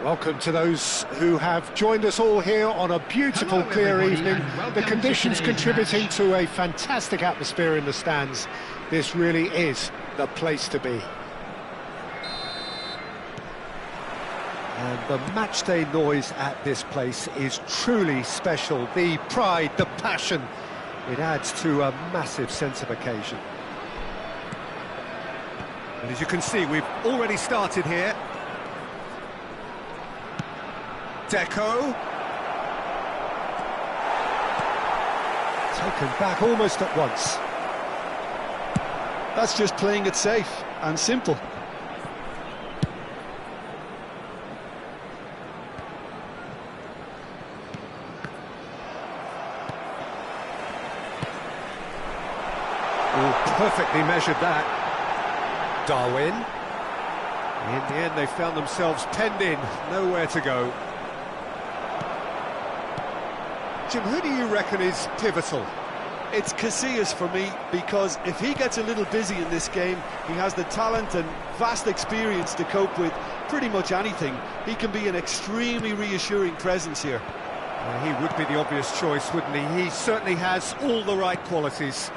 Welcome to those who have joined us all here on a beautiful, clear evening. The conditions contributing to a fantastic atmosphere in the stands. This really is the place to be. And the matchday noise at this place is truly special. The pride, the passion, it adds to a massive sense of occasion. And as you can see, we've already started here. Deco. Taken back almost at once. That's just playing it safe and simple. Oh, perfectly measured that. Darwin. In the end, they found themselves penned in, nowhere to go. Jim, who do you reckon is pivotal? It's Casillas for me, because if he gets a little busy in this game, he has the talent and vast experience to cope with pretty much anything. He can be an extremely reassuring presence here. He would be the obvious choice, wouldn't he? He certainly has all the right qualities.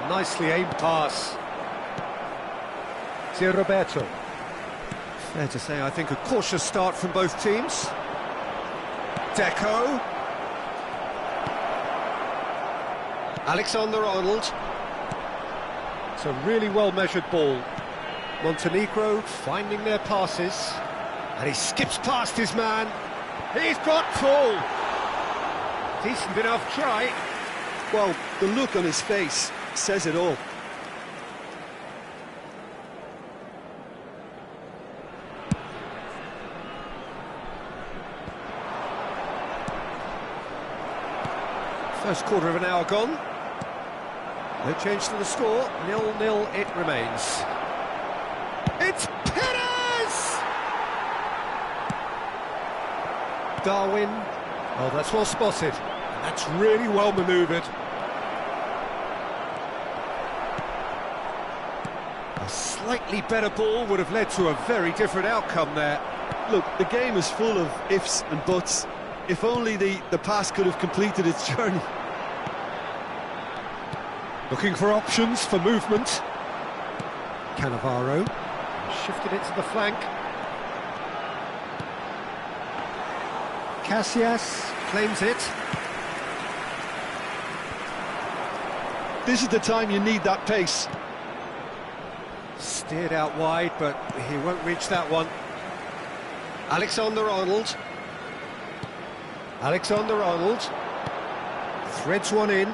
Nicely aimed pass. To Roberto. Fair to say, I think a cautious start from both teams. Deco. Alexander-Arnold. It's a really well-measured ball. Montenegro finding their passes. And he skips past his man. He's got full. Decent enough try. Well, the look on his face says it all. First quarter of an hour gone. No change to the score. 0-0 it remains. It's Perez! Darwin. Oh, that's well spotted. That's really well manoeuvred. A slightly better ball would have led to a very different outcome there. Look, the game is full of ifs and buts. If only the pass could have completed its journey. Looking for options for movement. Cannavaro shifted it to the flank. Casillas claims it. This is the time you need that pace. Steered out wide, but he won't reach that one. Alexander-Arnold. Alexander-Arnold threads one in.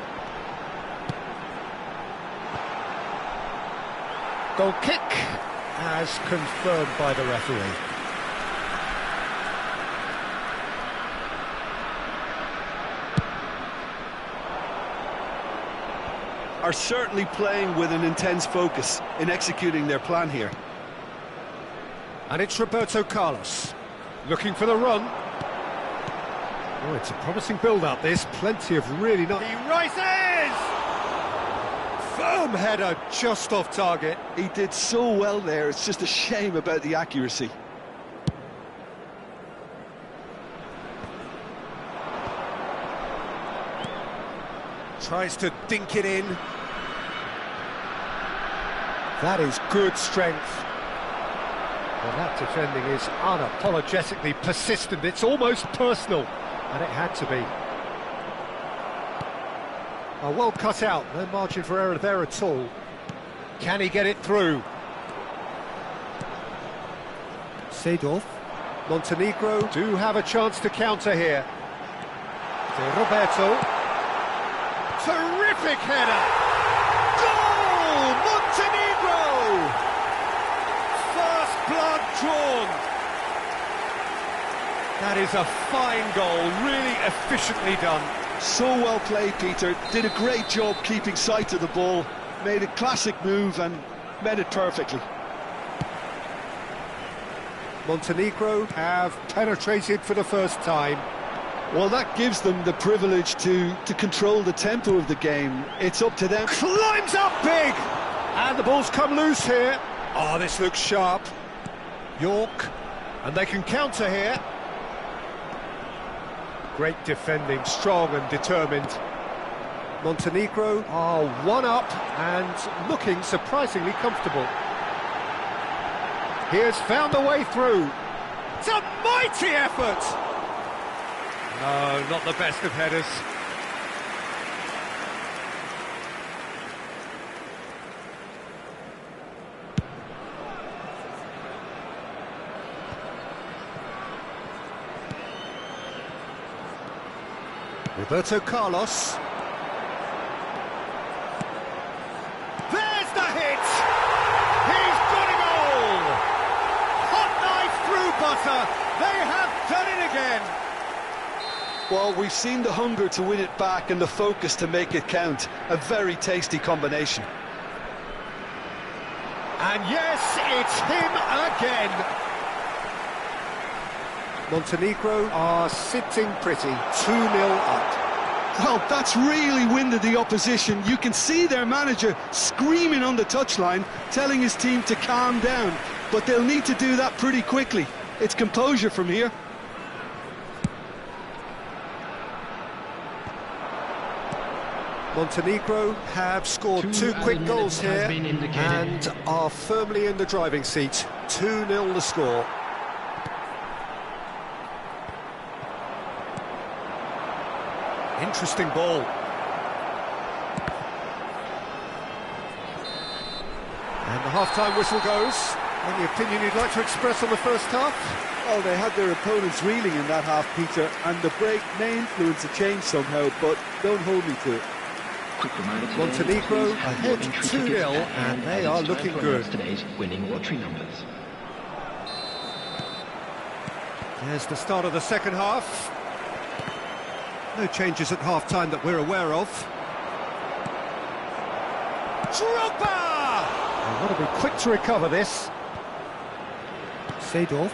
Goal kick as confirmed by the referee. Are certainly playing with an intense focus in executing their plan here. And it's Roberto Carlos looking for the run. Oh, it's a promising build-up, this. Plenty of really not... He rises! Firm header, just off target. He did so well there, it's just a shame about the accuracy. Tries to dink it in. That is good strength. Well, that defending is unapologetically persistent. It's almost personal. And it had to be. Oh, well cut out, no margin for error there at all. Can he get it through? Seedorf. Montenegro do have a chance to counter here. To Roberto. Terrific header! Goal! Montenegro! First blood drawn. That is a fine goal, really efficiently done. So well played, Peter. Did a great job keeping sight of the ball. Made a classic move and met it perfectly. Montenegro have penetrated for the first time. Well, that gives them the privilege to control the tempo of the game. It's up to them. Climbs up big! And the ball's come loose here. Oh, this looks sharp. York. And they can counter here. Great defending, strong and determined. Montenegro are one up and looking surprisingly comfortable. He has found a way through. It's a mighty effort! No, not the best of headers. Roberto Carlos. There's the hit! He's got it all! Hot knife through butter. They have done it again. Well, we've seen the hunger to win it back and the focus to make it count. A very tasty combination. And yes, it's him again. Montenegro are sitting pretty, 2-0 up. Well, that's really winded the opposition. You can see their manager screaming on the touchline, telling his team to calm down. But they'll need to do that pretty quickly. It's composure from here. Montenegro have scored two quick goals here and are firmly in the driving seat. 2-0 the score. Interesting ball. And the half-time whistle goes. Any opinion you'd like to express on the first half? Well, they had their opponents reeling in that half, Peter, and the break may influence a change somehow, but don't hold me to it. Montenegro ahead 2-0, and they are looking good. Today's winning lottery numbers. There's the start of the second half. No changes at half-time that we're aware of. Drogba! They've got to be quick to recover this. Seedorf.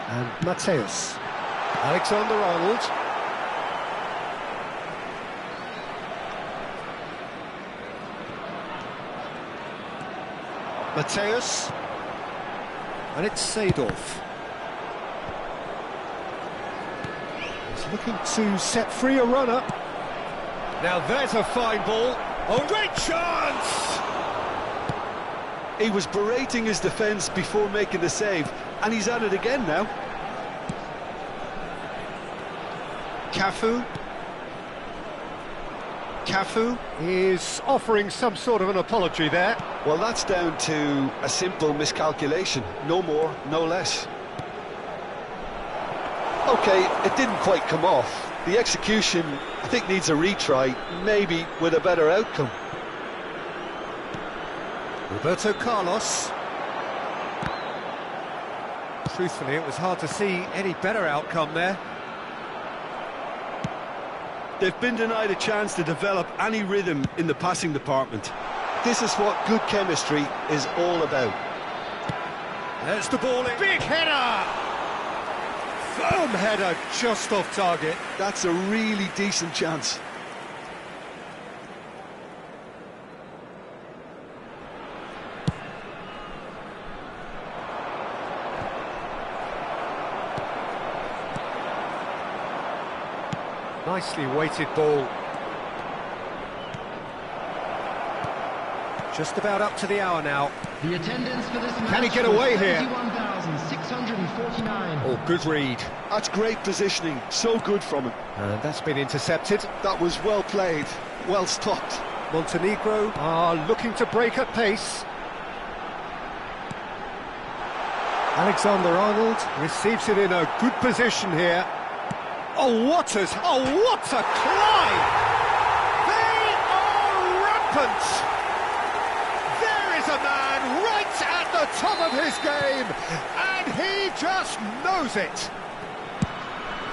And Mateus. Alexander-Arnold. Mateus. And it's Seedorf. He's looking to set free a runner. Now there's a fine ball. Oh, great chance! He was berating his defence before making the save, and he's at it again now. Cafu. Cafu is offering some sort of an apology there. Well, that's down to a simple miscalculation. No more, no less. OK, it didn't quite come off. The execution, I think, needs a retry, maybe with a better outcome. Roberto Carlos. Truthfully, it was hard to see any better outcome there. They've been denied a chance to develop any rhythm in the passing department. This is what good chemistry is all about. There's the ball in. Big header! Firm header, just off target. That's a really decent chance. Nicely weighted ball. Just about up to the hour now. The attendance for this match. Can he get away here? 31,649. Oh, good read. That's great positioning, so good from him. And that's been intercepted. That was well played, well stopped. Montenegro are looking to break at pace. Alexander-Arnold receives it in a good position here. Oh, what a climb! They are rampant! There is a man right at the top of his game, and he just knows it.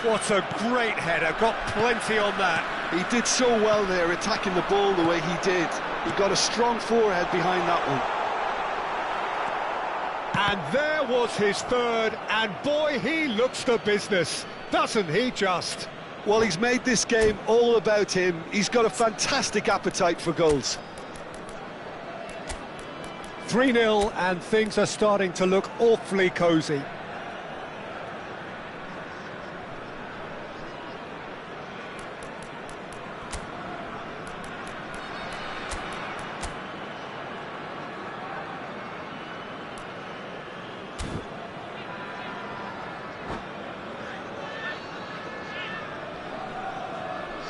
What a great header, got plenty on that. He did so well there, attacking the ball the way he did. He got a strong forehead behind that one. And there was his third, and boy, he looks the business, doesn't he just? Well, he's made this game all about him. He's got a fantastic appetite for goals. 3-0, and things are starting to look awfully cosy.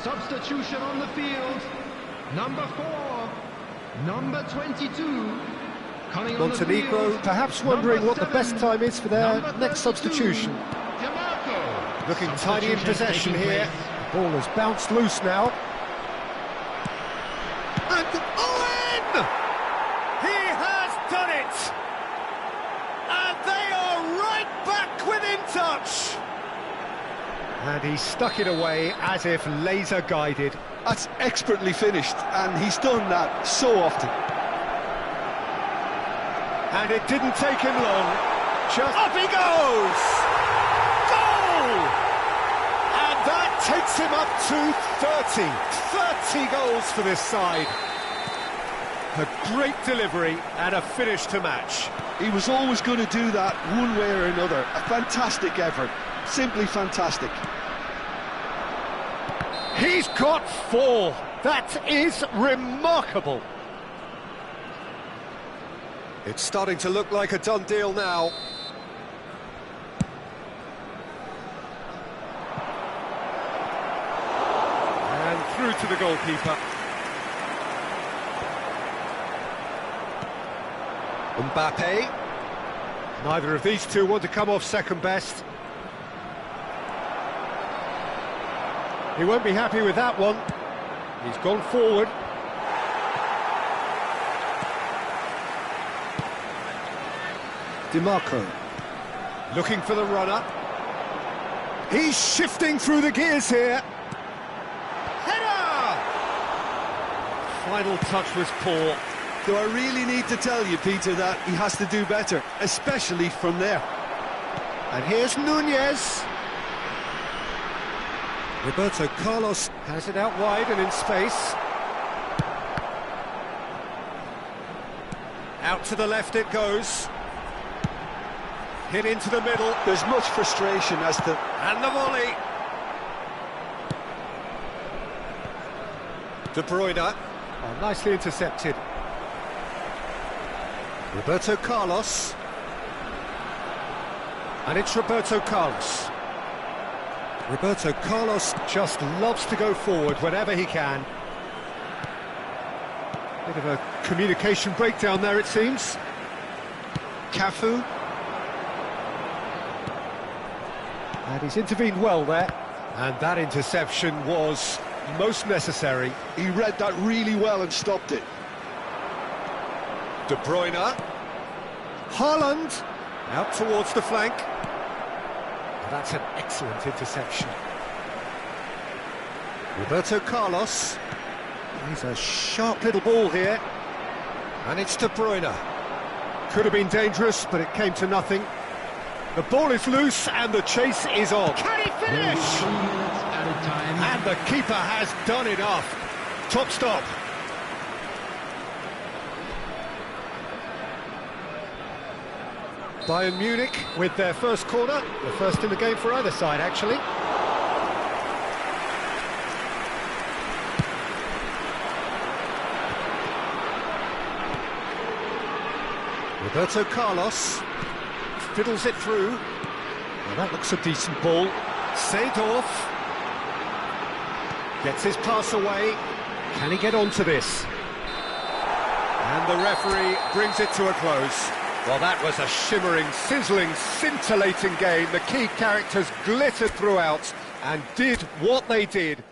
Substitution on the field. Number 4, number 22. Coming on the Montenegro field, perhaps wondering what the number best 7, time is for their number next 32, substitution. DeMarco. Looking tidy in possession here. The ball has bounced loose now. And Owen! He has done it! And they are right back within touch! And he stuck it away as if laser-guided. That's expertly finished, and he's done that so often. And it didn't take him long. Just up he goes! Goal! And that takes him up to 30. 30 goals for this side. A great delivery and a finish to match. He was always going to do that one way or another. A fantastic effort. Simply fantastic. He's got 4. That is remarkable. It's starting to look like a done deal now. And through to the goalkeeper. Mbappe. Neither of these two want to come off second best. He won't be happy with that one. He's gone forward. DeMarco. Looking for the runner. He's shifting through the gears here. Header! Final touch was poor. Do I really need to tell you, Peter, that he has to do better, especially from there? And here's Nunez. Roberto Carlos has it out wide and in space. Out to the left it goes. Hit into the middle. There's much frustration as to... And the volley. De Bruyne. Oh, nicely intercepted. Roberto Carlos. And it's Roberto Carlos. Roberto Carlos just loves to go forward whenever he can. Bit of a communication breakdown there, it seems. Cafu. And he's intervened well there. And that interception was most necessary. He read that really well and stopped it. De Bruyne. Haaland. Out towards the flank. That's an excellent interception. Roberto Carlos. He's a sharp little ball here. And it's De Bruyne. Could have been dangerous, but it came to nothing. The ball is loose and the chase is on. Can he finish? And the keeper has done enough. Top stop. Bayern Munich with their first corner, the first in the game for either side, actually. Roberto Carlos fiddles it through. Well, that looks a decent ball. Seedorf gets his pass away. Can he get onto this? And the referee brings it to a close. Well, that was a shimmering, sizzling, scintillating game. The key characters glittered throughout and did what they did.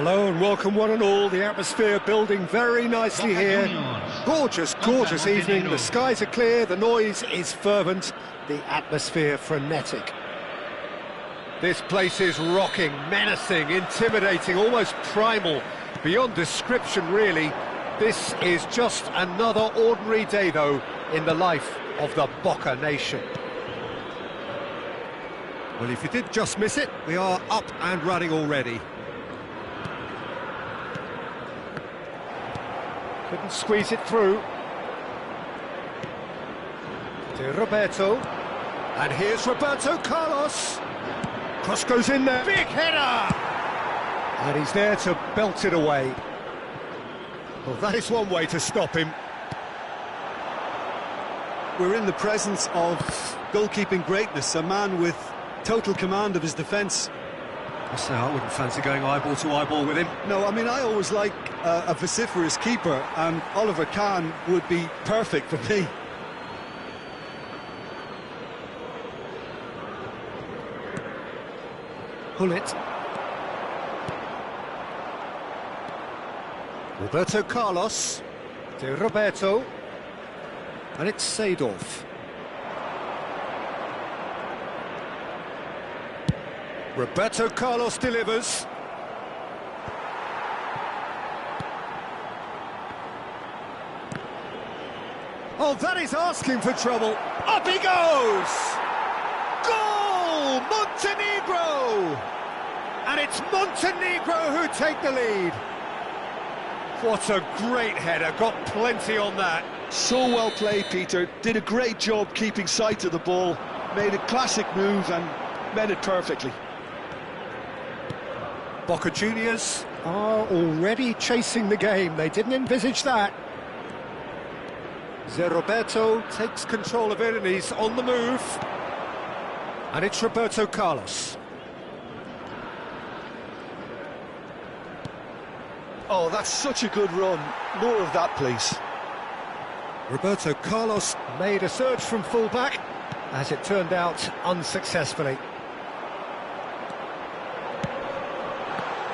Hello and welcome one and all. The atmosphere building very nicely here. Gorgeous, gorgeous evening. The skies are clear, the noise is fervent, the atmosphere frenetic. This place is rocking, menacing, intimidating, almost primal, beyond description really. This is just another ordinary day though in the life of the Boca Nation. Well, if you did just miss it, we are up and running already. Couldn't squeeze it through. To Roberto. And here's Roberto Carlos. Cross goes in there. Big header! And he's there to belt it away. Well, that is one way to stop him. We're in the presence of goalkeeping greatness, a man with total command of his defence. I say I wouldn't fancy going eyeball to eyeball with him. No, I mean, I always like a vociferous keeper, and Oliver Kahn would be perfect for me. Hullet. Roberto Carlos. To Roberto. And it's Seedorf. Roberto Carlos delivers. Oh, that is asking for trouble. Up he goes! Goal! Montenegro! And it's Montenegro who take the lead. What a great header, got plenty on that. So well played, Peter. Did a great job keeping sight of the ball. Made a classic move and met it perfectly. Boca Juniors are already chasing the game. They didn't envisage that. Zé Roberto takes control of it and he's on the move. And it's Roberto Carlos. Oh, that's such a good run. More of that, please. Roberto Carlos made a surge from full-back, as it turned out unsuccessfully.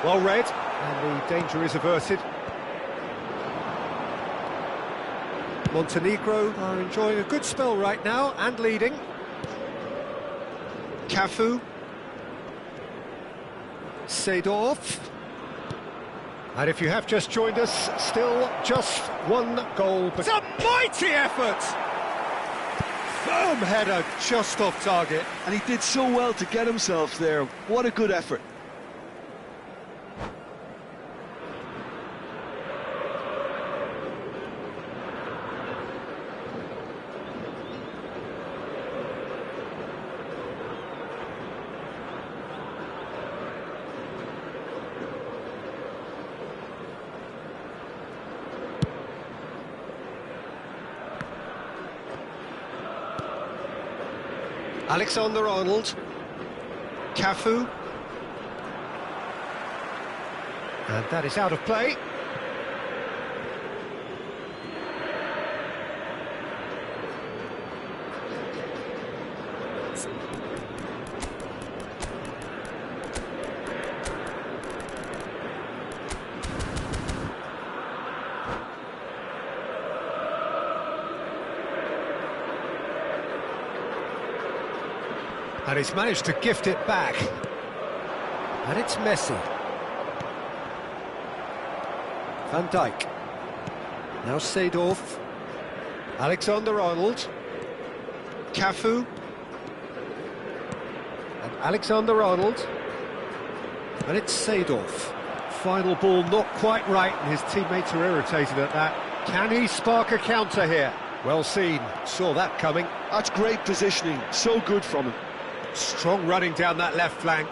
Well read, and the danger is averted. Montenegro are enjoying a good spell right now, and leading. Cafu. Seedorf. And if you have just joined us, still just one goal. But it's a mighty effort! Firm header just off target. And he did so well to get himself there. What a good effort. Alexander-Arnold. Cafu. And that is out of play. And he's managed to gift it back. And it's Messi. Van Dijk. Now Seedorf. Alexander-Arnold. Cafu. And Alexander-Arnold. And it's Seedorf. Final ball not quite right, and his teammates are irritated at that. Can he spark a counter here? Well seen. Saw that coming. That's great positioning. So good from him. Strong running down that left flank.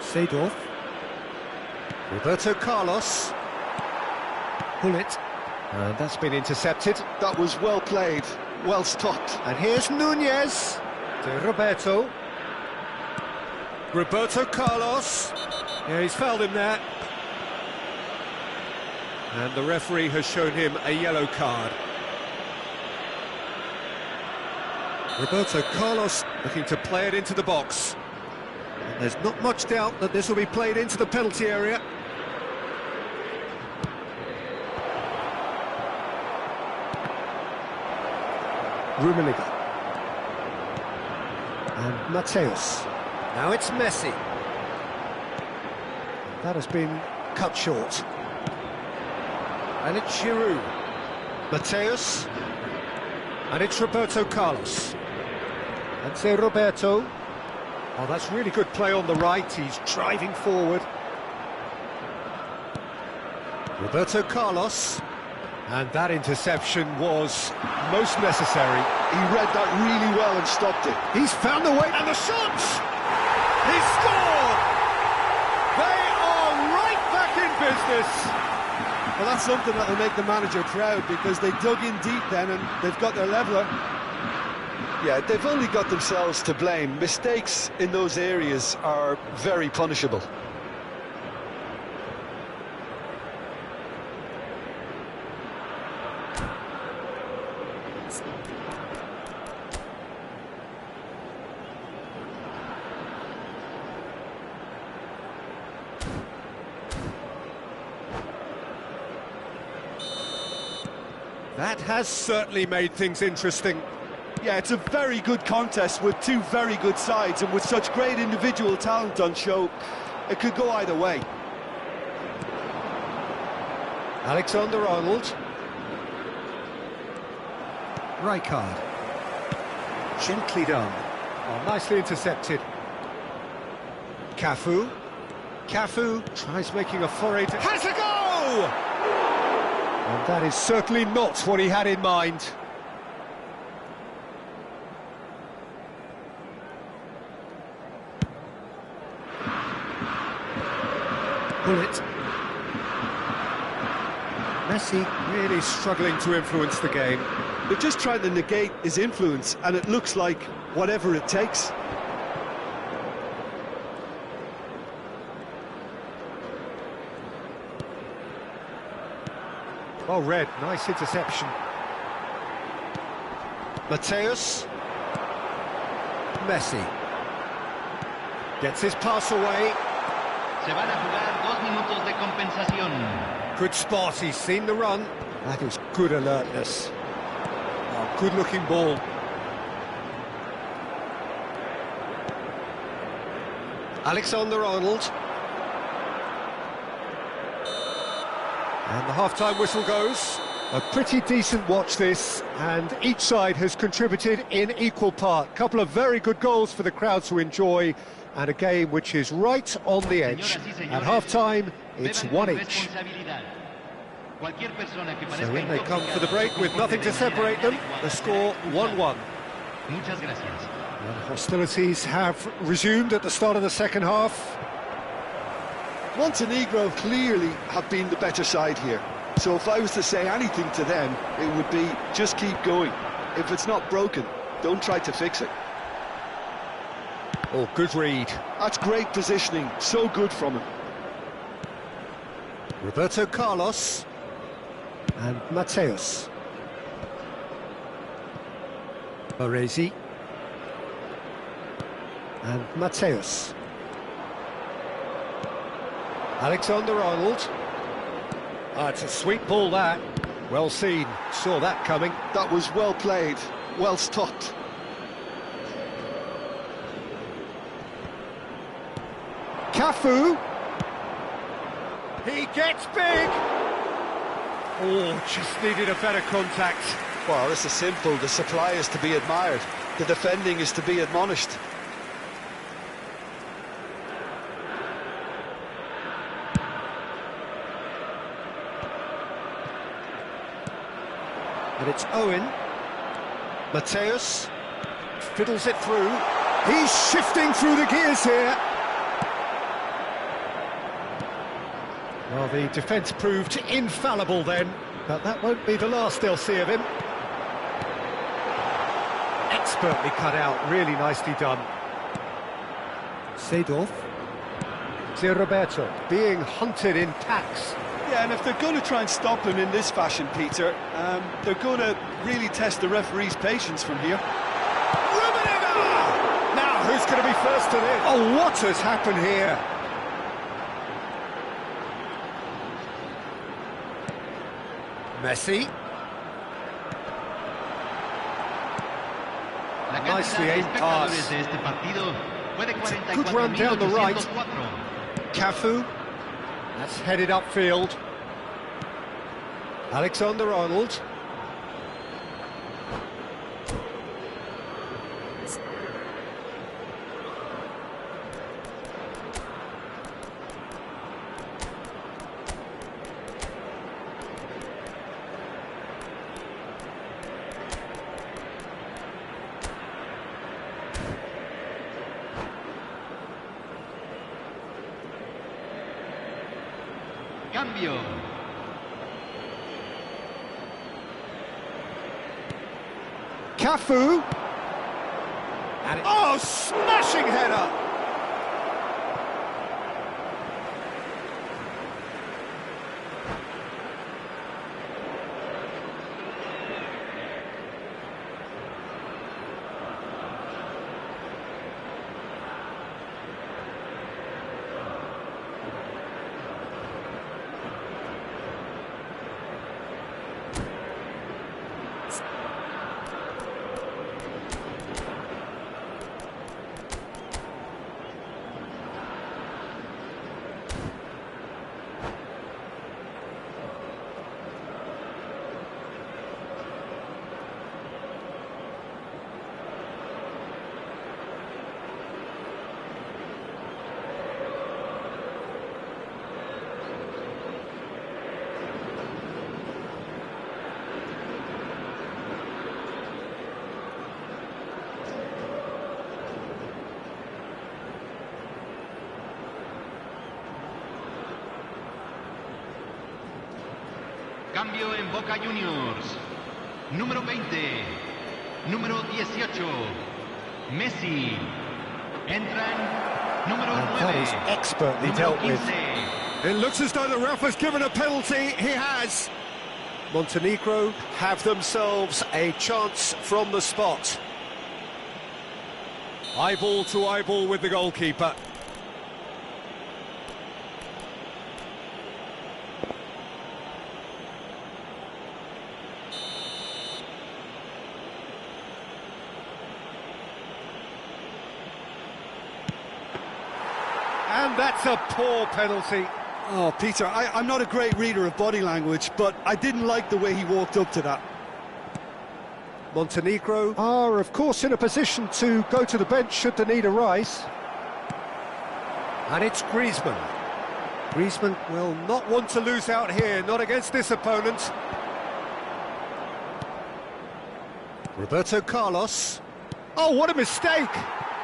Seedorf. Roberto Carlos. Hullet. And that's been intercepted. That was well played, well stopped. And here's Nunez. To Roberto. Roberto Carlos. Yeah, he's fouled him there. And the referee has shown him a yellow card. Roberto Carlos looking to play it into the box. There's not much doubt that this will be played into the penalty area. Rummenigge. And Mateus. Now it's Messi. That has been cut short. And it's Giroud. Mateus. And it's Roberto Carlos. And say Roberto. Oh, that's really good play on the right. He's driving forward. Roberto Carlos. And that interception was most necessary. He read that really well and stopped it. He's found the way, and the shot! He scored! They are right back in business! Well, that's something that will make the manager proud, because they dug in deep then and they've got their leveller. Yeah, they've only got themselves to blame. Mistakes in those areas are very punishable. That has certainly made things interesting. Yeah, it's a very good contest with two very good sides, and with such great individual talent on show, it could go either way. Alexander-Arnold. Rijkaard. Gently done. Oh, nicely intercepted. Cafu. Cafu tries making a foray to... Has a go! And that is certainly not what he had in mind. Bullet. Messi really struggling to influence the game. They're just trying to negate his influence, and it looks like whatever it takes. Well read, nice interception. Mateus. Messi. Gets his pass away. Se van a jugar 2 minutos de compensación. Good spot, he's seen the run. That is good alertness. Oh, good looking ball. Alexander-Arnold. And the half-time whistle goes. A pretty decent watch this, and each side has contributed in equal part. Couple of very good goals for the crowd to enjoy, and a game which is right on the edge. At half-time, it's 1 each. So in they come for the break with nothing to separate them. The score 1-1. And hostilities have resumed at the start of the second half. Montenegro clearly have been the better side here. So if I was to say anything to them, it would be just keep going. If it's not broken, don't try to fix it. Oh, good read. That's great positioning, so good from him. Roberto Carlos. And Mateus. Baresi. And Mateus. Alexander-Arnold. Ah, it's a sweet ball, that. Well seen. Saw that coming. That was well played, well stopped. Cafu. He gets big. Oh, just needed a better contact. Well, this is simple. The supply is to be admired. The defending is to be admonished. And it's Owen. Mateus fiddles it through. He's shifting through the gears here. Well, the defence proved infallible then, but that won't be the last they'll see of him. Expertly cut out, really nicely done. Seedorf. See Roberto being hunted in packs. Yeah, and if they're going to try and stop him in this fashion, Peter, they're going to really test the referee's patience from here. Rummenigge! Now, who's Who's going to be first to this? Oh, what has happened here? Messi. Nicely aimed pass. Good run down the right. Cafu. That's headed upfield. Alexander-Arnold. Cambio. Cafu. And oh, smashing header! Cambio en Boca Juniors. Número 20. Número 18. Messi. Entran número 9. That is expertly dealt with. It looks as though the ref has given a penalty. He has. Montenegro have themselves a chance from the spot. Eyeball to eyeball with the goalkeeper. And that's a poor penalty. Oh, Peter, I'm not a great reader of body language, but I didn't like the way he walked up to that. Montenegro are, of course, in a position to go to the bench should the need arise. And it's Griezmann. Griezmann will not want to lose out here, not against this opponent. Roberto Carlos. Oh, what a mistake!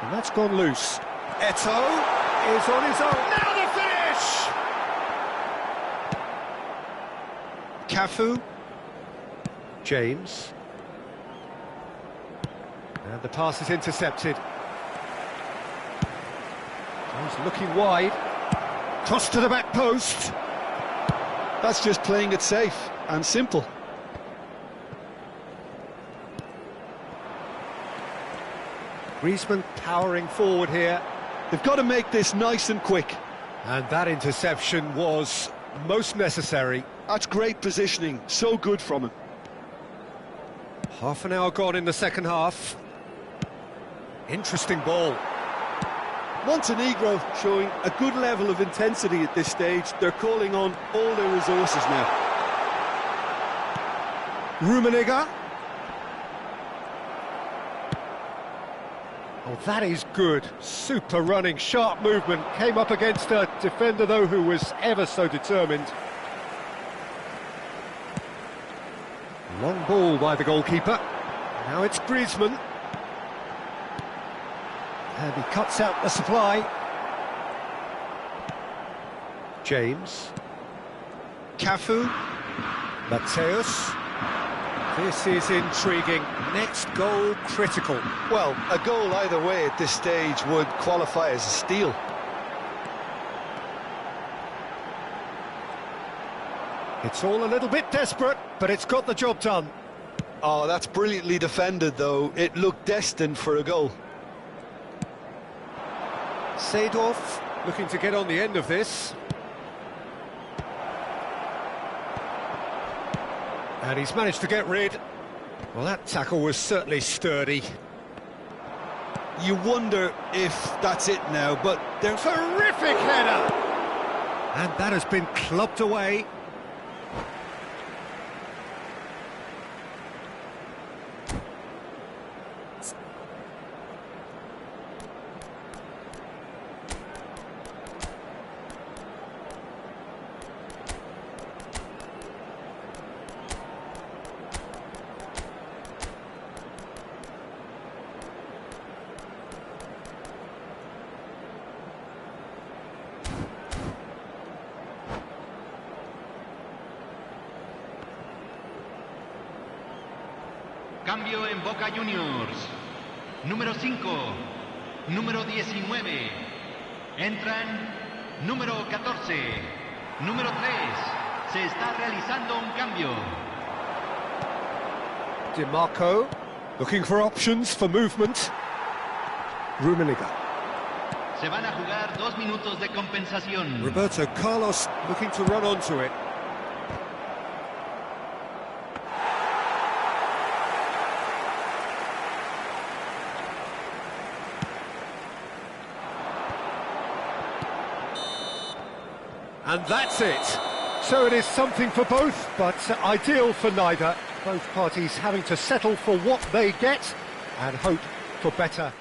And that's gone loose. Eto'o is on his own. Now the finish! Cafu. James. And the pass is intercepted. He's looking wide. Toss to the back post. That's just playing it safe and simple. Griezmann powering forward here. They've got to make this nice and quick. And that interception was most necessary. That's great positioning, so good from him. Half an hour gone in the second half. Interesting ball. Montenegro showing a good level of intensity at this stage. They're calling on all their resources now. Rummenigge. Oh, that is good. Super running, sharp movement. Came up against a defender, though, who was ever so determined. Long ball by the goalkeeper. Now it's Griezmann. And he cuts out the supply. James. Cafu. Mateus. This is intriguing. Next goal critical. Well, a goal either way at this stage would qualify as a steal. It's all a little bit desperate, but it's got the job done. Oh, that's brilliantly defended, though. It looked destined for a goal. Seedorf looking to get on the end of this. And he's managed to get rid. Well, that tackle was certainly sturdy. You wonder if that's it now, but they're... Terrific header! And that has been clubbed away. Cambio en Boca Juniors. Número 5, número 19. Entran número 14, número 3. Se está realizando un cambio. DiMarco looking for options for movement. Rummenigge. Se van a jugar 2 minutos de compensación. Roberto Carlos looking to run onto it. And that's it. So it is something for both, but ideal for neither. Both parties having to settle for what they get and hope for better.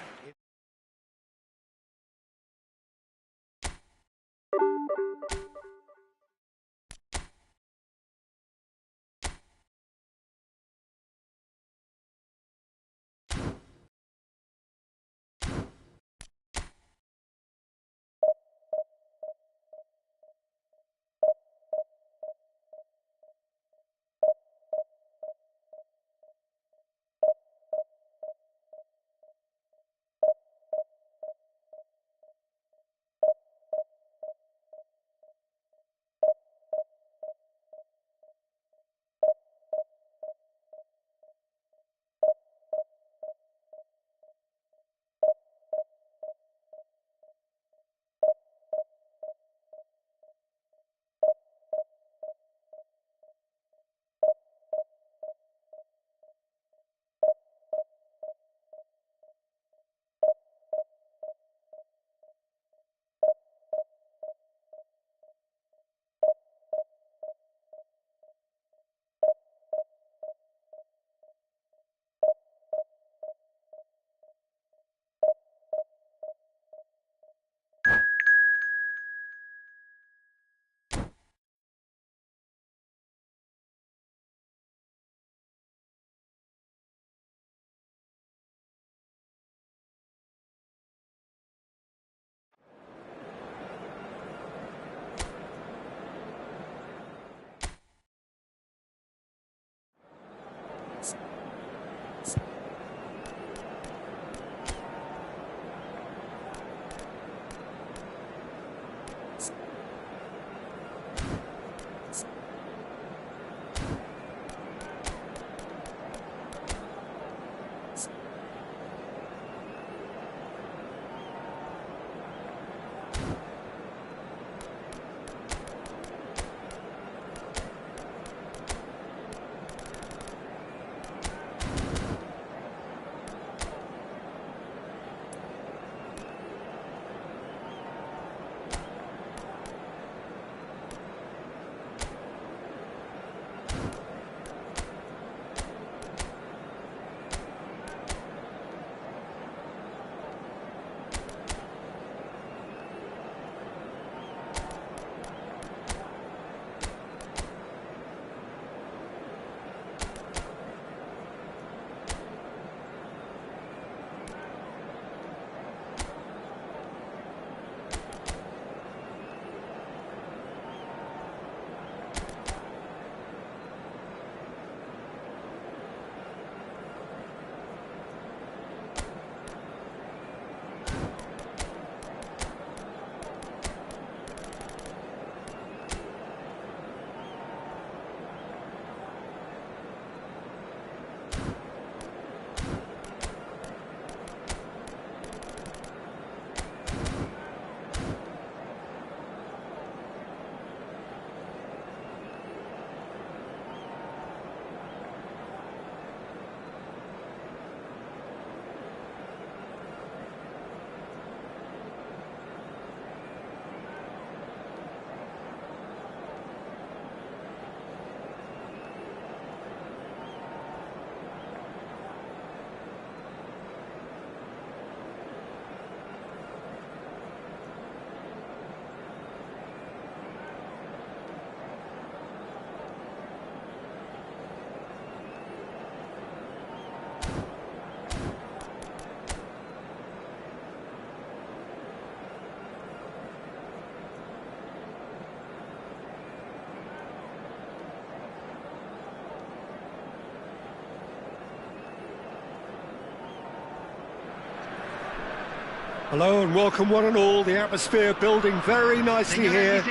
Hello and welcome one and all. The atmosphere building very nicely here.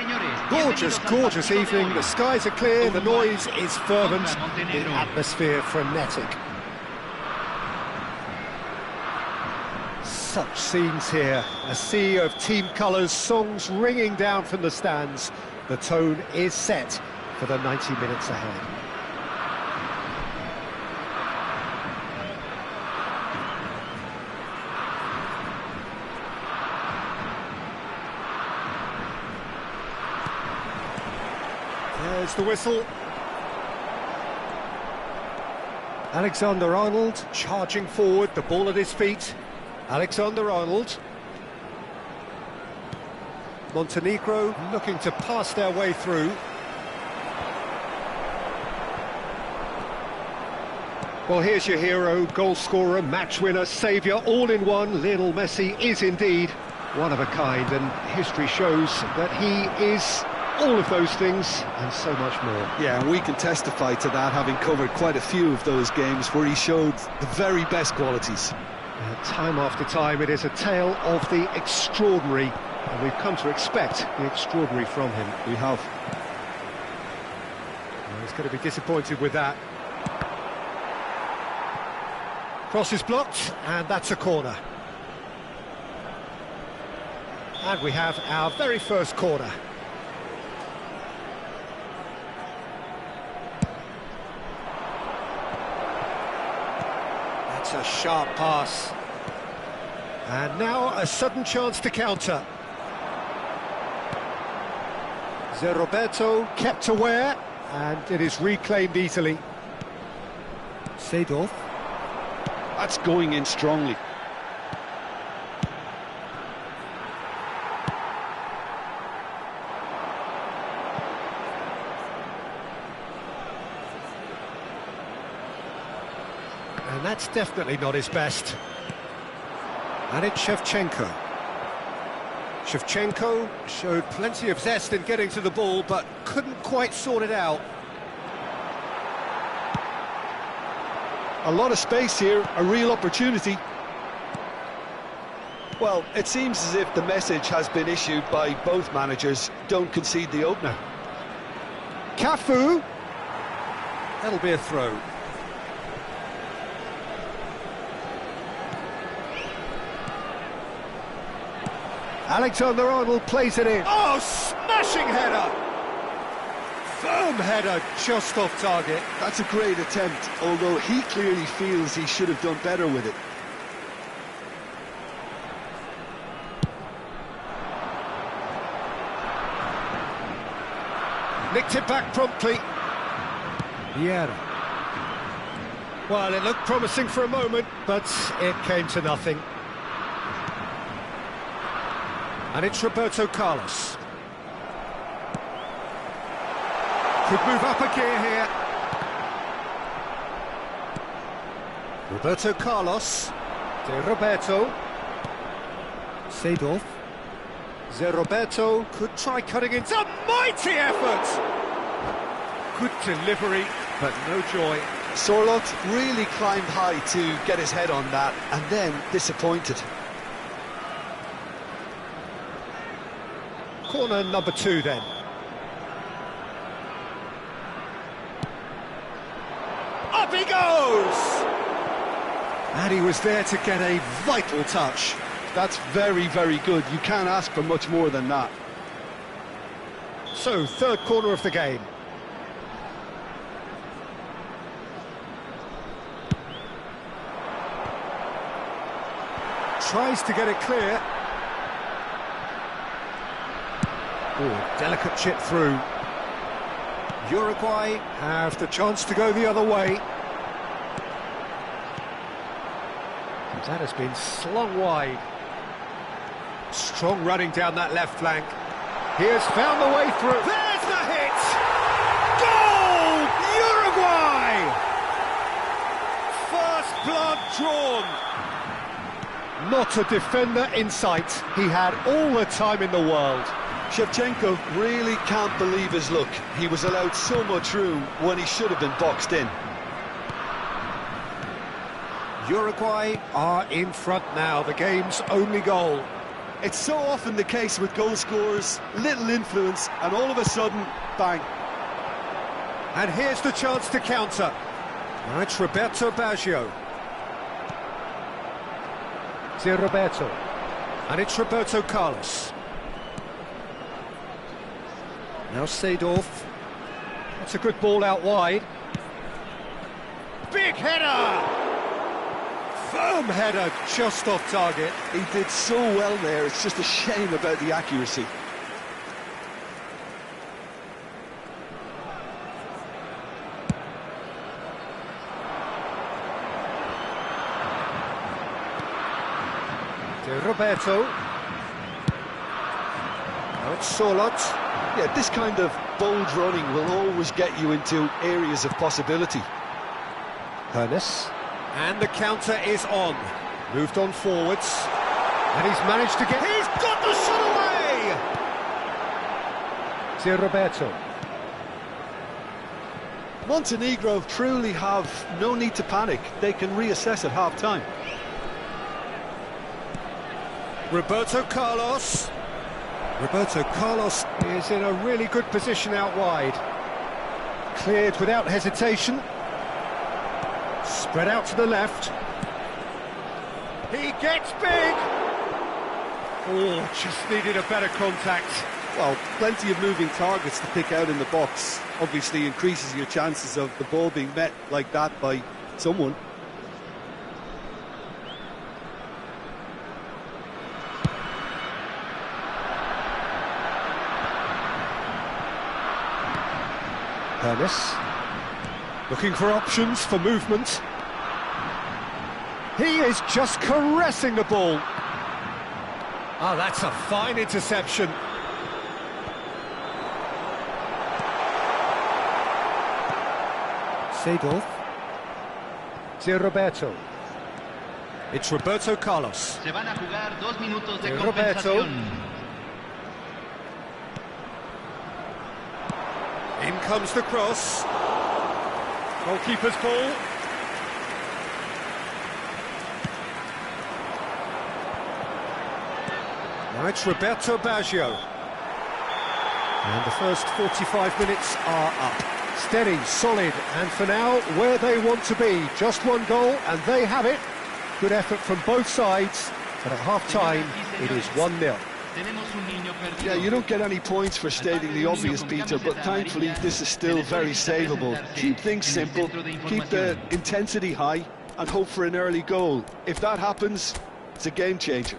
Gorgeous, gorgeous evening. The skies are clear, the noise is fervent, the atmosphere frenetic. Such scenes here. A sea of team colours, songs ringing down from the stands. The tone is set for the 90 minutes ahead. There's the whistle. Alexander-Arnold charging forward, the ball at his feet. Alexander-Arnold. Montenegro looking to pass their way through. Well, here's your hero, goal scorer, match winner, saviour, all in one. Lionel Messi is indeed one of a kind, and history shows that he is all of those things and so much more. Yeah, and we can testify to that, having covered quite a few of those games where he showed the very best qualities. Time after time, it is a tale of the extraordinary, and we've come to expect the extraordinary from him. We have. Well, he's going to be disappointed with that. Cross is blocked, and that's a corner. And we have our very first corner. That's a sharp pass. And now a sudden chance to counter. Roberto kept aware, and it is reclaimed easily. Seedorf. That's going in strongly. And that's definitely not his best. And it's Shevchenko. Shevchenko showed plenty of zest in getting to the ball, but couldn't quite sort it out. A lot of space here, a real opportunity. Well, it seems as if the message has been issued by both managers: don't concede the opener. Cafu. That'll be a throw. Alexander-Arnold plays it in. Oh, smashing header! Firm header, just off target. That's a great attempt, although he clearly feels he should have done better with it. Nicked it back promptly. Vieira. Well, it looked promising for a moment, but it came to nothing. And it's Roberto Carlos. Could move up a gear here. Roberto Carlos. De Roberto. Seedorf. De Roberto could try cutting into a mighty effort. Good delivery, but no joy. Sorloth really climbed high to get his head on that, and then disappointed. Corner number 2 then. Up he goes! And he was there to get a vital touch. That's very, very good. You can't ask for much more than that. So, third corner of the game. Tries to get it clear. Oh, delicate chip through. Uruguay have the chance to go the other way. That has been slung wide. Strong running down that left flank. He has found the way through. There's the hit! Goal! Uruguay! First blood drawn. Not a defender in sight. He had all the time in the world. Shevchenko really can't believe his luck. He was allowed so much room when he should have been boxed in. Uruguay are in front now, the game's only goal. It's so often the case with goal scorers, little influence, and all of a sudden, bang. And here's the chance to counter. Now it's Roberto Baggio. It's Roberto. And it's Roberto Carlos. Now Seedorf. That's a good ball out wide. Big header! Firm header, just off target. He did so well there, it's just a shame about the accuracy. To Roberto. Now it's Solot. Yeah, this kind of bold running will always get you into areas of possibility. Hernes. And the counter is on. Moved on forwards. And he's managed to get... He's got the shot away! To Roberto. Montenegro truly have no need to panic. They can reassess at half-time. Roberto Carlos. Roberto Carlos is in a really good position out wide. Cleared without hesitation. Spread out to the left. He gets big! Oh, just needed a better contact. Well, plenty of moving targets to pick out in the box. Obviously increases your chances of the ball being met like that by someone. Hernes. Looking for options for movement. He is just caressing the ball. Oh, that's a fine interception. Seedorf. To Roberto. It's Roberto Carlos. Se van a jugar 2 minutos de Roberto. compensación. In comes the cross. Goalkeeper's ball. Now it's Roberto Baggio. And the first 45 minutes are up. Steady, solid, and for now, where they want to be. Just one goal, and they have it. Good effort from both sides, but at half-time, it is 1-0. Yeah, you don't get any points for stating the obvious, Peter, but thankfully this is still very savable. Keep things simple, keep the intensity high, and hope for an early goal. If that happens, it's a game changer.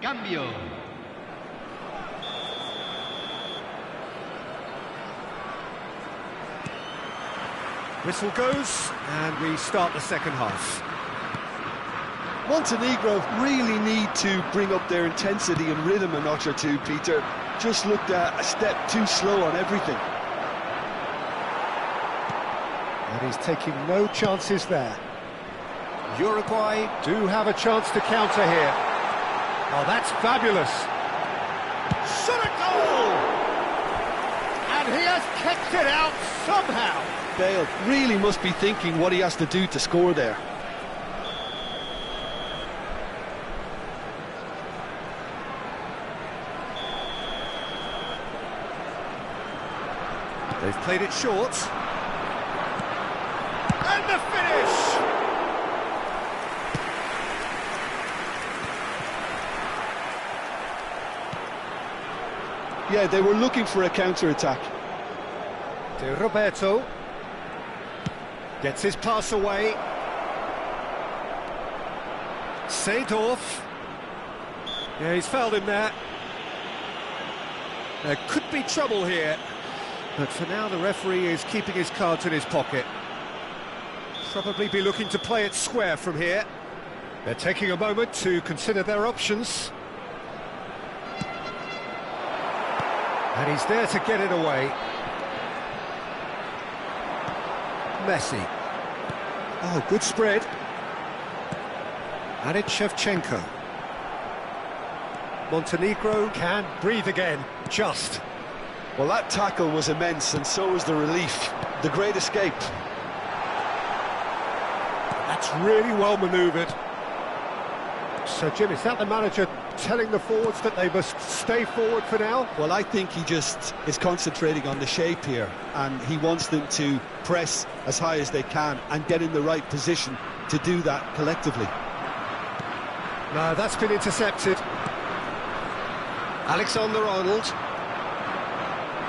Cambio. Whistle goes, and we start the second half. Montenegro really need to bring up their intensity and rhythm a notch or two, Peter. Just looked a step too slow on everything. And he's taking no chances there. Uruguay do have a chance to counter here. Oh, that's fabulous. Shot a goal! And he has kicked it out somehow. Bale really must be thinking what he has to do to score there. They've played it short. And the finish! Yeah, they were looking for a counter-attack. To Roberto. Gets his pass away. Seedorf. Yeah, he's fouled him there. There could be trouble here. But for now, the referee is keeping his cards in his pocket. Probably be looking to play it square from here. They're taking a moment to consider their options. And he's there to get it away. Messi. Oh, good spread. And it's Shevchenko. Montenegro can breathe again, just. Well, that tackle was immense, and so was the relief. The great escape. That's really well manoeuvred. So, Jim, is that the manager telling the forwards that they must stay forward for now? Well, I think he just is concentrating on the shape here, and he wants them to press as high as they can and get in the right position to do that collectively. No, that's been intercepted. Alexander-Arnold.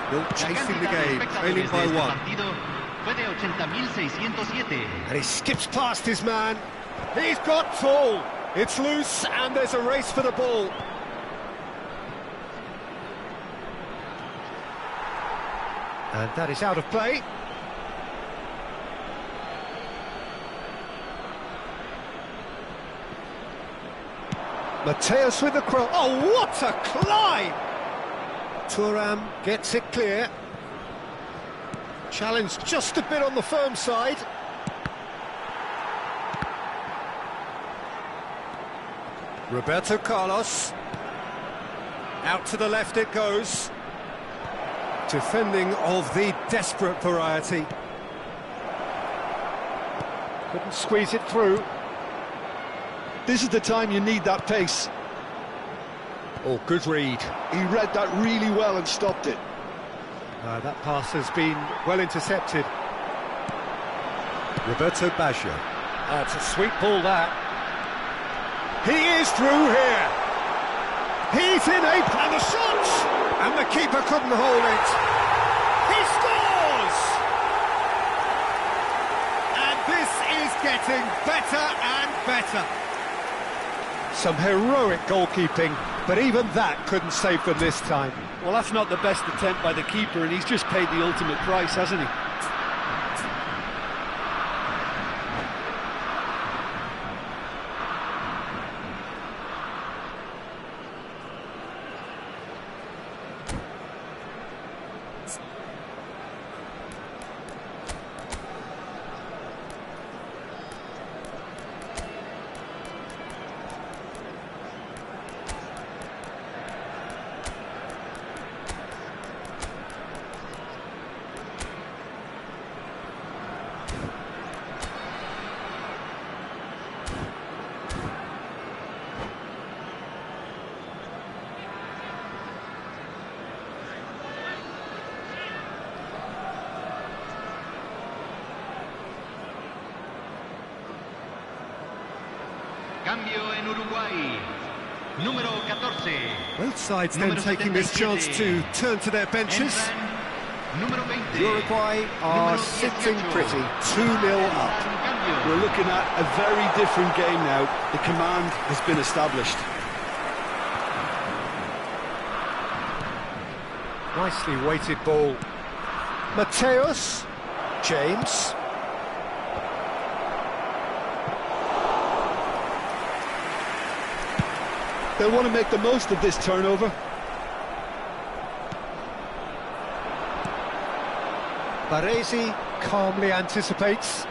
Still chasing the game, trailing by one. And he skips past his man. He's got tall. It's loose, and there's a race for the ball. And that is out of play. Mateus with the cross. Oh, what a climb! Thuram gets it clear. Challenge just a bit on the firm side. Roberto Carlos. Out to the left it goes. Defending of the desperate variety. Couldn't squeeze it through. This is the time you need that pace. Oh, good read. He read that really well and stopped it. That pass has been well intercepted. Roberto Baggio. That's a sweet ball, that. He is through here. He's in and the shot! And the keeper couldn't hold it. He scores! And this is getting better and better. Some heroic goalkeeping, but even that couldn't save them this time. Well, that's not the best attempt by the keeper, and he's just paid the ultimate price, hasn't he? Cambio en Uruguay. Número 14. Both sides then taking this chance to turn to their benches. Número 20. Uruguay are sitting pretty, 2-0 up. We're looking at a very different game now. The command has been established. Nicely weighted ball. Mateus. James. They'll want to make the most of this turnover. Baresi calmly anticipates.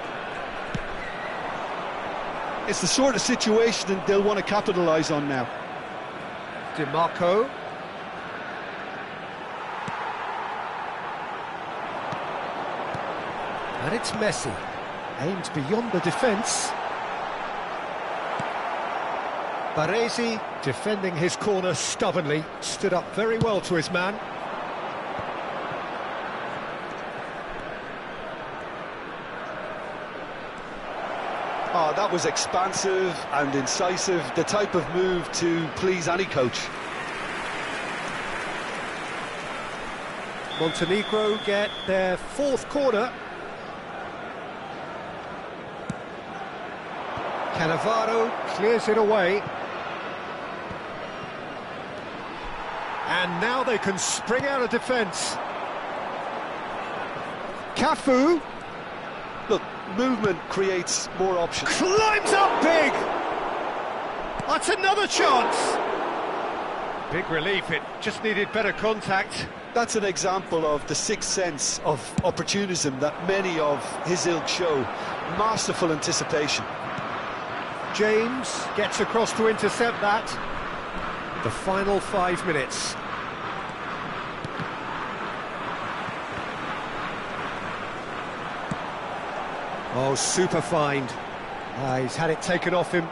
It's the sort of situation that they'll want to capitalise on now. DiMarco. And it's Messi. Aimed beyond the defence. Baresi, defending his corner stubbornly, stood up very well to his man. Oh, that was expansive and incisive, the type of move to please any coach. Montenegro get their fourth corner. Cannavaro clears it away. And now they can spring out of defence. Cafu. Look, movement creates more options. Climbs up big! That's another chance! Big relief, it just needed better contact. That's an example of the sixth sense of opportunism that many of his ilk show. Masterful anticipation. James gets across to intercept that. The final 5 minutes. Oh, super find. He's had it taken off him.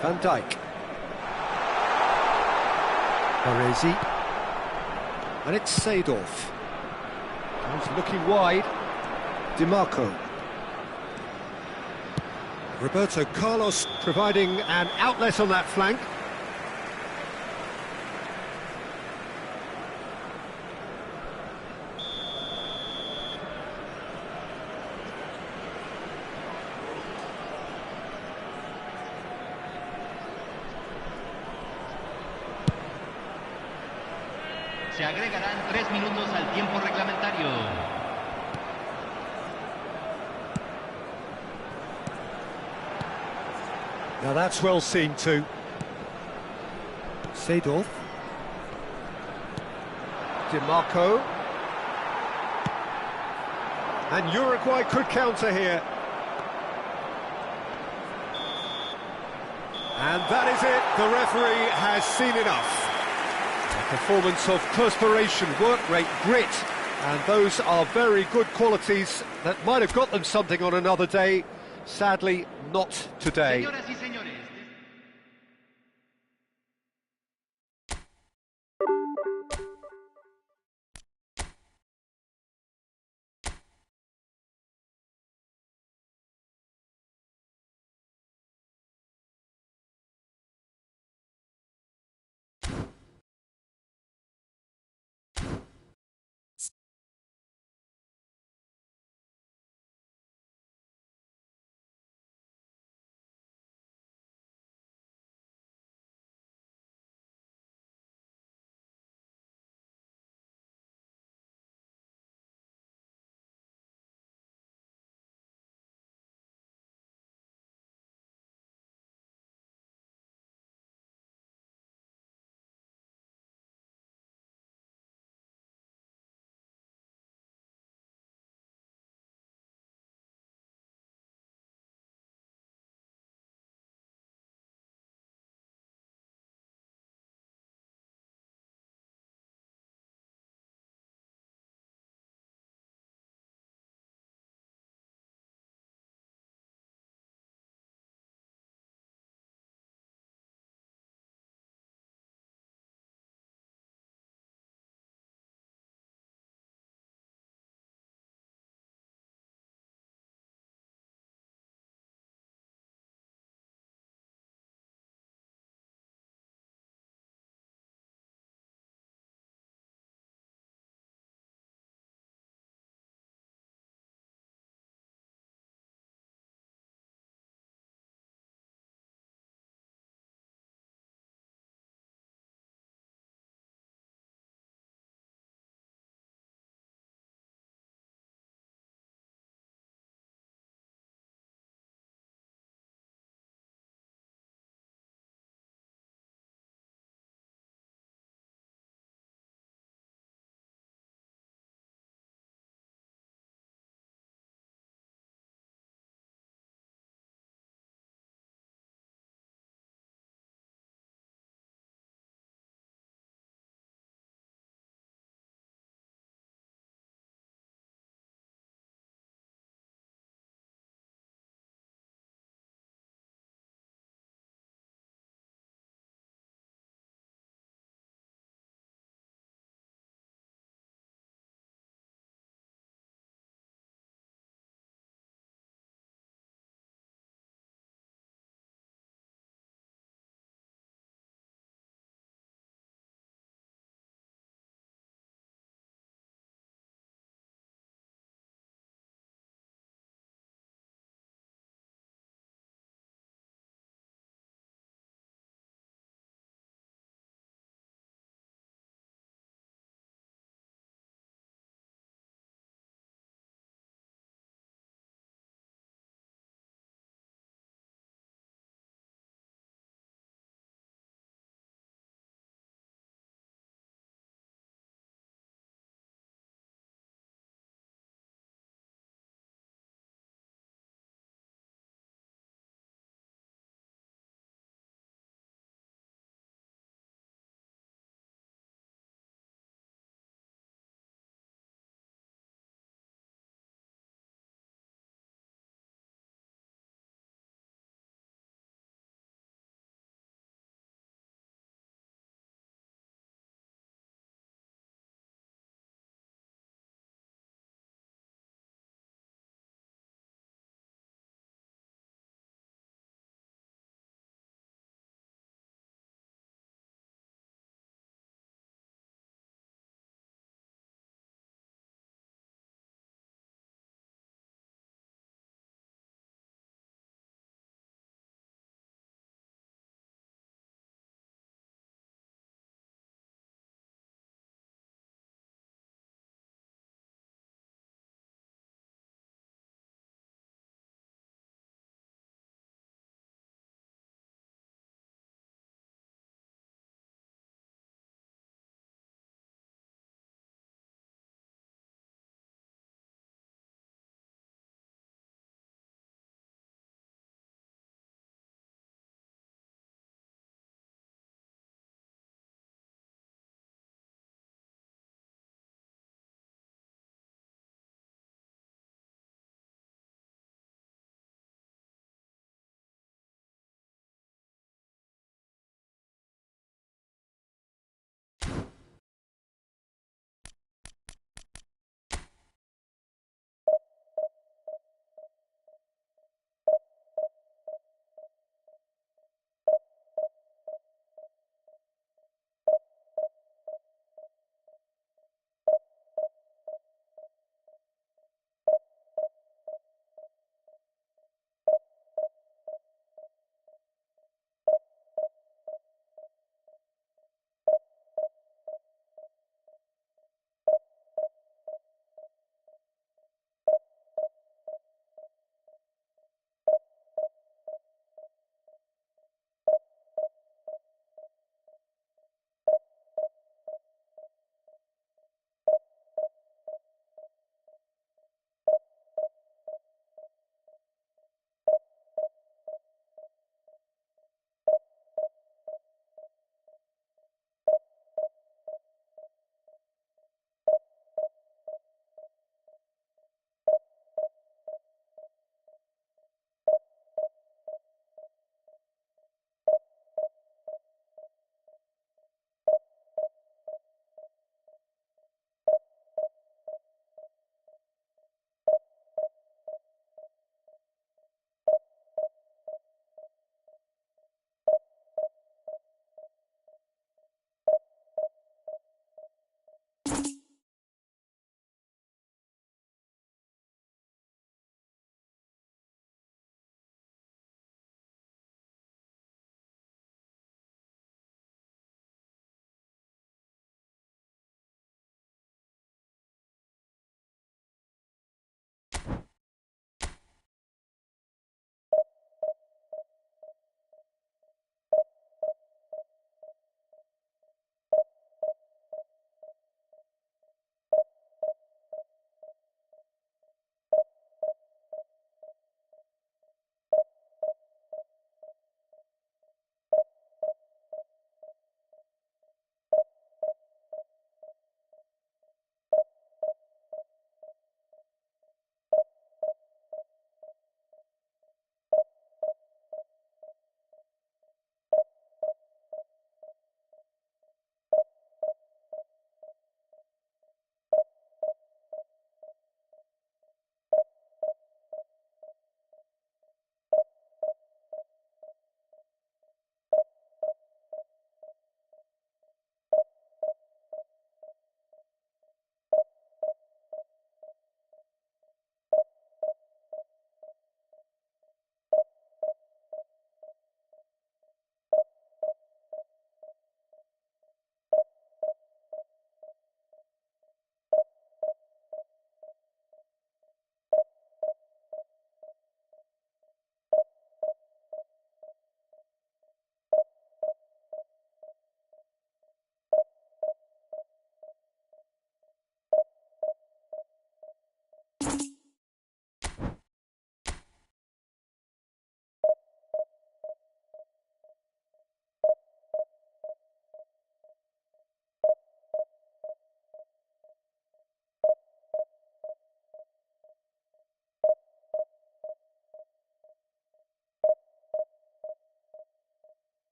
Van Dijk. Baresi. And it's Seedorf. He's looking wide. DiMarco. Roberto Carlos providing an outlet on that flank. Se agregarán 3 minutos al tiempo reglamentario. Now that's well seen too. Seedorf. DiMarco. And Uruguay could counter here. And that is it. The referee has seen enough. A performance of perspiration, work rate, grit. And those are very good qualities that might have got them something on another day. Sadly, not today. Señoras y señores.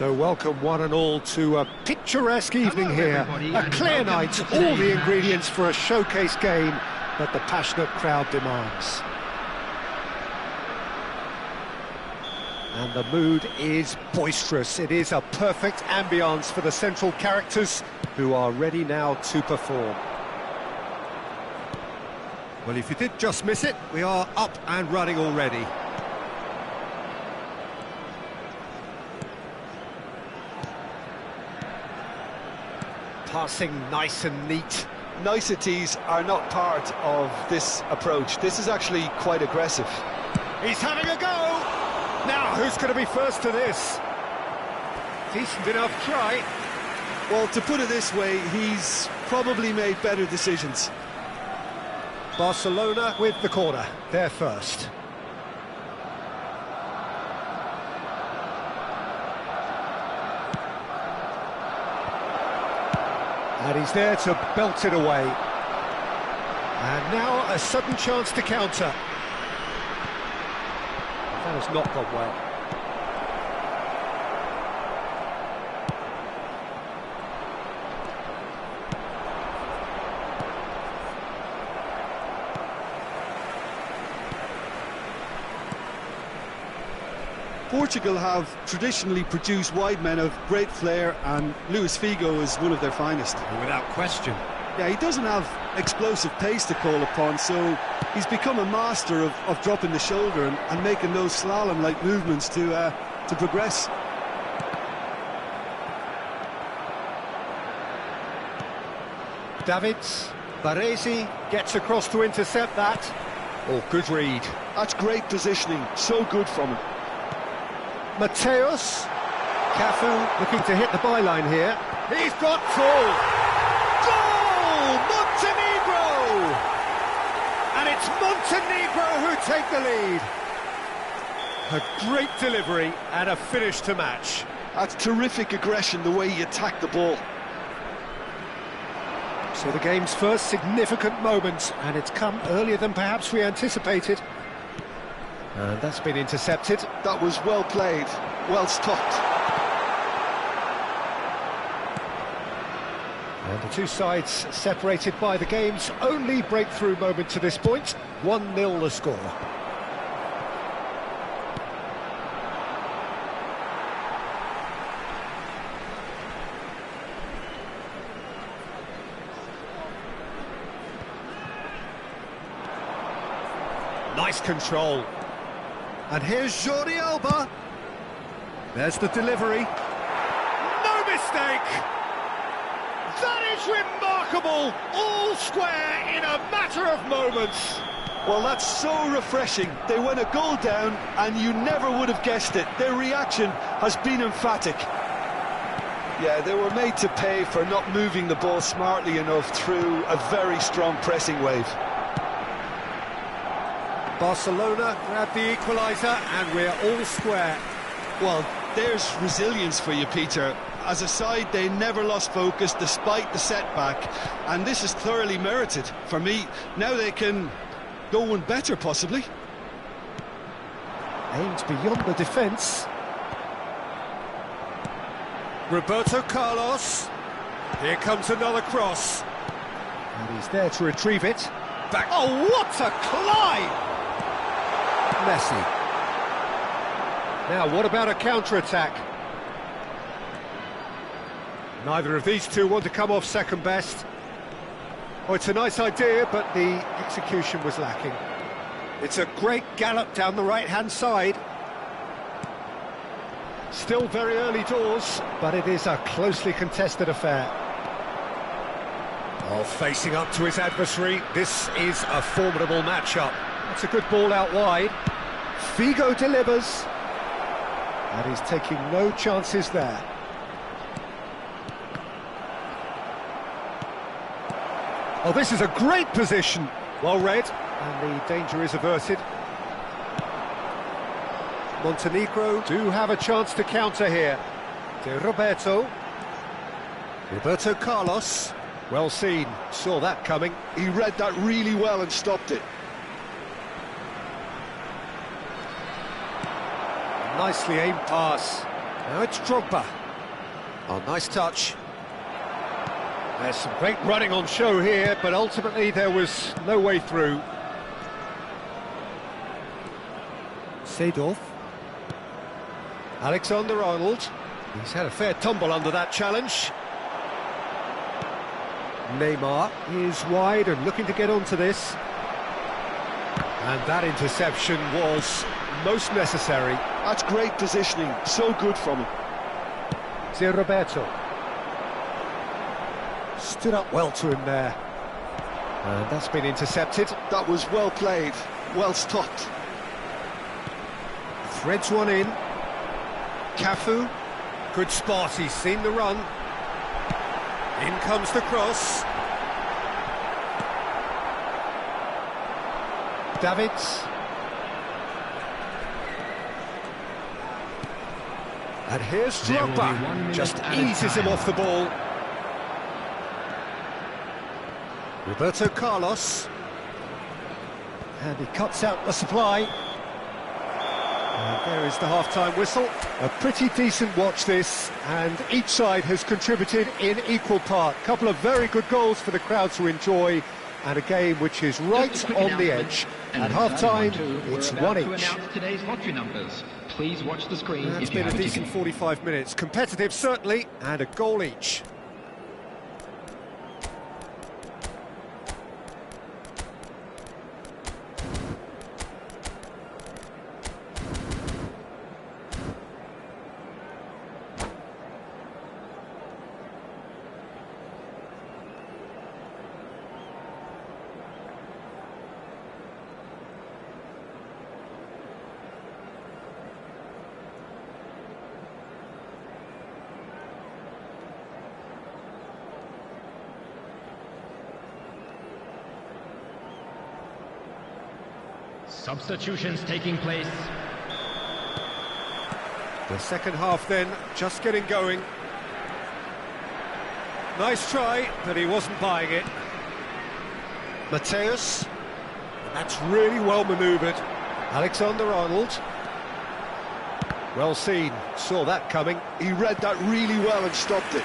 So welcome one and all to a picturesque evening here. everybody, A and clear welcome night, to all today's the match. ingredients for a showcase game that the passionate crowd demands. And the mood is boisterous. It is a perfect ambience for the central characters who are ready now to perform. Well, if you did just miss it, we are up and running already. Passing nice and neat. Niceties are not part of this approach. This is actually quite aggressive. He's having a go! Now, who's going to be first to this? Decent enough try. Well, to put it this way, he's probably made better decisions. Barcelona with the corner. They're first. And he's there to belt it away. And now a sudden chance to counter. That has not gone well. Portugal have traditionally produced wide men of great flair, and Luis Figo is one of their finest. Without question. Yeah, he doesn't have explosive pace to call upon, so he's become a master of dropping the shoulder and making those slalom-like movements to progress. Davids, Baresi gets across to intercept that. Oh, good read. That's great positioning, so good from him. Mateus, Cafu looking to hit the byline here. He's got full. Goal! Montenegro! And it's Montenegro who take the lead. A great delivery and a finish to match. That's terrific aggression, the way he attacked the ball. So the game's first significant moment, and it's come earlier than perhaps we anticipated. And that's been intercepted. That was well played, well stopped. And the two sides separated by the game's only breakthrough moment to this point. 1-0 the score. Nice control. And here's Jordi Alba. There's the delivery. No mistake! That is remarkable! All square in a matter of moments. Well, that's so refreshing. They went a goal down, and you never would have guessed it. Their reaction has been emphatic. Yeah, they were made to pay for not moving the ball smartly enough through a very strong pressing wave. Barcelona grab the equaliser, and we're all square. Well, there's resilience for you, Peter. As a side, they never lost focus despite the setback, and this is thoroughly merited. For me, now they can go one better, possibly. Aimed beyond the defence. Roberto Carlos. Here comes another cross. And he's there to retrieve it. Back. Oh, what a climb! Messi. Now, what about a counter-attack? Neither of these two want to come off second best. Oh, it's a nice idea, but the execution was lacking. It's a great gallop down the right-hand side. Still very early doors, but it is a closely contested affair. Oh, facing up to his adversary, this is a formidable matchup. That's a good ball out wide. Figo delivers. And he's taking no chances there. Oh, this is a great position. Well read, and the danger is averted. Montenegro do have a chance to counter here. To Roberto Carlos. Well seen, saw that coming. He read that really well and stopped it. Nicely aimed pass. Now it's Drogba. Oh, nice touch. There's some great running on show here, but ultimately there was no way through. Seedorf. Alexander-Arnold. He's had a fair tumble under that challenge. Neymar is wide and looking to get onto this. And that interception was most necessary. That's great positioning, so good from him. Zé Roberto. Stood up well to him there. And that's been intercepted. That was well played, well stopped. Threads one in. Cafu. Good spot, he's seen the run. In comes the cross. Davids. And here's Drogba. Just eases him off the ball. Roberto Carlos. And he cuts out the supply. And there is the half-time whistle. A pretty decent watch this, and each side has contributed in equal part. A couple of very good goals for the crowd to enjoy, and a game which is right on the edge. At half-time, it's one each. Today's lottery numbers. Please watch the screen. It's been a decent 45 minutes. Competitive, certainly, and a goal each. Substitutions taking place. The second half then, just getting going. Nice try, but he wasn't buying it. Mateus. That's really well manoeuvred. Alexander-Arnold. Well seen, saw that coming. He read that really well and stopped it.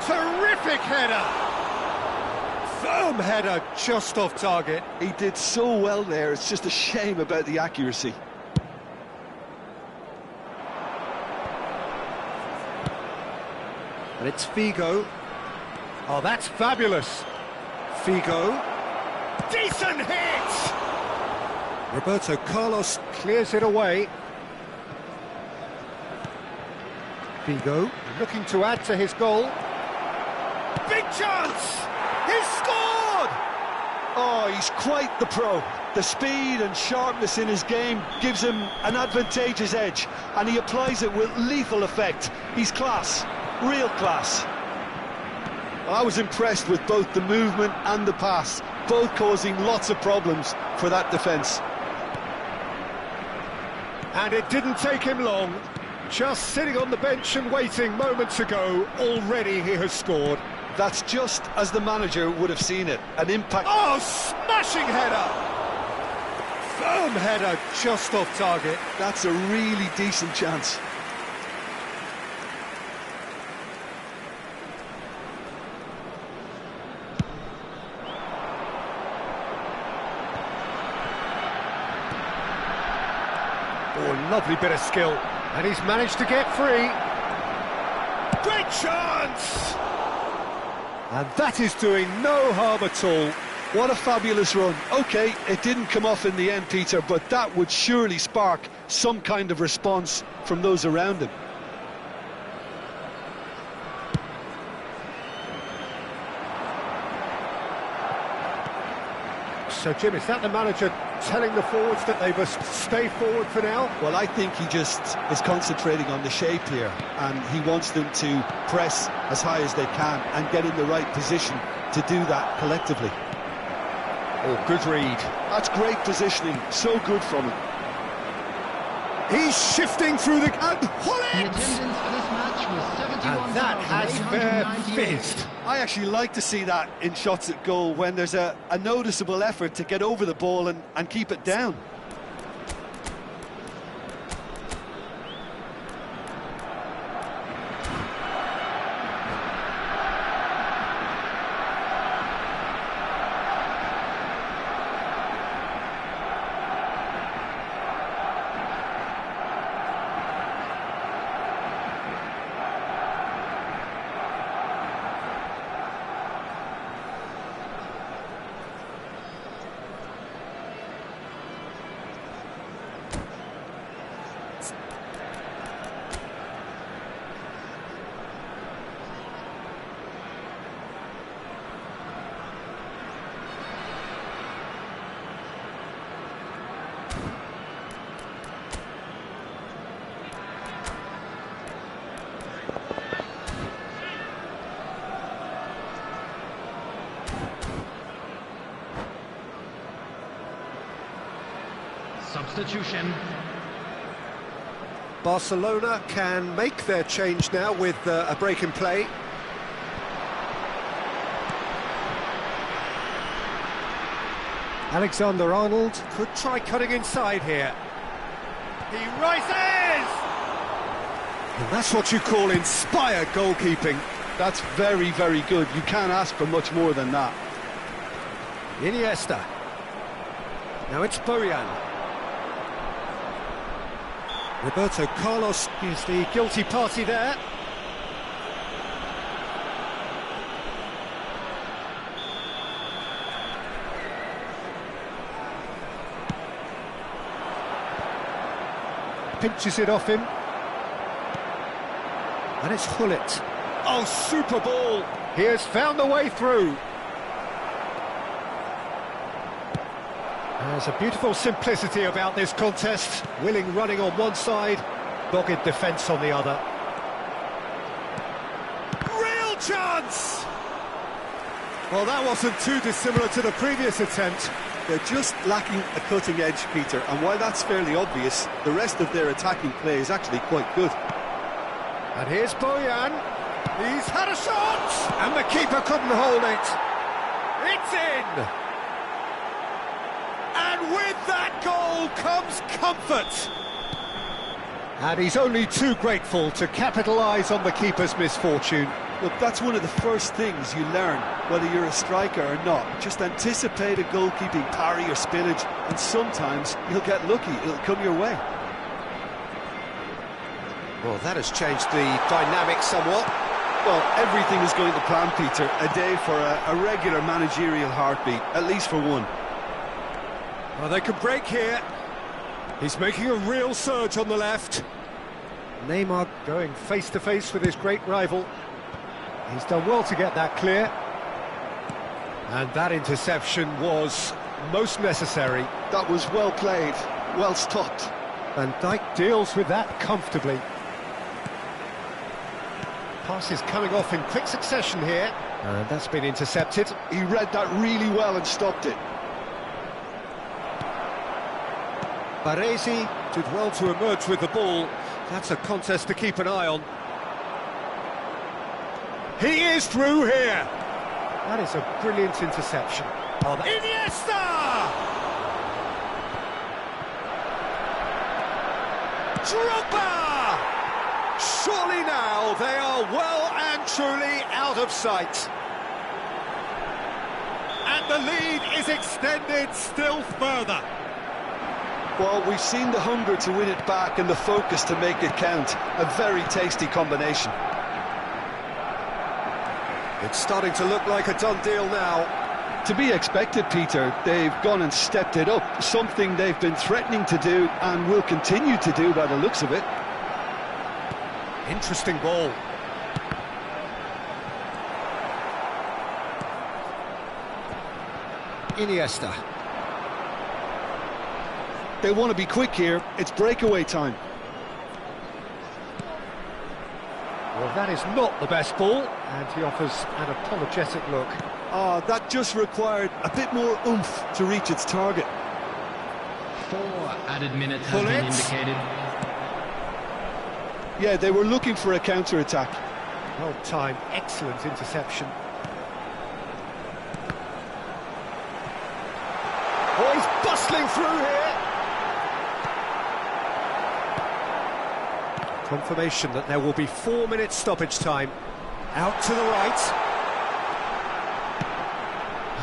Terrific header! Firm header, just off target. He did so well there, it's just a shame about the accuracy. And it's Figo. Oh, that's fabulous. Figo. Decent hit! Roberto Carlos clears it away. Figo looking to add to his goal. Big chance! He's scored! Oh, he's quite the pro. The speed and sharpness in his game gives him an advantageous edge, and he applies it with lethal effect. He's class, real class. I was impressed with both the movement and the pass, both causing lots of problems for that defence. And it didn't take him long. Just sitting on the bench and waiting moments ago, already he has scored. That's just as the manager would have seen it, an impact... Oh, smashing header! Firm header, just off target. That's a really decent chance. Oh, lovely bit of skill. And he's managed to get free. Great chance! And that is doing no harm at all. What a fabulous run. OK, it didn't come off in the end, Peter, but that would surely spark some kind of response from those around him. So, Jim, is that the manager telling the forwards that they must stay forward for now? Well, I think he just is concentrating on the shape here, and he wants them to press as high as they can and get in the right position to do that collectively. Oh, good read. That's great positioning, so good from him. He's shifting through the... The attendance for this match was 71,898. And that has fair fizzed. I actually like to see that in shots at goal, when there's a noticeable effort to get over the ball and keep it down. Substitution. Barcelona can make their change now with a break in play. Alexander-Arnold could try cutting inside here. He rises! And that's what you call inspired goalkeeping. That's very, very good. You can't ask for much more than that. Iniesta. Now it's Bojan. Roberto Carlos is the guilty party there. Pinches it off him. And it's Hullet. Oh, super ball! He has found a way through. There's a beautiful simplicity about this contest. Willing running on one side, dogged defence on the other. Real chance! Well, that wasn't too dissimilar to the previous attempt. They're just lacking a cutting edge, Peter, and while that's fairly obvious, the rest of their attacking play is actually quite good. And here's Bojan. He's had a shot! And the keeper couldn't hold it. It's in! And with that goal comes comfort. And he's only too grateful to capitalise on the keeper's misfortune. Look, that's one of the first things you learn, whether you're a striker or not. Just anticipate a goalkeeping parry or spillage, and sometimes you'll get lucky, it'll come your way. Well, that has changed the dynamic somewhat. Well, everything is going to plan, Peter. A day for a regular managerial heartbeat, at least for one. Well, they could break here. He's making a real surge on the left. Neymar going face-to-face with his great rival. He's done well to get that clear. And that interception was most necessary. That was well played, well stopped. Van Dijk deals with that comfortably. Pass is coming off in quick succession here. And that's been intercepted. He read that really well and stopped it. Baresi did well to emerge with the ball. That's a contest to keep an eye on. He is through here. That is a brilliant interception. Oh, Iniesta! Drogba! Surely now they are well and truly out of sight. And the lead is extended still further. Well, we've seen the hunger to win it back and the focus to make it count. A very tasty combination. It's starting to look like a done deal now. To be expected, Peter. They've gone and stepped it up, something they've been threatening to do and will continue to do by the looks of it. Interesting ball. Iniesta. They want to be quick here. It's breakaway time. Well, that is not the best ball, and he offers an apologetic look. That just required a bit more oomph to reach its target. 4 added minutes have been indicated. Yeah, they were looking for a counter-attack. Well timed, excellent interception. through here. Confirmation that there will be 4 minutes stoppage time. Out to the right.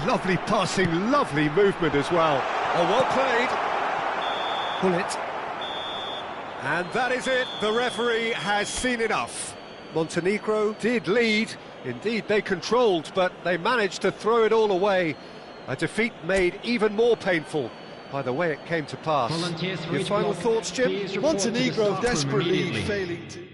Lovely passing, lovely movement as well. Oh, well played. Pull it. And that is it. The referee has seen enough. Montenegro did lead. Indeed, they controlled, but they managed to throw it all away. A defeat made even more painful by the way it came to pass. Your final thoughts, Jim? Montenegro desperately failing to...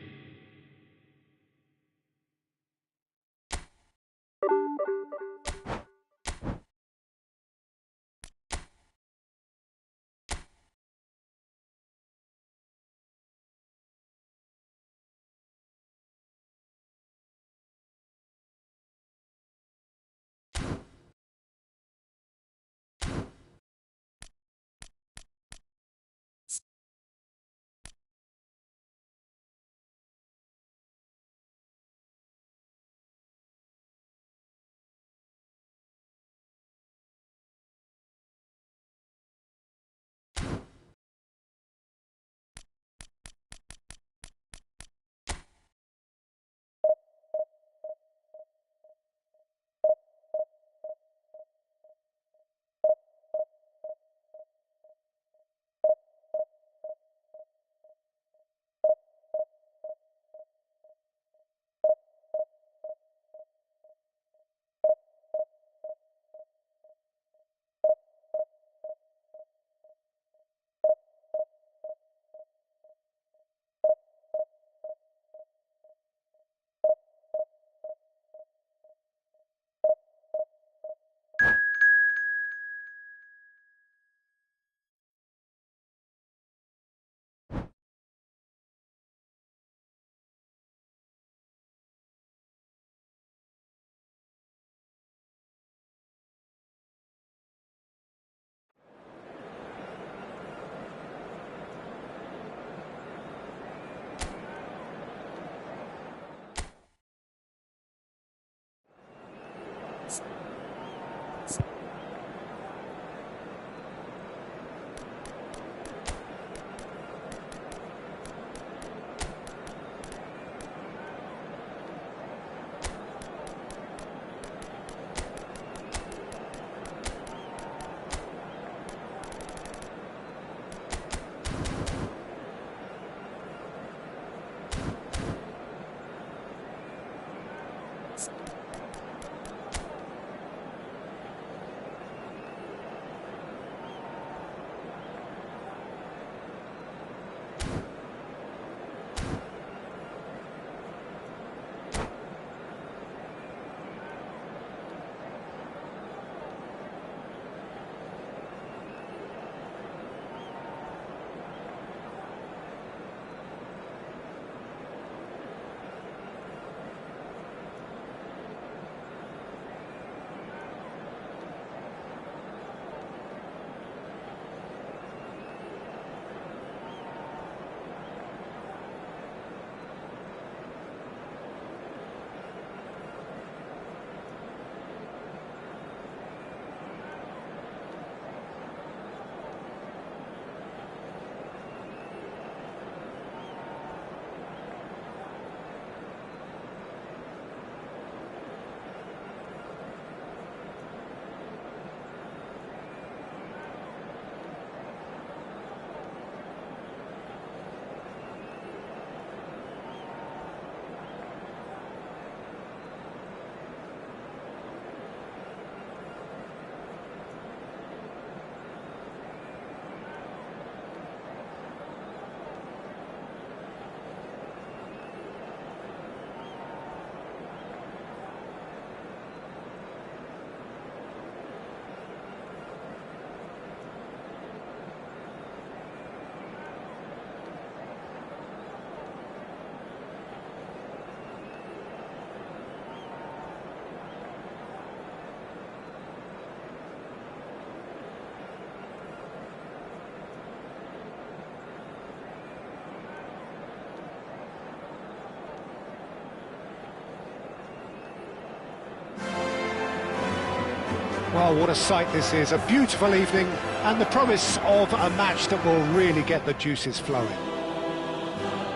Oh, what a sight this is. A beautiful evening and the promise of a match that will really get the juices flowing.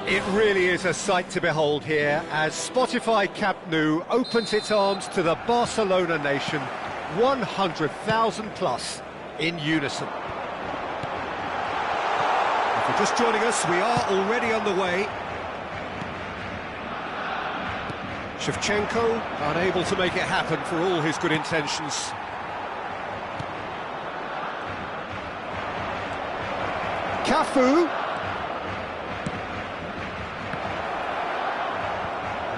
It really is a sight to behold here as Spotify Camp Nou opens its arms to the Barcelona nation, 100,000 plus in unison. If you're just joining us, we are already underway. Shevchenko unable to make it happen for all his good intentions. Cafu.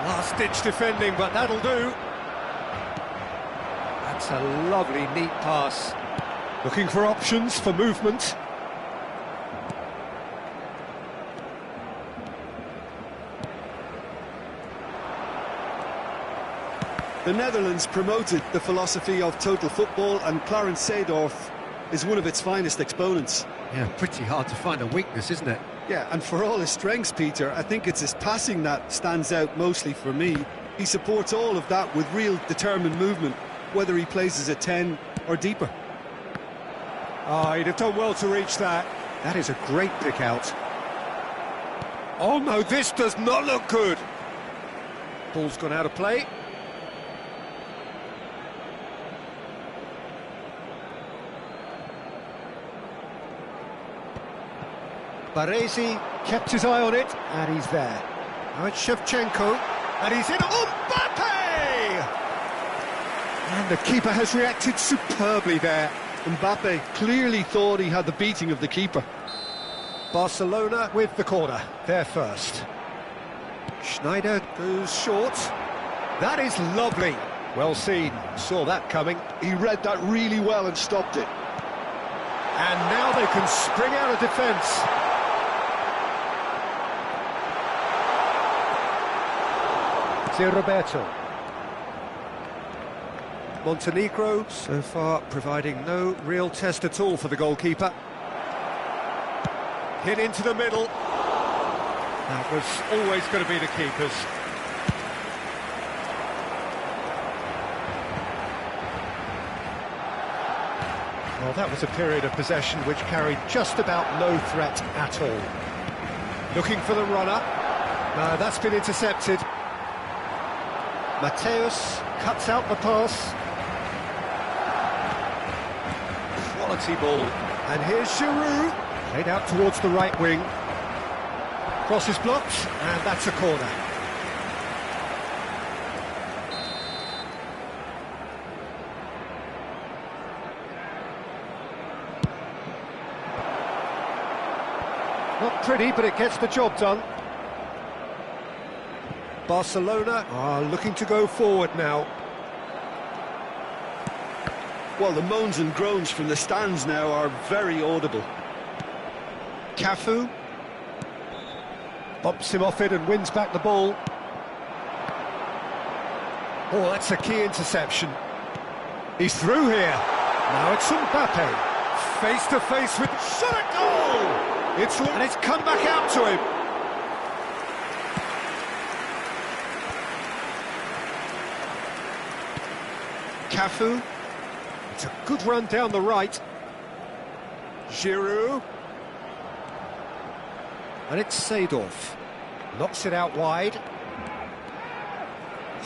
Last-ditch defending, but that'll do. That's a lovely, neat pass. Looking for options for movement. The Netherlands promoted the philosophy of total football, and Clarence Seedorf is one of its finest exponents. Yeah, pretty hard to find a weakness, isn't it? Yeah, and for all his strengths, Peter, I think it's his passing that stands out mostly for me. He supports all of that with real determined movement, whether he plays as a 10 or deeper. Oh, he'd have done well to reach that. That is a great pick out. Oh no, this does not look good. Ball's gone out of play. Baresi kept his eye on it, and he's there. Now it's Shevchenko, and he's in. Mbappe! And the keeper has reacted superbly there. Mbappe clearly thought he had the beating of the keeper. Barcelona with the corner, they're first. Schneider goes short. That is lovely. Well seen, saw that coming. He read that really well and stopped it. And now they can spring out of defence. Roberto. Montenegro so far providing no real test at all for the goalkeeper. Hit into the middle. That was always going to be the keeper's. Well, that was a period of possession which carried just about no threat at all. Looking for the runner. No, that's been intercepted. Mateus cuts out the pass. Quality ball. And here's Giroud. Played out towards the right wing. Cross is blocked, and that's a corner. Not pretty, but it gets the job done. Barcelona are looking to go forward now. Well, the moans and groans from the stands now are very audible. Cafu bumps him off it and wins back the ball. Oh, that's a key interception. He's through here. Now it's Mbappe. Face to face with shot at goal! And it's come back out to him. Cafu. It's a good run down the right. Giroud. And it's Seedorf. Knocks it out wide.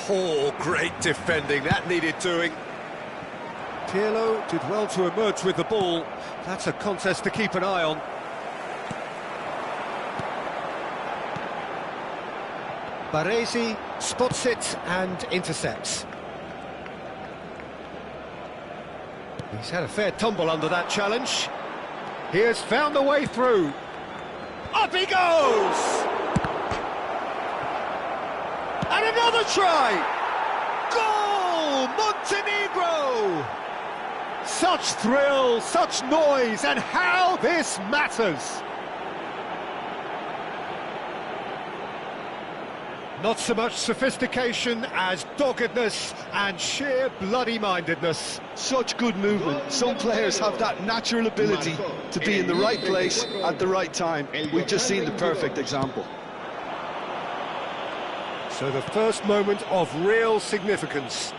Oh, great defending. That needed doing. Pirlo did well to emerge with the ball. That's a contest to keep an eye on. Baresi spots it and intercepts. He's had a fair tumble under that challenge. He has found the way through. Up he goes! And another try! Goal! Montenegro! Such thrill, such noise, and how this matters! Not so much sophistication as doggedness and sheer bloody-mindedness. Such good movement. Some players have that natural ability to be in the right place at the right time. We've just seen the perfect example. So the first moment of real significance.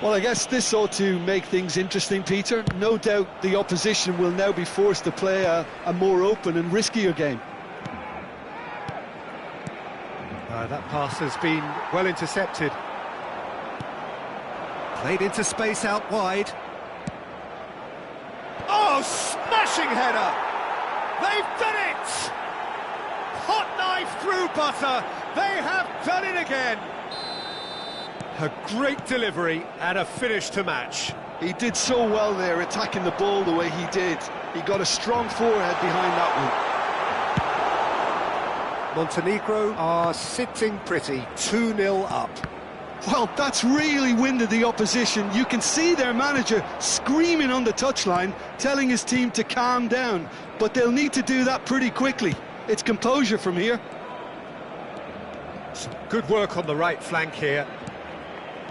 Well, I guess this ought to make things interesting, Peter. No doubt the opposition will now be forced to play a more open and riskier game. That pass has been well intercepted. Played into space out wide. Oh, smashing header! They've done it! Hot knife through butter. They have done it again. A great delivery and a finish to match. He did so well there, attacking the ball the way he did. He got a strong forehead behind that one. Montenegro are sitting pretty, 2-0 up. Well, that's really winded the opposition. You can see their manager screaming on the touchline, telling his team to calm down. But they'll need to do that pretty quickly. It's composure from here. Some good work on the right flank here.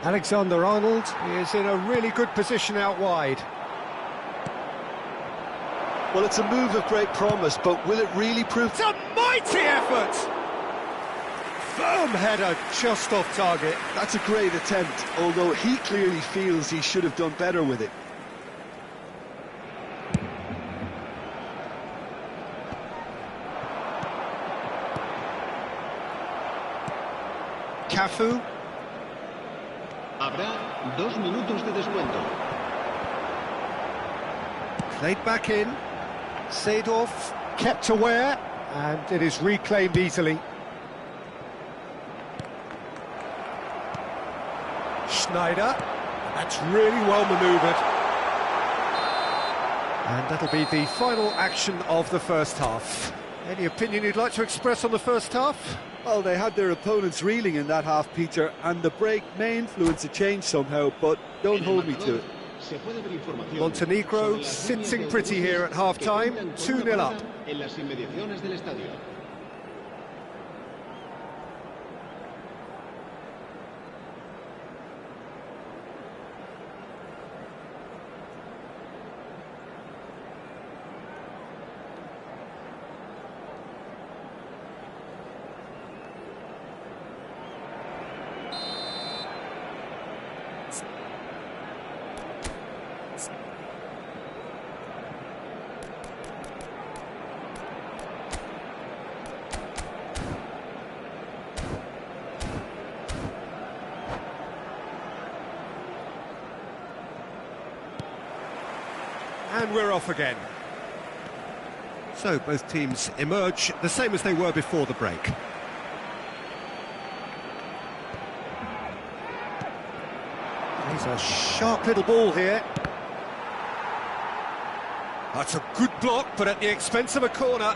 Alexander-Arnold is in a really good position out wide. Well, it's a move of great promise, but will it really prove... It's a mighty effort! Firm header just off target. That's a great attempt, although he clearly feels he should have done better with it. Cafu. Habrá 2 minutos de descuento. Played back in. Seedorf kept aware, and it is reclaimed easily. Schneider. That's really well manoeuvred. And that'll be the final action of the first half. Any opinion you'd like to express on the first half? Well, they had their opponents reeling in that half, Peter, and the break may influence a change somehow, but don't hold me to it. Montenegro sitting pretty here at half-time, 2-0 up. And we're off again. So both teams emerge the same as they were before the break. He's a sharp little ball here. That's a good block, but at the expense of a corner.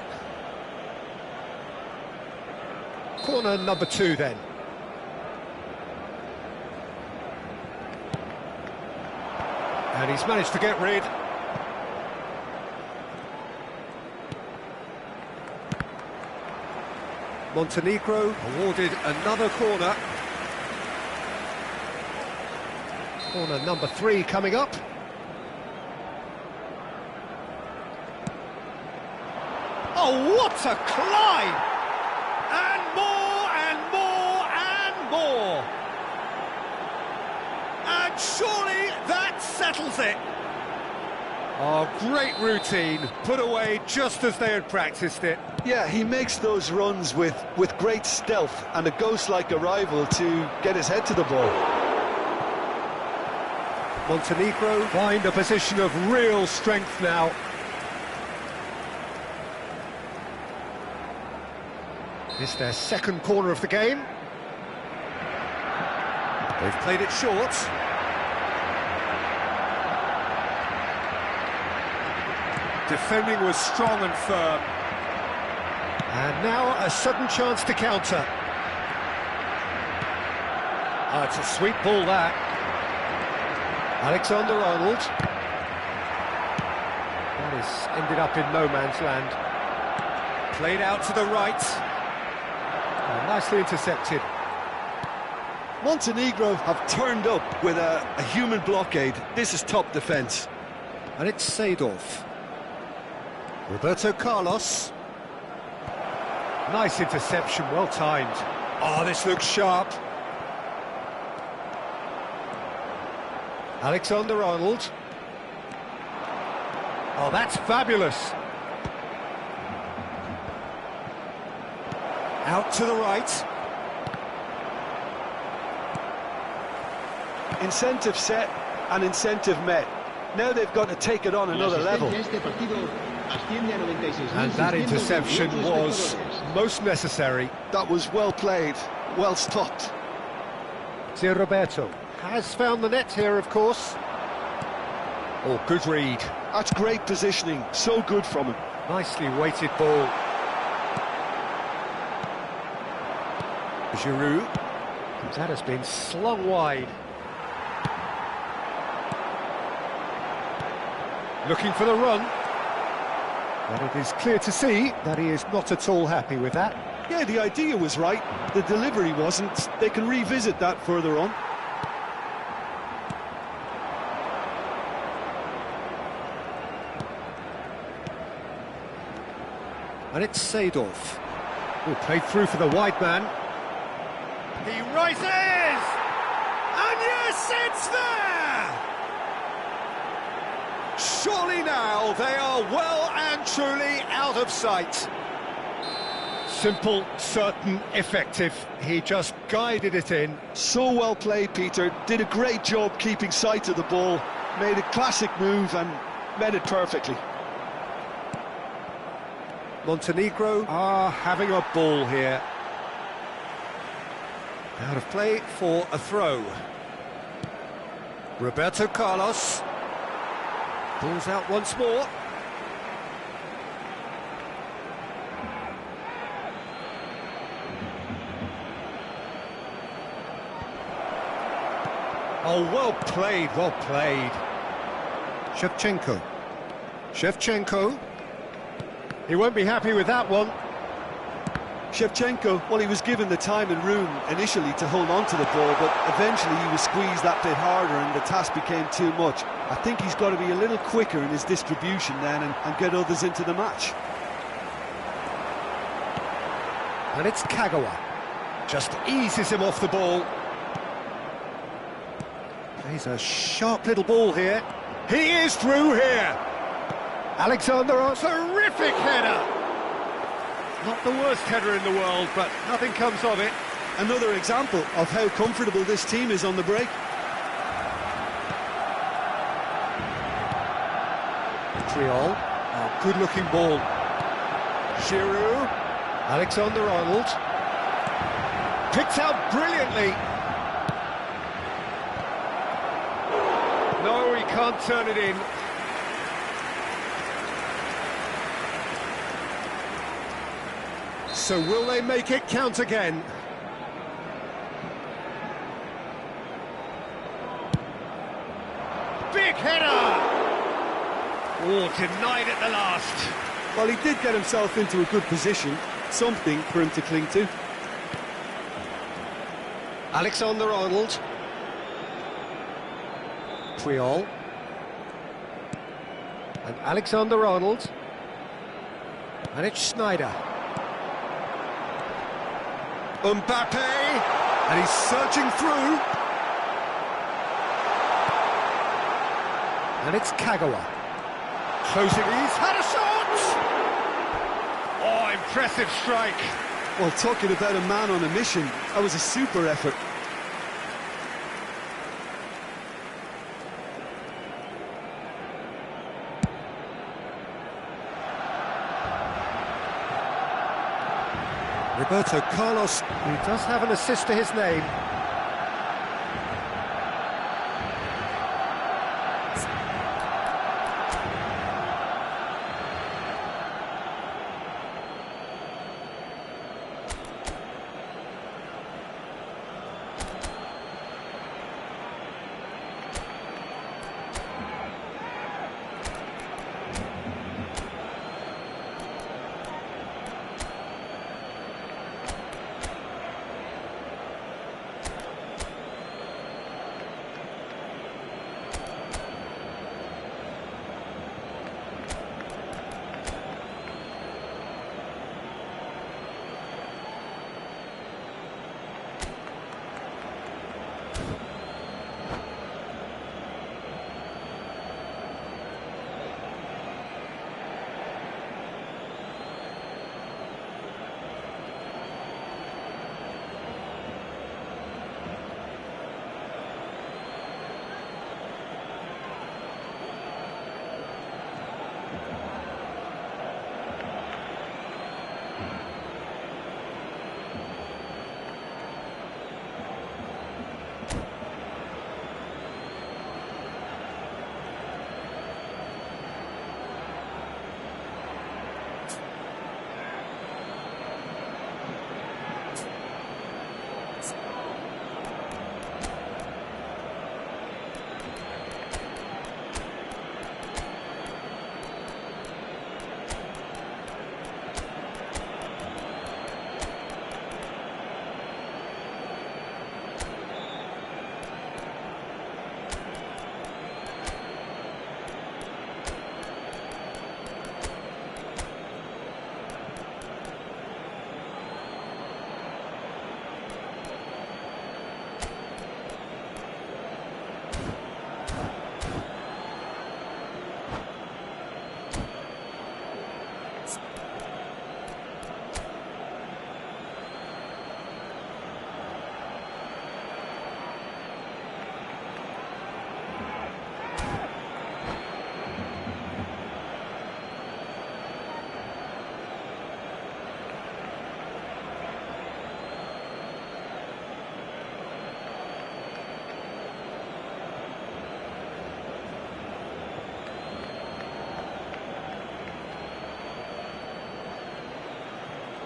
Corner number 2 then. And he's managed to get rid. Montenegro awarded another corner. Corner number 3 coming up. Oh, what a climb! And more, and more, and more! And surely that settles it! Oh, great routine, put away just as they had practiced it. Yeah, he makes those runs with great stealth and a ghost-like arrival to get his head to the ball. Montenegro find a position of real strength now. This is their second corner of the game. They've played it short. Defending was strong and firm. And now a sudden chance to counter. Oh, it's a sweet ball, that. Alexander-Arnold. That has ended up in no man's land. Played out to the right. Oh, nicely intercepted. Montenegro have turned up with a human blockade. This is top defence. And it's Seedorf. Roberto Carlos. Nice interception, well timed. Oh, this looks sharp. Alexander-Arnold. Oh, that's fabulous. Out to the right. Incentive set and incentive met. Now they've got to take it on another level. And that interception was most necessary. That was well played, well stopped. Sir Roberto has found the net here, of course. Oh, good read. That's great positioning, so good from him. Nicely weighted ball. Giroud. That has been slung wide. Looking for the run. But it is clear to see that he is not at all happy with that. Yeah, the idea was right, the delivery wasn't. They can revisit that further on. And it's Seedorf. Oh, played through for the wide man. He rises! And yes, it's there! Surely now they are well and truly out of sight. Simple, certain, effective. He just guided it in. So well played, Peter. Did a great job keeping sight of the ball. Made a classic move and met it perfectly. Montenegro are having a ball here. Out of play for a throw. Roberto Carlos. Ball's out once more. Oh, well played, well played. Shevchenko. Shevchenko. He won't be happy with that one. Shevchenko, well, he was given the time and room initially to hold on to the ball, but eventually he was squeezed that bit harder and the task became too much. I think he's got to be a little quicker in his distribution then and get others into the match. And it's Kagawa. Just eases him off the ball. Plays a sharp little ball here. He is through here. Alexander, a terrific header. Not the worst header in the world, but nothing comes of it. Another example of how comfortable this team is on the break. Triol, a good-looking ball. Giroud, Alexander-Arnold. Picked out brilliantly. No, he can't turn it in. So will they make it count again? Big header! Oh, denied at the last. Well, he did get himself into a good position, something for him to cling to. Alexander-Arnold. Triol. And Alexander-Arnold. And it's Schneider. Mbappe, and he's surging through. And it's Kagawa. Closing, he's had a shot! Oh, impressive strike. Well, talking about a man on a mission, that was a super effort. Roberto Carlos, who does have an assist to his name.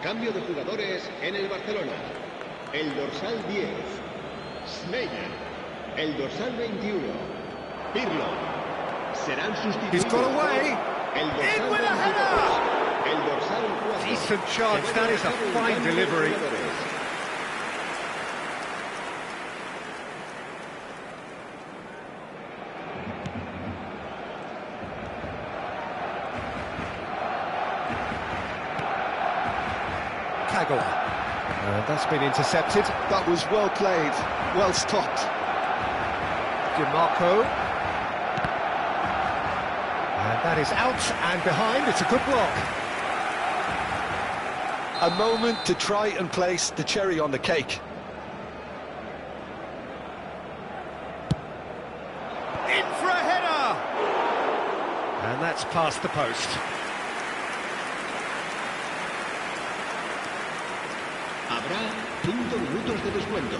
Cambio de jugadores en el Barcelona. El dorsal 10, Sneijder. El dorsal 21, Pirlo. Serán sustituidos. He's got away. El dorsal In with a 22, header. el dorsal 4. Decent chance. That is a fine delivery. That's been intercepted. That was well played, well stopped. DiMarco. And that is out and behind. It's a good block. A moment to try and place the cherry on the cake. In for a header! And that's past the post. Habrá 5 minutos de descuento.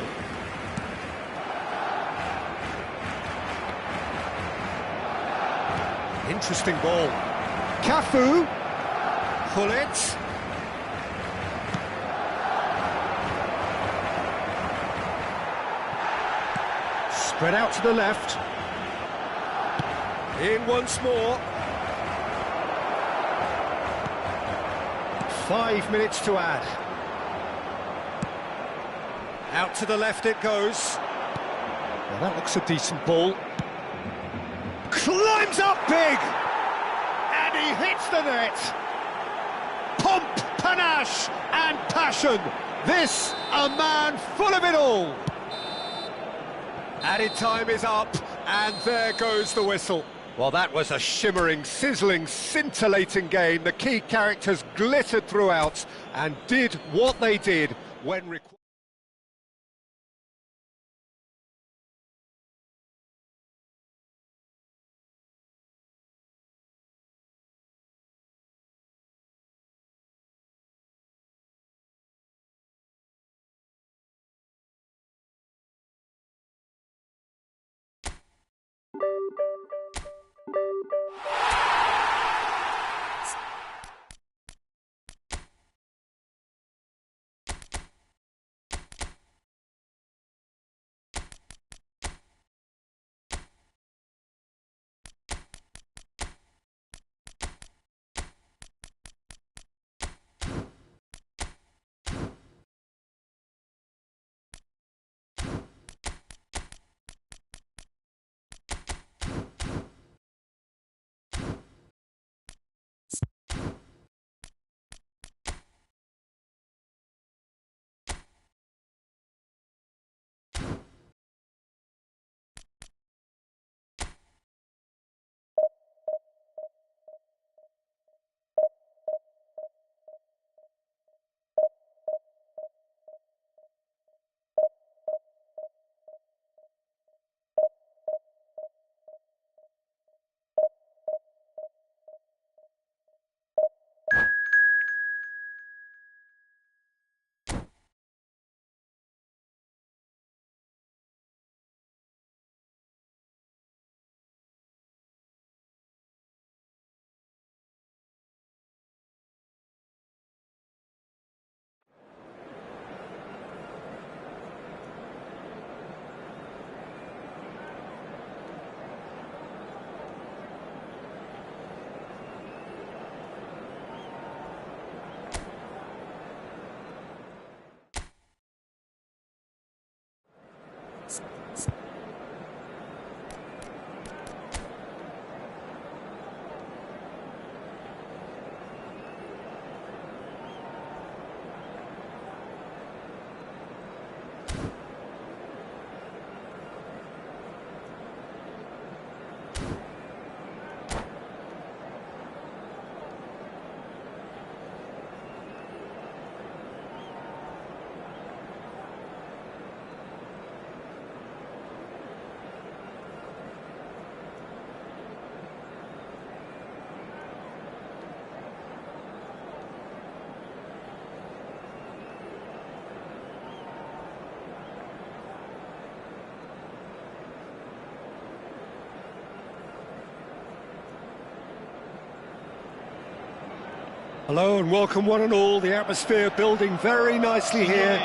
Interesting ball. Cafu. Pull it. Spread out to the left. In once more. 5 minutes to add. Out to the left it goes. Well, that looks a decent ball. Climbs up big! And he hits the net! Pomp, panache and passion! This, a man full of it all! Added time is up, and there goes the whistle. Well, that was a shimmering, sizzling, scintillating game. The key characters glittered throughout and did what they did when required. Hello and welcome one and all. The atmosphere building very nicely here.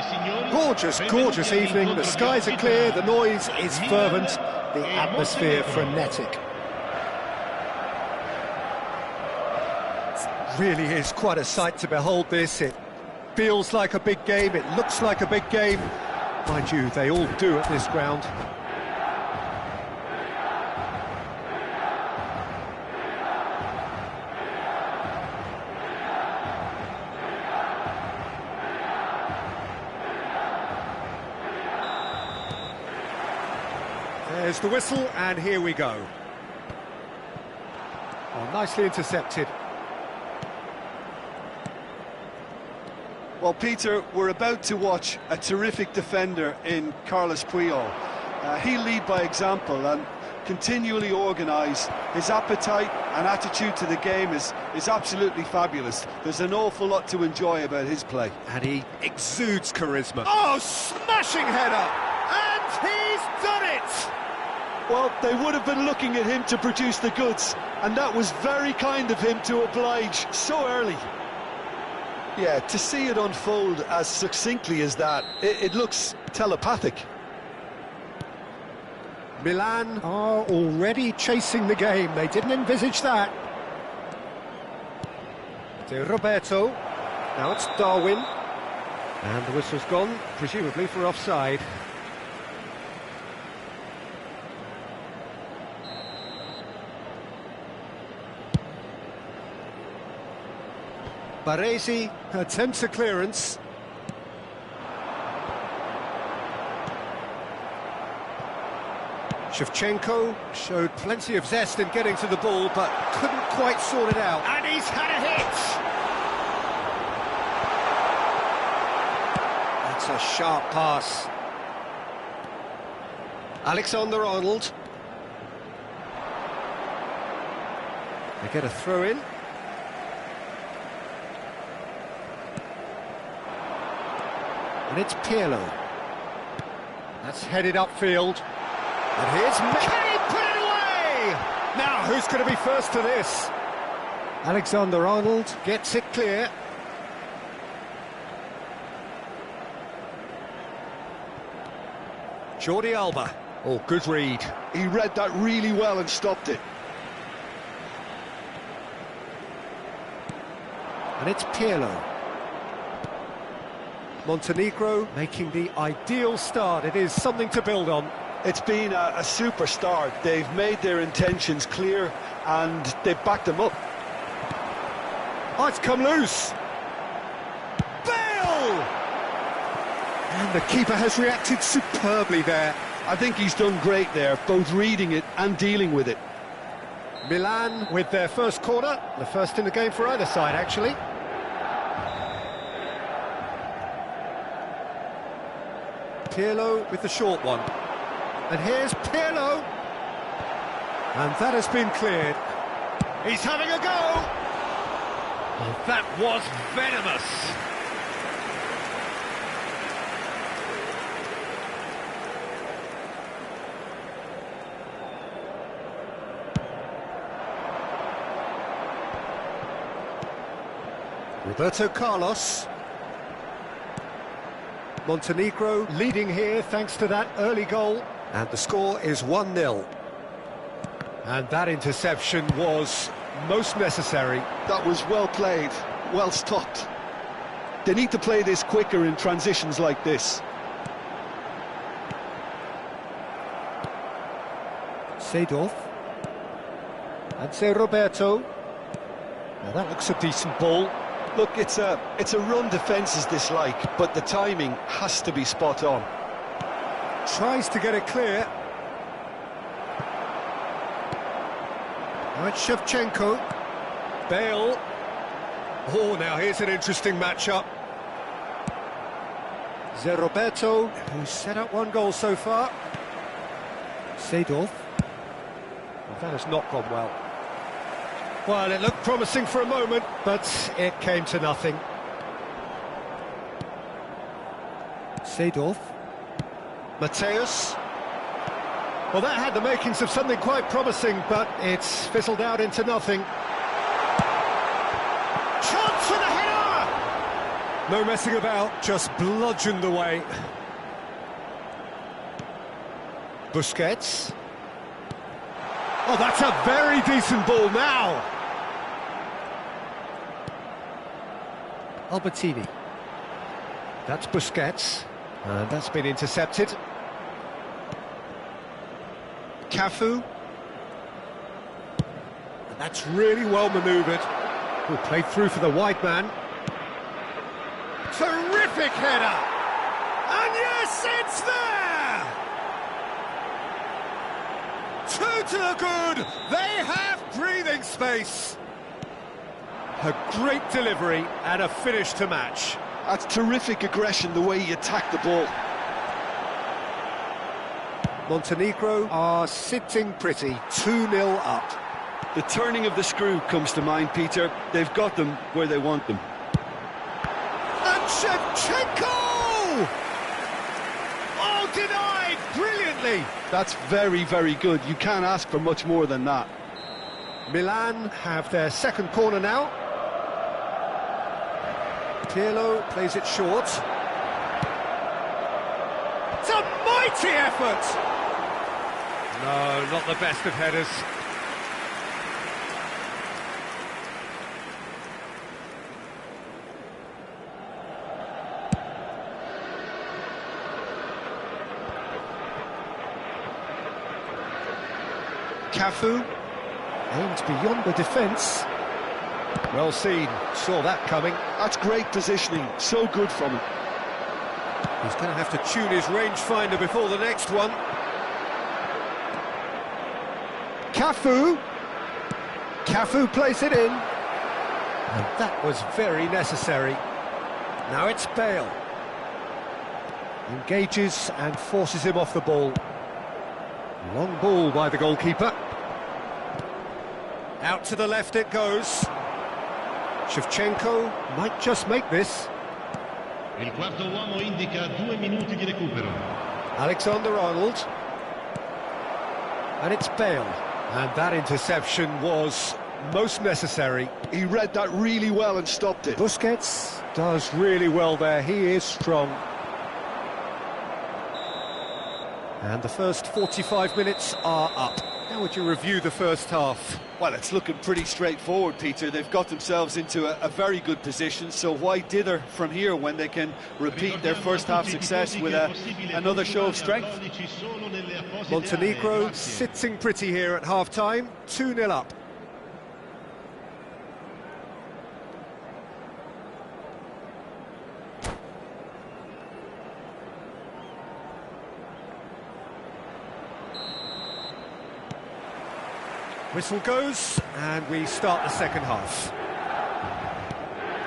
Gorgeous, gorgeous evening. The skies are clear, the noise is fervent, the atmosphere frenetic. It really is quite a sight to behold this. It feels like a big game, it looks like a big game. Mind you, they all do at this ground. There's the whistle, and here we go. Oh, nicely intercepted. Well, Peter, we're about to watch a terrific defender in Carlos Puyol. He'll lead by example and continually organise. His appetite and attitude to the game is absolutely fabulous. There's an awful lot to enjoy about his play. And he exudes charisma. Oh, smashing header! And he's done it! Well, they would have been looking at him to produce the goods, and that was very kind of him to oblige so early. Yeah, to see it unfold as succinctly as that, it looks telepathic. Milan are already chasing the game. They didn't envisage that. To Roberto. Now it's Darwin. And the whistle's gone, presumably for offside. Baresi attempts a clearance. Shevchenko showed plenty of zest in getting to the ball, but couldn't quite sort it out. And he's had a hit! That's a sharp pass. Alexander-Arnold. They get a throw-in. And it's Pirlo. That's headed upfield. And here's... Can he put it away? Now, who's going to be first to this? Alexander-Arnold gets it clear. Jordi Alba. Oh, good read. He read that really well and stopped it. And it's Pirlo. Montenegro making the ideal start. It is something to build on. It's been a super start. They've made their intentions clear and they've backed them up. Oh, it's come loose. Bale! And the keeper has reacted superbly there. I think he's done great there, both reading it and dealing with it. Milan with their first corner, the first in the game for either side, actually. Pirlo with the short one. And here's Pirlo. And that has been cleared. He's having a go. Oh, that was venomous. Roberto Carlos. Montenegro leading here thanks to that early goal. And the score is 1-0. And that interception was most necessary. That was well played, well stopped. They need to play this quicker in transitions like this. Seedorf. I'd say Roberto. Now that looks a decent ball. Look, it's a run defence dislike, but the timing has to be spot on. Tries to get it clear. Now it's Shevchenko. Bale. Oh, now here's an interesting matchup. Roberto, who's set up one goal so far. Seedorf. Well, that has not gone well. Well, it looked promising for a moment, but it came to nothing. Seedorf. Mateus. Well, that had the makings of something quite promising, but it's fizzled out into nothing. Chance for No messing about, just bludgeoned away. Busquets. Oh, that's a very decent ball now. Albertini. That's Busquets. And that's been intercepted. Cafu. And that's really well manoeuvred. Oh, played through for the wide man. Terrific header! And yes, it's there! Two to the good! They have breathing space! A great delivery and a finish to match. That's terrific aggression, the way he attacked the ball. Montenegro are sitting pretty, 2-0 up. The turning of the screw comes to mind, Peter. They've got them where they want them. And Shevchenko! Oh, denied brilliantly! That's very, very good. You can't ask for much more than that. Milan have their second corner now. Pirlo plays it short. It's a mighty effort! No, not the best of headers. Cafu aimed beyond the defence. Well seen, saw that coming. That's great positioning, so good from him. He's going to have to tune his rangefinder before the next one. Cafu. Cafu plays it in. And that was very necessary. Now it's Bale. Engages and forces him off the ball. Long ball by the goalkeeper. Out to the left it goes. Shevchenko might just make this. Il quarto uomo indica 2 minuti di recupero. Alexander-Arnold. And it's Bale. And that interception was most necessary. He read that really well and stopped it. Busquets does really well there. He is strong. And the first 45 minutes are up. How would you review the first half? Well, it's looking pretty straightforward, Peter. They've got themselves into a very good position, so why dither from here when they can repeat their first half success with another show of strength? Montenegro sitting pretty here at half-time, 2-0 up. Whistle goes, and we start the second half.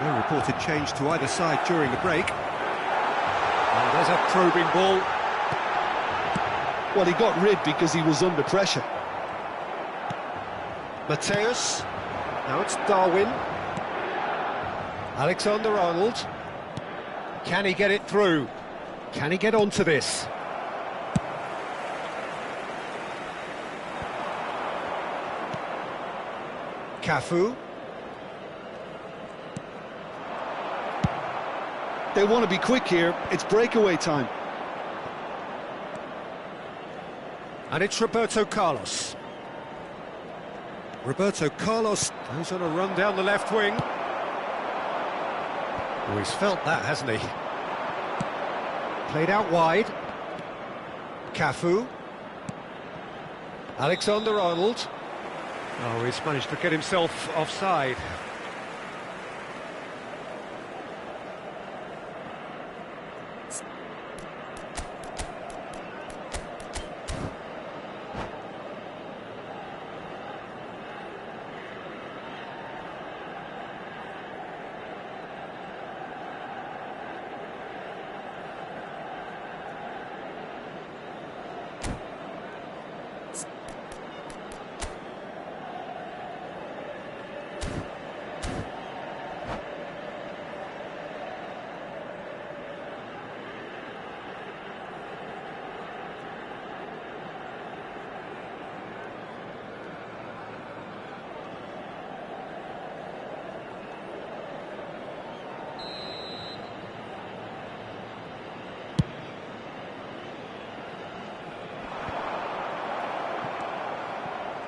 No reported change to either side during the break. And there's a probing ball. Well, he got rid because he was under pressure. Mateus. Now it's Darwin. Alexander-Arnold. Can he get it through? Can he get onto this? Cafu. They want to be quick here. It's breakaway time. And it's Roberto Carlos. Roberto Carlos goes on a run down the left wing. Oh, he's felt that, hasn't he? Played out wide. Cafu. Alexander-Arnold. Oh, he's managed to get himself offside.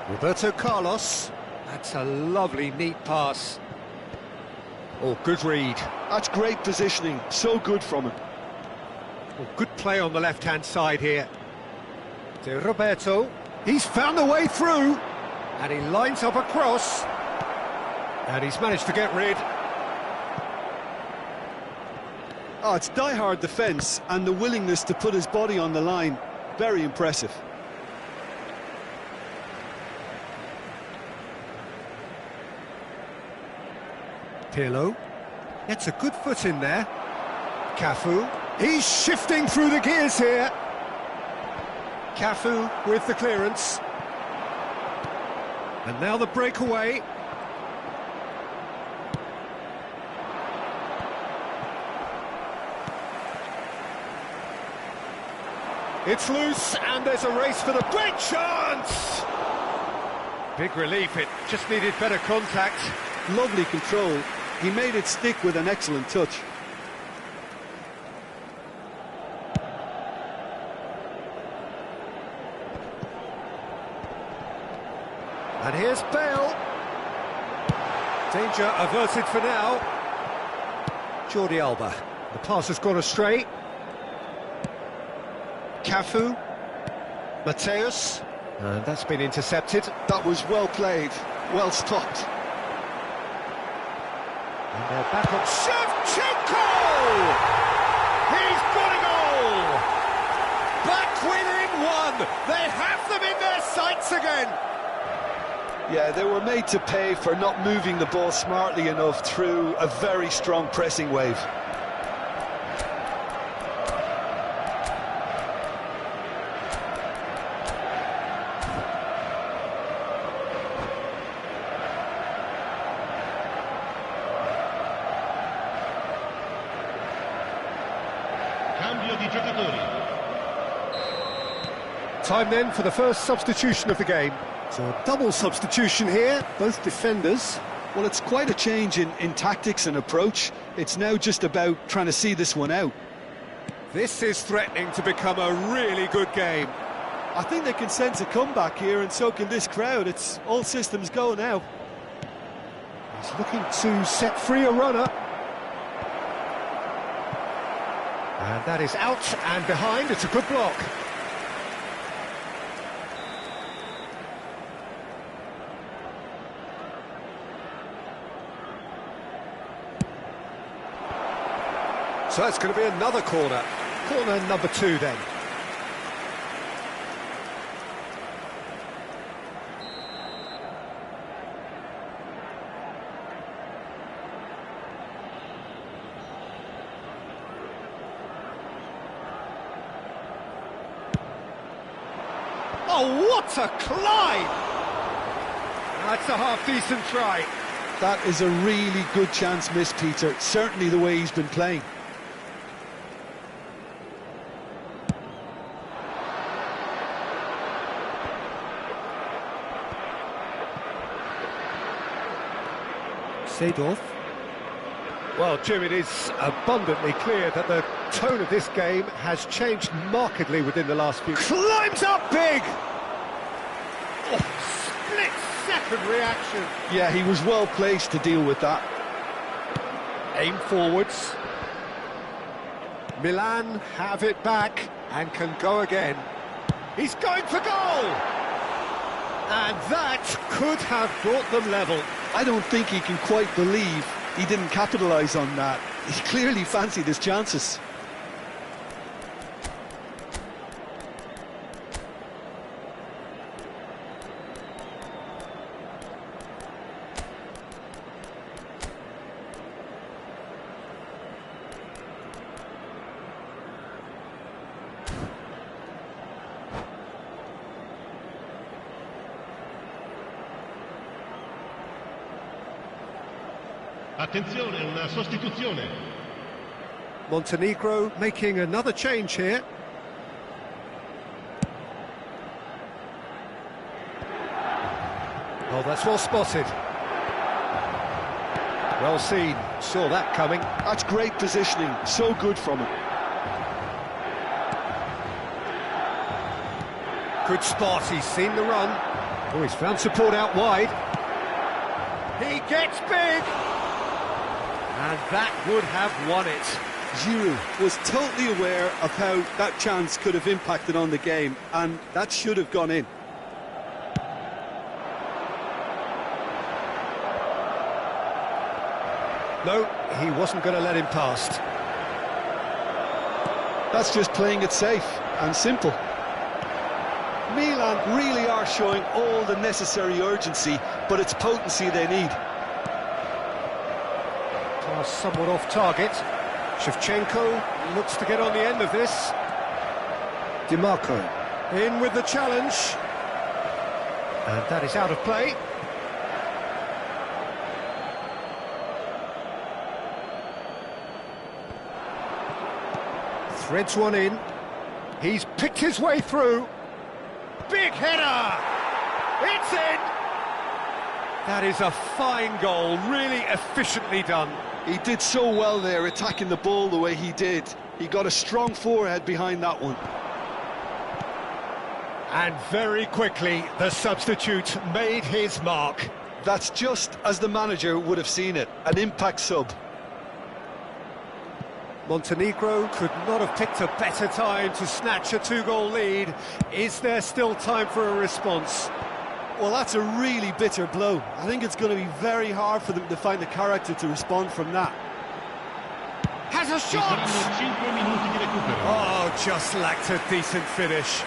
Roberto Carlos. That's a lovely, neat pass. Oh, good read. That's great positioning, so good from him. Well, good play on the left-hand side here. To Roberto. He's found the way through. And he lines up a cross. And he's managed to get rid. Oh, it's die-hard defence and the willingness to put his body on the line. Very impressive. Pirlo gets a good foot in there. Cafu. He's shifting through the gears here. Cafu with the clearance. And now the breakaway. It's loose, and there's a race for the great chance! Big relief, it just needed better contact. Lovely control. He made it stick with an excellent touch. And here's Bale. Danger averted for now. Jordi Alba. The pass has gone astray. Cafu. Mateus. And that's been intercepted. That was well played, well stopped. And they're back on Shevchenko! He's got a goal! Back within one! They have them in their sights again! Yeah, they were made to pay for not moving the ball smartly enough through a very strong pressing wave. Cambio di giocatori. Time then for the first substitution of the game. So a double substitution here, both defenders. Well, it's quite a change in tactics and approach. It's now just about trying to see this one out. This is threatening to become a really good game. I think they can sense a comeback here, and so can this crowd. It's all systems go now. He's looking to set free a runner. And that is out and behind. It's a good block. So it's going to be another corner. Corner number 2 then. Oh, what a climb! That's a half-decent try. That is a really good chance missed, Peter. Certainly the way he's been playing. Seedorf. Well, Jim, it is abundantly clear that the tone of this game has changed markedly within the last few... Climbs up big! Oh, split-second reaction. Yeah, he was well placed to deal with that. Aim forwards. Milan have it back and can go again. He's going for goal! And that could have brought them level. I don't think he can quite believe he didn't capitalise on that. He clearly fancied his chances. Attenzione, una sostituzione. Montenegro making another change here. Oh, that's well spotted. Well seen, saw that coming. That's great positioning, so good from him. Good spot, he's seen the run. Oh, he's found support out wide. He gets big! And that would have won it. Giroud was totally aware of how that chance could have impacted on the game, and that should have gone in. No, he wasn't going to let him past. That's just playing it safe and simple. Milan really are showing all the necessary urgency, but it's potency they need. Pass somewhat off target. Shevchenko looks to get on the end of this. DiMarco in with the challenge. And that is out of play. Threads one in. He's picked his way through. Big header! It's in! That is a fine goal, really efficiently done. He did so well there, attacking the ball the way he did. He got a strong forehead behind that one. And very quickly, the substitute made his mark. That's just as the manager would have seen it, an impact sub. Montenegro could not have picked a better time to snatch a two-goal lead. Is there still time for a response? Well, that's a really bitter blow. I think it's going to be very hard for them to find the character to respond from that. Has a shot! Oh, just lacked a decent finish.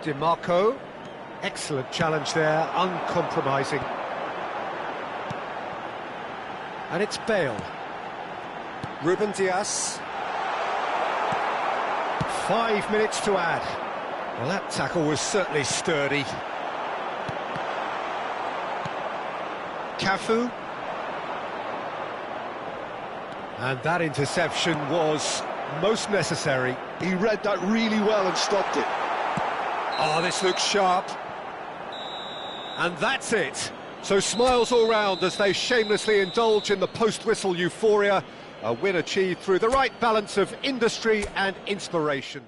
DiMarco, excellent challenge there, uncompromising. And it's Bale. Ruben Dias. 5 minutes to add. Well, that tackle was certainly sturdy. Cafu. And that interception was most necessary. He read that really well and stopped it. Oh, this looks sharp. And that's it. So smiles all round as they shamelessly indulge in the post-whistle euphoria. A win achieved through the right balance of industry and inspiration.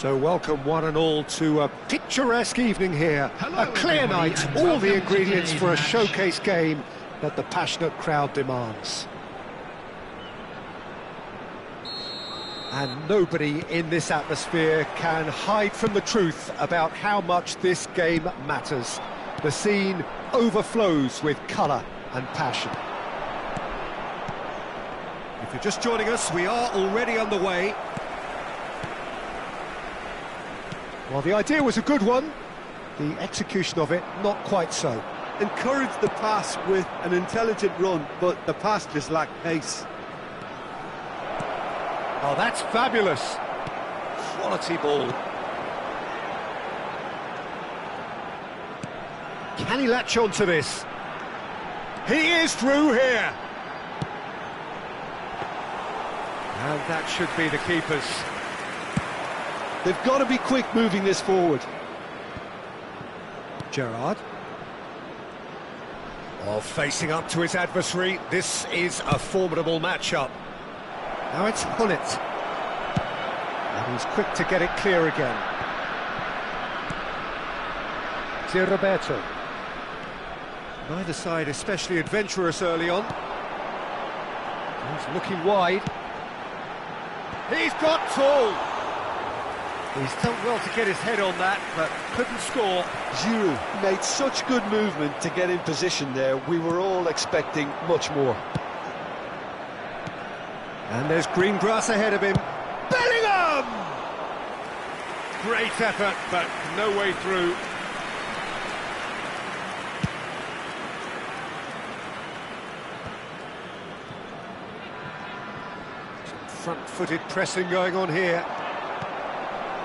So welcome one and all to a picturesque evening here. Hello, A clear everybody, night, and all welcome the to ingredients today's for a match. showcase game that the passionate crowd demands. And nobody in this atmosphere can hide from the truth about how much this game matters. The scene overflows with colour and passion. If you're just joining us, we are already underway. Well, the idea was a good one, the execution of it not quite so. Encouraged the pass with an intelligent run, but the pass just lacked pace. Oh, that's fabulous. Quality ball. Can he latch on to this? He is through here. And that should be the keeper's. They've got to be quick moving this forward. Gerrard. Oh, facing up to his adversary, this is a formidable matchup. Now it's Hullet. And he's quick to get it clear again. Zé Roberto. Neither side especially adventurous early on. He's looking wide. He's got tall. He's done well to get his head on that, but couldn't score. Giroud made such good movement to get in position there. We were all expecting much more. And there's green grass ahead of him. Bellingham! Great effort, but no way through. Front-footed pressing going on here.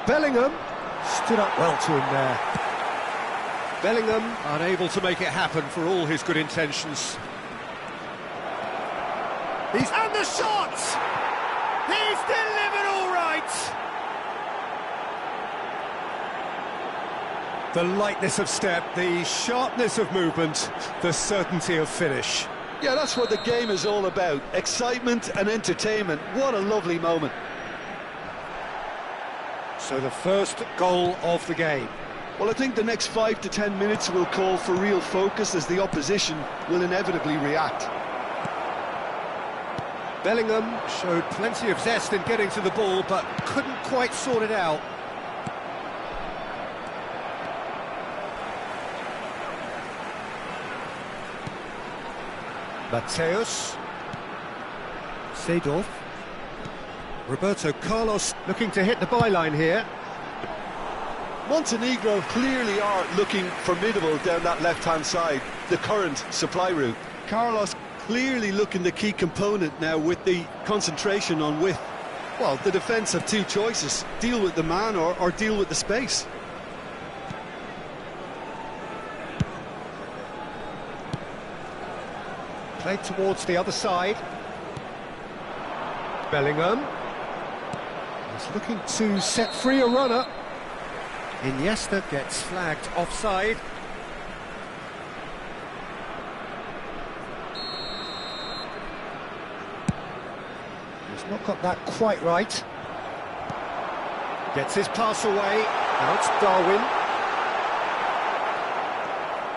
Bellingham stood up well to him there. Bellingham unable to make it happen for all his good intentions. And the shot! He's delivered all right! The lightness of step, the sharpness of movement, the certainty of finish. Yeah, that's what the game is all about. Excitement and entertainment. What a lovely moment. So the first goal of the game. Well, I think the next 5 to 10 minutes will call for real focus as the opposition will inevitably react. Bellingham showed plenty of zest in getting to the ball, but couldn't quite sort it out. Mateus. Seedorf. Roberto Carlos looking to hit the byline here. Montenegro clearly are looking formidable down that left-hand side, the current supply route. Carlos clearly looking the key component now with the concentration on width. Well, the defence have two choices, deal with the man or deal with the space. Played towards the other side. Bellingham is looking to set free a runner. Iniesta gets flagged offside. He's not got that quite right. Gets his pass away. Now it's Darwin.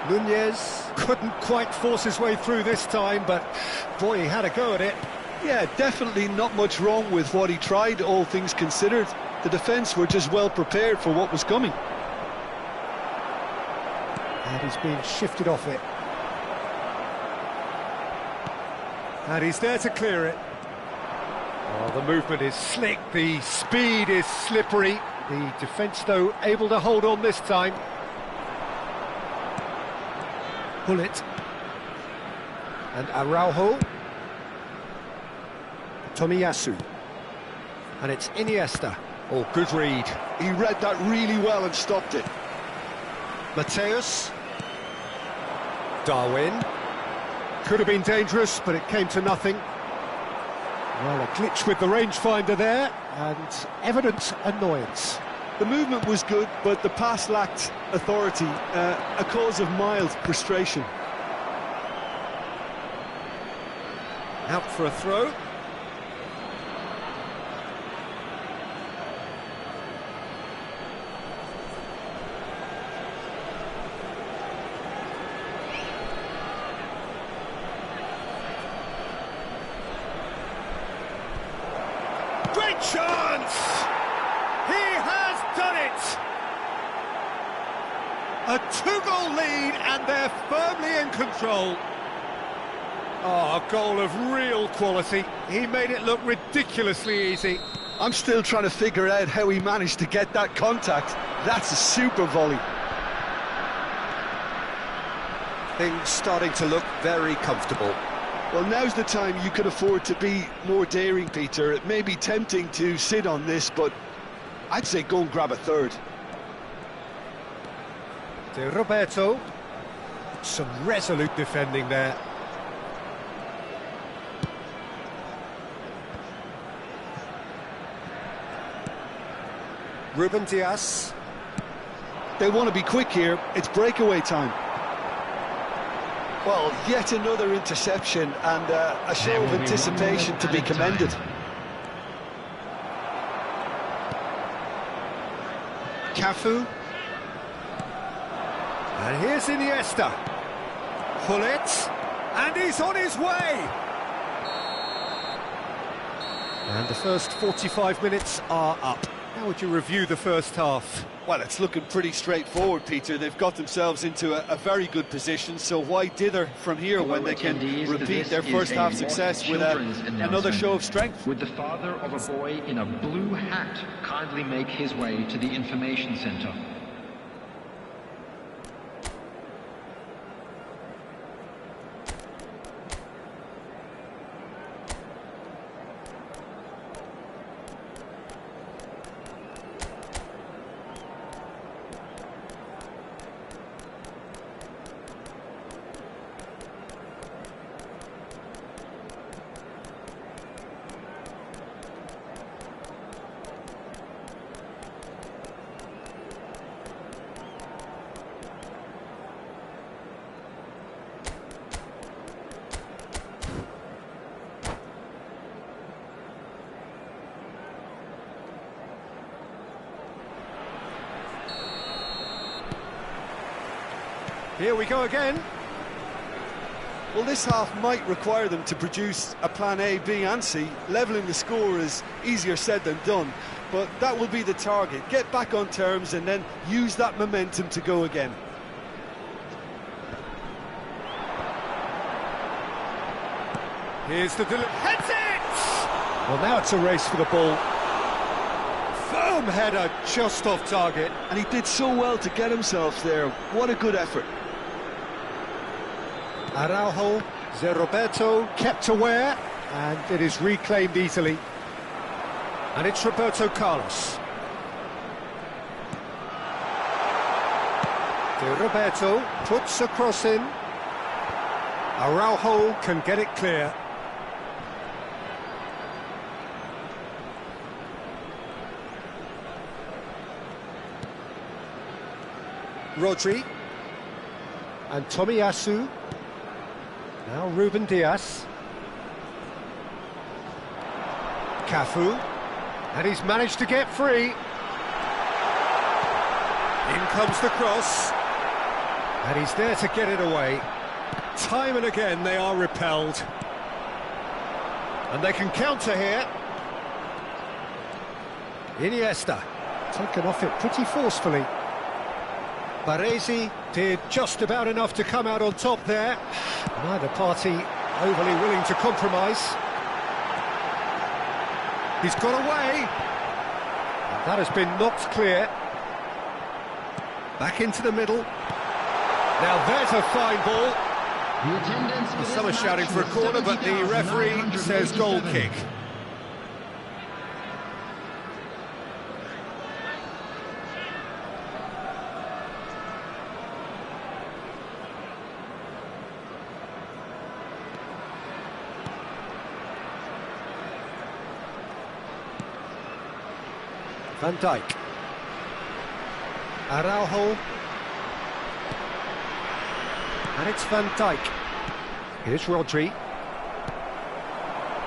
Nunez couldn't quite force his way through this time, but boy, he had a go at it. Yeah, definitely not much wrong with what he tried, all things considered. The defence were just well prepared for what was coming. And he's been shifted off it. And he's there to clear it. Oh, the movement is slick, the speed is slippery. The defence, though, able to hold on this time. Hullet. And Araujo. Tomiyasu. And it's Iniesta. Oh, good read. He read that really well and stopped it. Mateus. Darwin. Could have been dangerous, but it came to nothing. Well, a glitch with the rangefinder there, and evident annoyance. The movement was good, but the pass lacked authority, a cause of mild frustration. Out for a throw. chance! He has done it! A two-goal lead, and they're firmly in control. Oh, a goal of real quality. He made it look ridiculously easy. I'm still trying to figure out how he managed to get that contact. That's a super volley. Things starting to look very comfortable. Well, now's the time you could afford to be more daring, Peter. It may be tempting to sit on this, but I'd say go and grab a third. De Roberto. Some resolute defending there. Ruben Dias. They want to be quick here. It's breakaway time. Well, yet another interception and a show of anticipation to be commended. Cafu. And here's Iniesta. Hullet. And he's on his way! And the first 45 minutes are up. How would you review the first half? Well, it's looking pretty straightforward, Peter. They've got themselves into a very good position, so why dither from here when they can repeat their first half success with another show of strength? Would the father of a boy in a blue hat kindly make his way to the information centre? Here we go again. Well, this half might require them to produce a plan A, B and C. Levelling the score is easier said than done, but that will be the target. Get back on terms and then use that momentum to go again. Here's the heads it! Well, now it's a race for the ball. Firm header just off target. And he did so well to get himself there. What a good effort. Araujo, De Roberto kept aware, and it is reclaimed easily. And it's Roberto Carlos. De Roberto puts a cross in. Araujo can get it clear. Rodri. And Tomiyasu. Now Ruben Dias. Cafu. And he's managed to get free. In comes the cross. And he's there to get it away. Time and again they are repelled. And they can counter here. Iniesta. Taken off it pretty forcefully. Baresi did just about enough to come out on top there. Neither party overly willing to compromise. He's got away. And that has been knocked clear. Back into the middle. Now there's a fine ball. Some are shouting for a corner, but the referee says goal kick. Van Dijk. Araujo. And it's Van Dijk. Here's Rodri.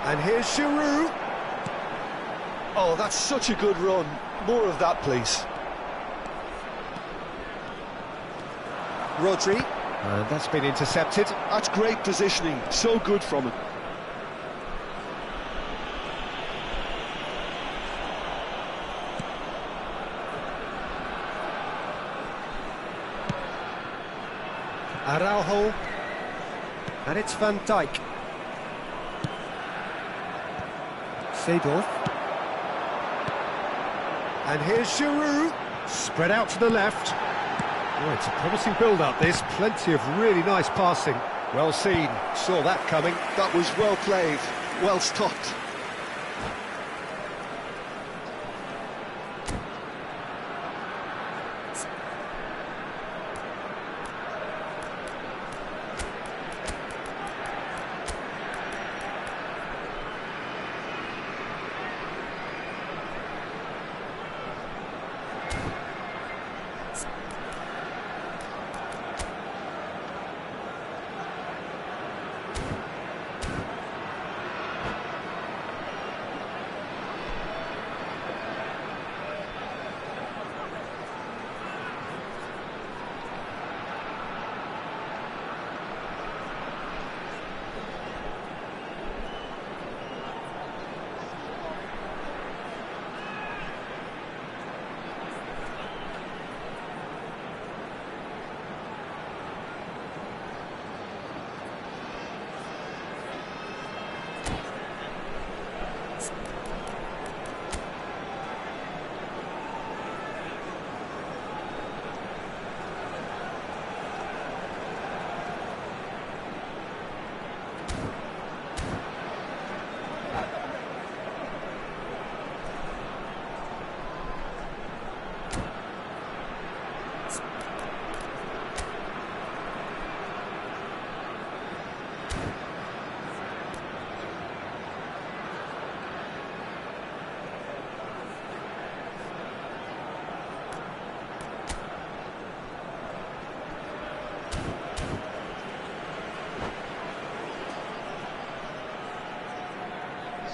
And here's Giroud. Oh, that's such a good run. More of that, please. Rodri. And that's been intercepted. That's great positioning. So good from him. Araujo. And it's Van Dijk. Seedorf. And here's Giroud. Spread out to the left. Oh, it's a promising build-up, this. Plenty of really nice passing. Well seen. Saw that coming. That was well played, well stopped.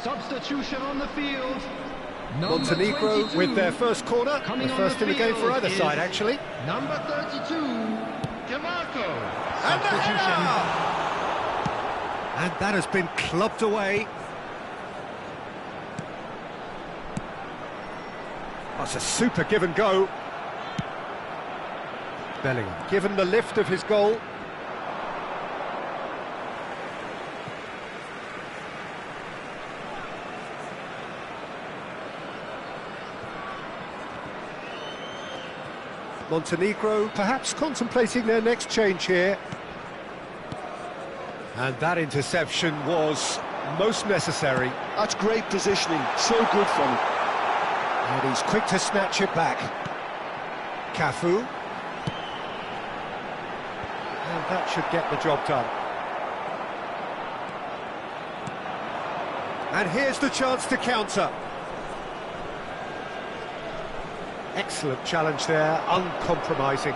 Substitution on the field. Montenegro 22, with their first corner. The first in the game for either side, actually. Number 32, DeMarco. And the Substitution. header! And that has been clubbed away. That's a super give and go. Bellingham given the lift of his goal. Montenegro perhaps contemplating their next change here. And that interception was most necessary. That's great positioning, so good from him. And he's quick to snatch it back. Cafu. And that should get the job done. And here's the chance to counter. Excellent challenge there, uncompromising.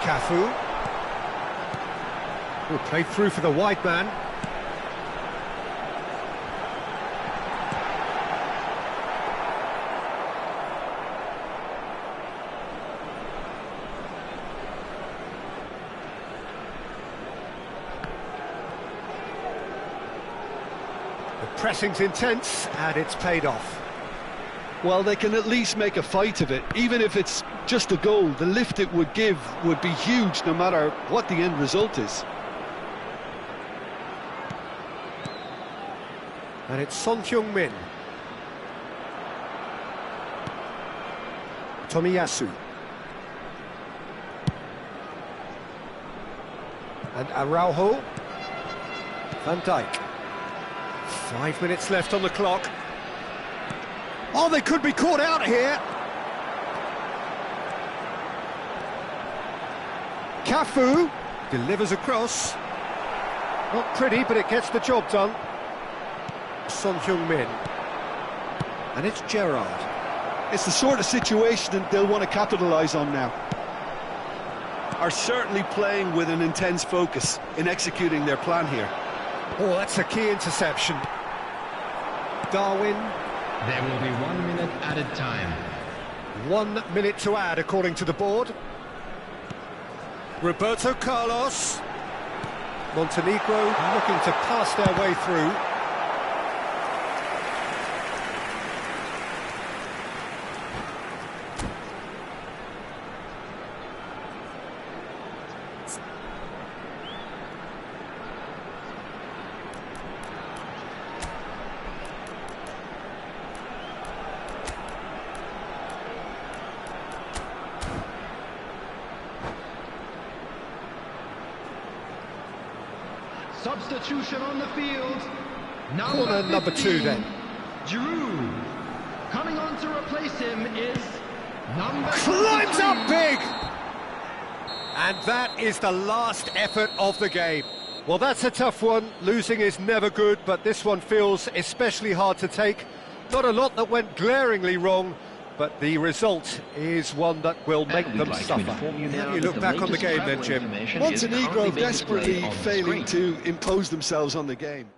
Cafu. Oh, played through for the wide man. Pressing's intense, and it's paid off. Well, they can at least make a fight of it. Even if it's just a goal, the lift it would give would be huge no matter what the end result is. And it's Son Heung-min. Tomiyasu. And Araujo. Van Dijk. 5 minutes left on the clock. Oh, they could be caught out here. Cafu delivers across. Not pretty, but it gets the job done. Son Heung-min. And it's Gerrard. It's the sort of situation that they'll want to capitalise on now. Are certainly playing with an intense focus in executing their plan here. Oh, that's a key interception. Darwin. There will be 1 minute added time. 1 minute to add, according to the board. Roberto Carlos. Montenegro looking to pass their way through. Substitution on the field. Corner number 2 then. Giroud. Coming on to replace him is number Climbs 22. up big! And that is the last effort of the game. Well, that's a tough one. Losing is never good, but this one feels especially hard to take. Not a lot that went glaringly wrong, but the result is one that will make them suffer. How do you look back on the game then, Jim? Montenegro desperately failing to impose themselves on the game.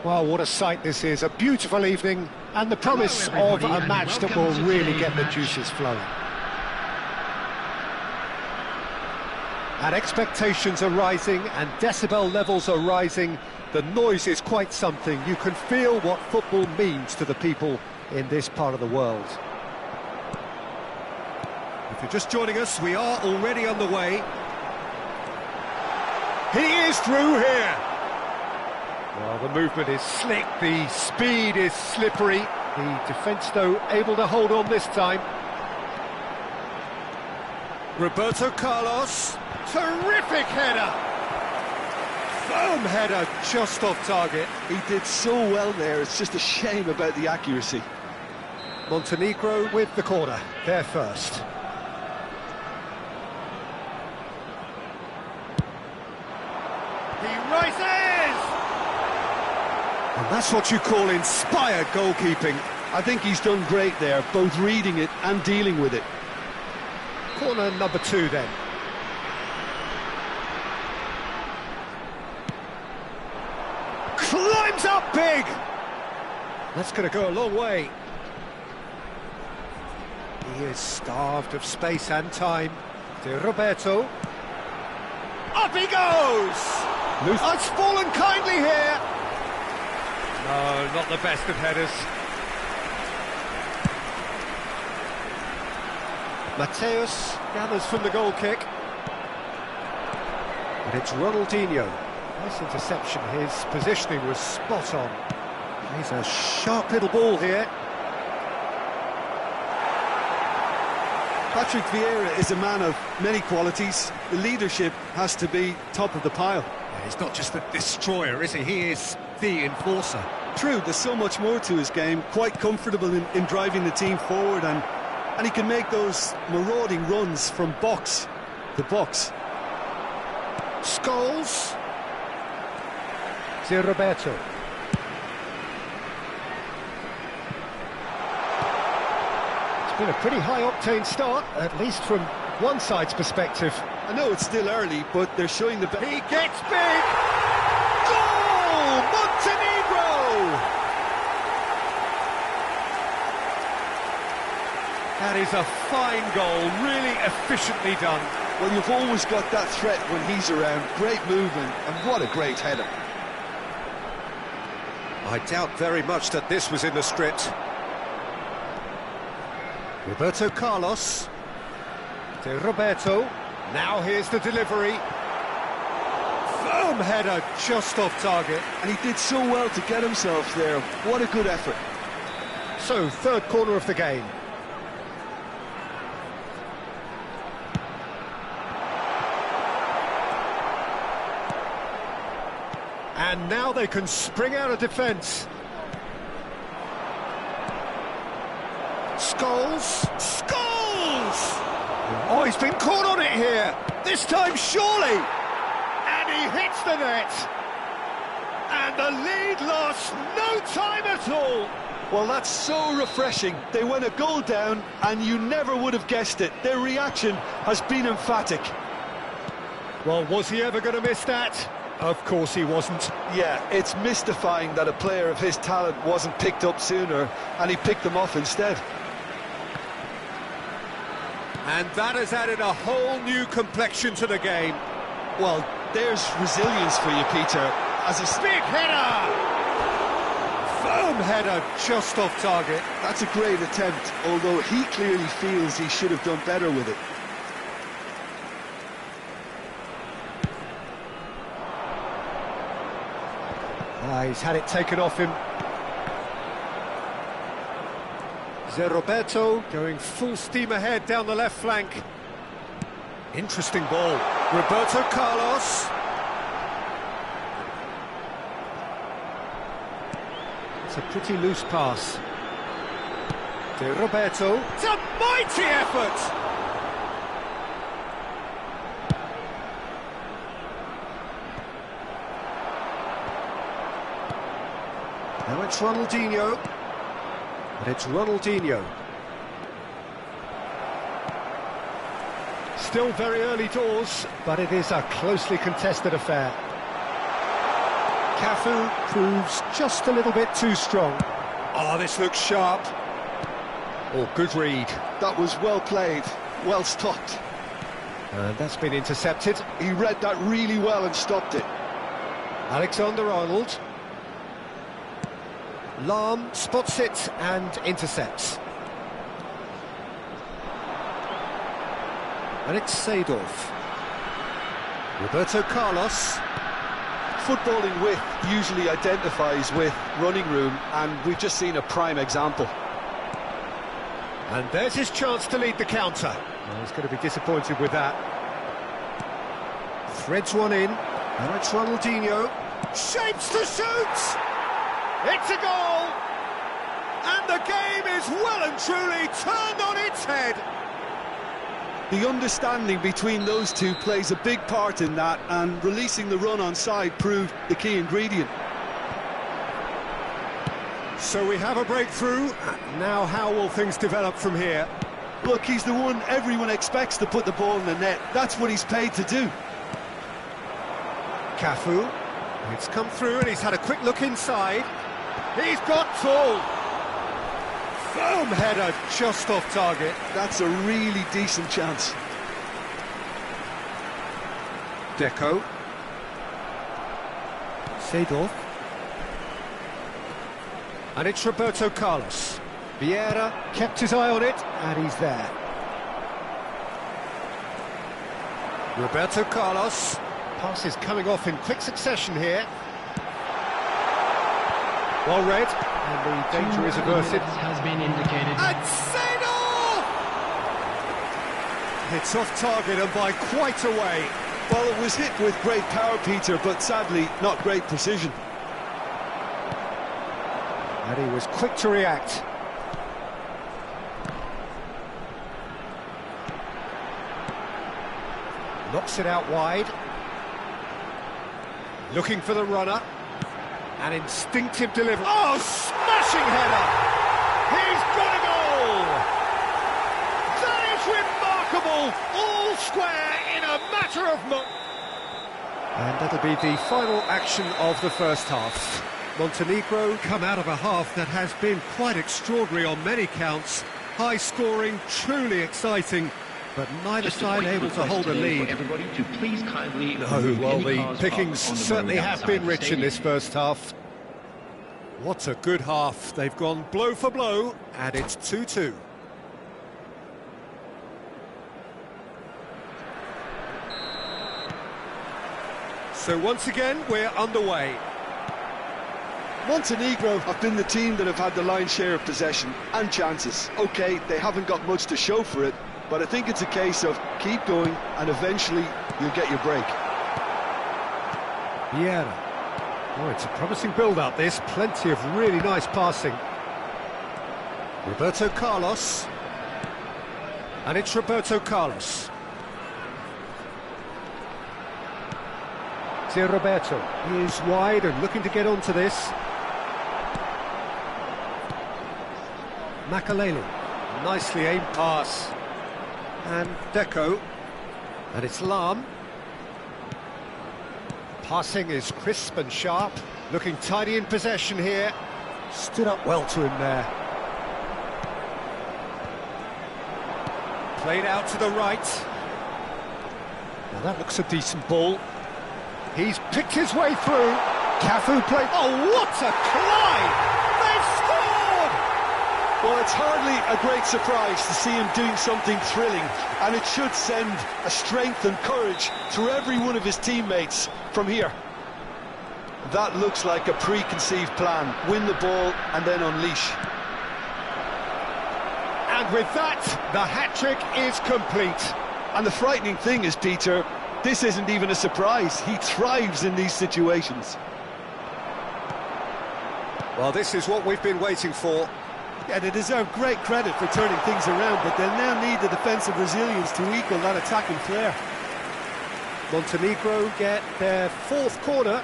Well, what a sight this is, a beautiful evening, and the promise of a match that will really get the juices flowing. And expectations are rising, and decibel levels are rising. The noise is quite something. You can feel what football means to the people in this part of the world. If you're just joining us, we are already on the way. He is through here! Well, the movement is slick, the speed is slippery. The defence, though, able to hold on this time. Roberto Carlos, terrific header! Firm header, just off target. He did so well there, it's just a shame about the accuracy. Montenegro with the corner, they're first. He rises! And that's what you call inspired goalkeeping. I think he's done great there, both reading it and dealing with it. Corner number 2 then. Climbs up big! That's going to go a long way. He is starved of space and time. De Roberto. Up he goes! It's fallen kindly here. No, not the best of headers. Mateus gathers from the goal kick. And it's Ronaldinho. Nice interception, his positioning was spot on. He's a sharp little ball here. Patrick Vieira is a man of many qualities. The leadership has to be top of the pile. Yeah, he's not just a destroyer, is he? He is the enforcer. True, there's so much more to his game. Quite comfortable in driving the team forward, and he can make those marauding runs from box to box. Scholes. De Roberto. It's been a pretty high-octane start, at least from one side's perspective. I know it's still early, but they're showing the... He gets big! Goal! Montenegro! That is a fine goal, really efficiently done. Well, you've always got that threat when he's around. Great movement, and what a great header. I doubt very much that this was in the script. Roberto Carlos. De Roberto. Now here's the delivery. Firm header, just off target. And he did so well to get himself there. What a good effort. So, third corner of the game. And now they can spring out of defence. Scholes! Scholes! Oh, he's been caught on it here. This time, surely. And he hits the net. And the lead lost no time at all. Well, that's so refreshing. They went a goal down, and you never would have guessed it. Their reaction has been emphatic. Well, was he ever going to miss that? Of course he wasn't. Yeah, it's mystifying that a player of his talent wasn't picked up sooner, and he picked them off instead. And that has added a whole new complexion to the game. Well, there's resilience for you, Peter. As a big header! Firm header, just off target. That's a great attempt, although he clearly feels he should have done better with it. He's had it taken off him. De Roberto going full steam ahead down the left flank. Interesting ball. Roberto Carlos. It's a pretty loose pass. De Roberto. It's a mighty effort! Now it's Ronaldinho. And it's Ronaldinho. Still very early doors, but it is a closely contested affair. Cafu proves just a little bit too strong. Oh, this looks sharp. Oh, good read. That was well played, well stopped. And that's been intercepted. He read that really well and stopped it. Alexander-Arnold. Lahm spots it and intercepts. And it's Seedorf. Roberto Carlos. Footballing width usually identifies with running room, and we've just seen a prime example. And there's his chance to lead the counter. Well, he's going to be disappointed with that. Threads one in. Now it's Ronaldinho. Shapes to shoot! It's a goal! And the game is well and truly turned on its head. The understanding between those two plays a big part in that, and releasing the run on side proved the key ingredient. So we have a breakthrough. Now how will things develop from here? Look, he's the one everyone expects to put the ball in the net. That's what he's paid to do. Cafu. It's come through and he's had a quick look inside. He's got full. Firm header just off target. That's a really decent chance. Deco. Seedorf. And it's Roberto Carlos. Vieira kept his eye on it, and he's there. Roberto Carlos. Pass is coming off in quick succession here. Well read, and the danger is averted. Has been indicated. And Seedorf! It's off target and by quite a way. Well, it was hit with great power, Peter, but sadly not great precision. And he was quick to react. Knocks it out wide. Looking for the runner. An instinctive delivery. Oh, smashing header! He's got a goal! That is remarkable! All square in a matter of moments. And that'll be the final action of the first half. Montenegro come out of a half that has been quite extraordinary on many counts. High scoring, truly exciting, but neither side able to hold a lead. Everybody to please kindly No, well, the pickings certainly have been rich in this first half. What a good half. They've gone blow for blow, and it's 2-2. So once again, we're underway. Montenegro have been the team that have had the lion's share of possession and chances. OK, they haven't got much to show for it, but I think it's a case of keep going and eventually you'll get your break. Vieira. Oh, it's a promising build-up, this. Plenty of really nice passing. Roberto Carlos. And it's Roberto Carlos. Here Roberto. He is wide and looking to get onto this. Makaleli. Nicely aimed pass. And Deco. And it's Lahm. Passing is crisp and sharp. Looking tidy in possession here. Stood up well to him there. Played out to the right. Now that looks a decent ball. He's picked his way through. Cafu played. Oh, what a climb! They've scored! Well, it's hardly a great surprise to see him doing something thrilling, and it should send a strength and courage through every one of his teammates from here. That looks like a preconceived plan. Win the ball and then unleash. And with that, the hat-trick is complete. And the frightening thing is, Peter, this isn't even a surprise. He thrives in these situations. Well, this is what we've been waiting for. Yeah, they deserve great credit for turning things around, but they'll now need the defensive resilience to equal that attacking flair. Montenegro get their fourth corner.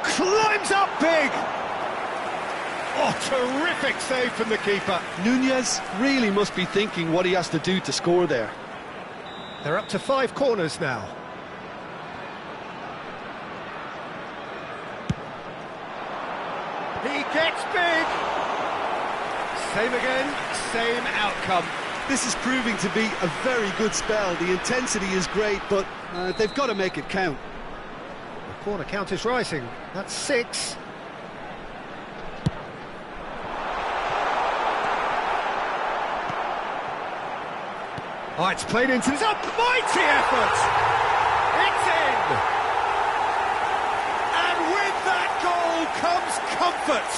Climbs up big! Oh, terrific save from the keeper. Nunez really must be thinking what he has to do to score there. They're up to 5 corners now. He gets big. Same again, same outcome. This is proving to be a very good spell. The intensity is great, but they've got to make it count. The corner count is rising. That's 6. Oh, it's played into... It's a mighty effort! It's in! And with that goal comes comfort!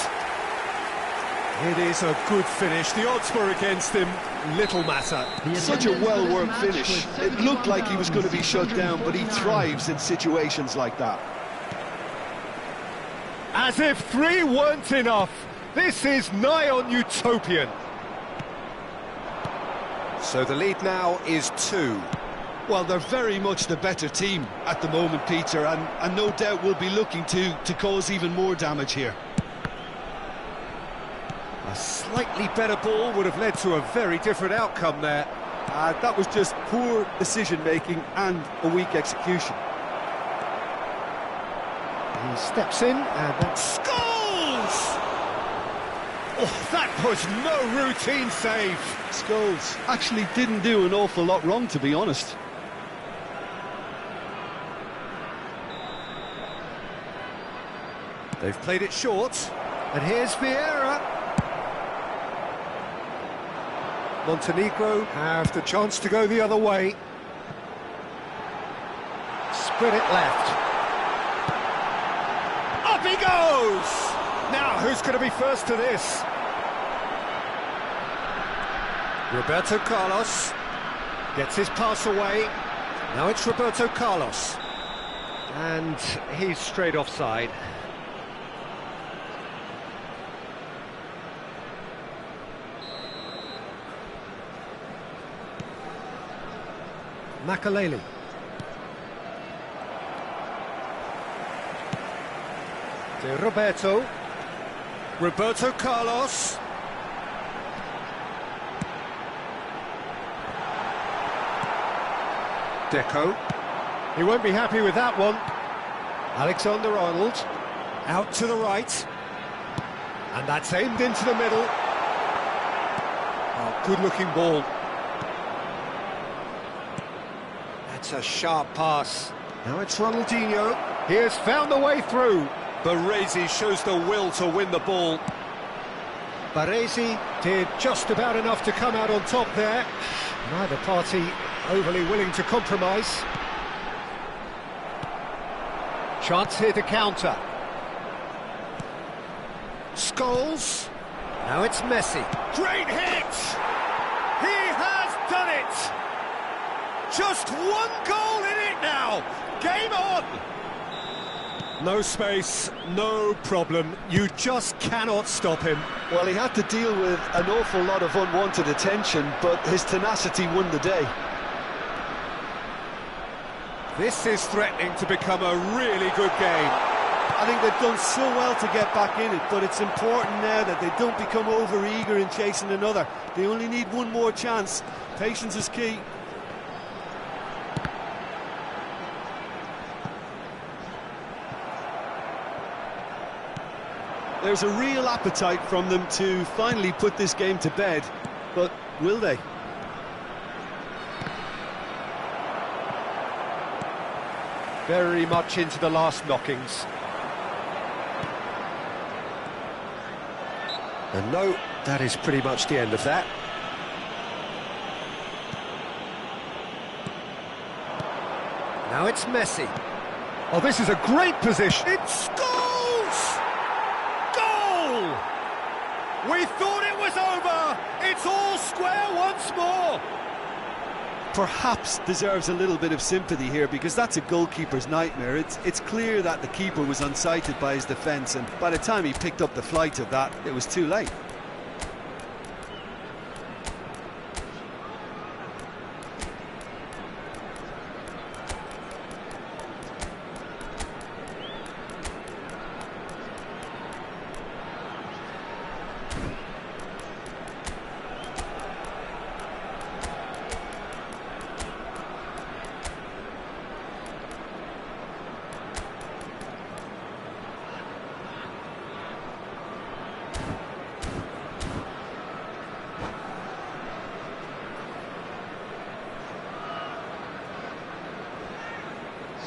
It is a good finish. The odds were against him. Little matter. Such a well-worked finish. It looked like he was going to be shut down, but he thrives in situations like that. As if 3 weren't enough. This is nigh on utopian. So the lead now is 2. Well, they're very much the better team at the moment, Peter, and no doubt will be looking to cause even more damage here. A slightly better ball would have led to a very different outcome there. That was just poor decision-making and a weak execution. He steps in and that scores! Oh, that was no routine save. Scholes actually didn't do an awful lot wrong, to be honest. They've played it short, and here's Vieira. Montenegro have the chance to go the other way. Spread it left. Up he goes! Now, who's going to be first to this? Roberto Carlos gets his pass away. Now it's Roberto Carlos. And he's straight offside. Makaleli. De Roberto. Roberto Carlos. Deco. He won't be happy with that one. Alexander-Arnold. Out to the right. And that's aimed into the middle. Oh, good-looking ball. That's a sharp pass. Now it's Ronaldinho. He has found the way through. Baresi shows the will to win the ball. Baresi did just about enough to come out on top there. Neither party overly willing to compromise. Chance here to counter. Scholes. Now it's Messi. Great hit! He has done it! Just 1 goal in it now! Game on! No space, no problem. You just cannot stop him. Well, he had to deal with an awful lot of unwanted attention, but his tenacity won the day. This is threatening to become a really good game. I think they've done so well to get back in it, but it's important now that they don't become over-eager in chasing another. They only need 1 more chance. Patience is key. There's a real appetite from them to finally put this game to bed, but will they? Very much into the last knockings. And no, that is pretty much the end of that. Now it's Messi. Oh, this is a great position. It's goals! Goal! We thought it was over. It's all square once more. Perhaps deserves a little bit of sympathy here, because that's a goalkeeper's nightmare. It's clear that the keeper was unsighted by his defence, and by the time he picked up the flight of that, it was too late.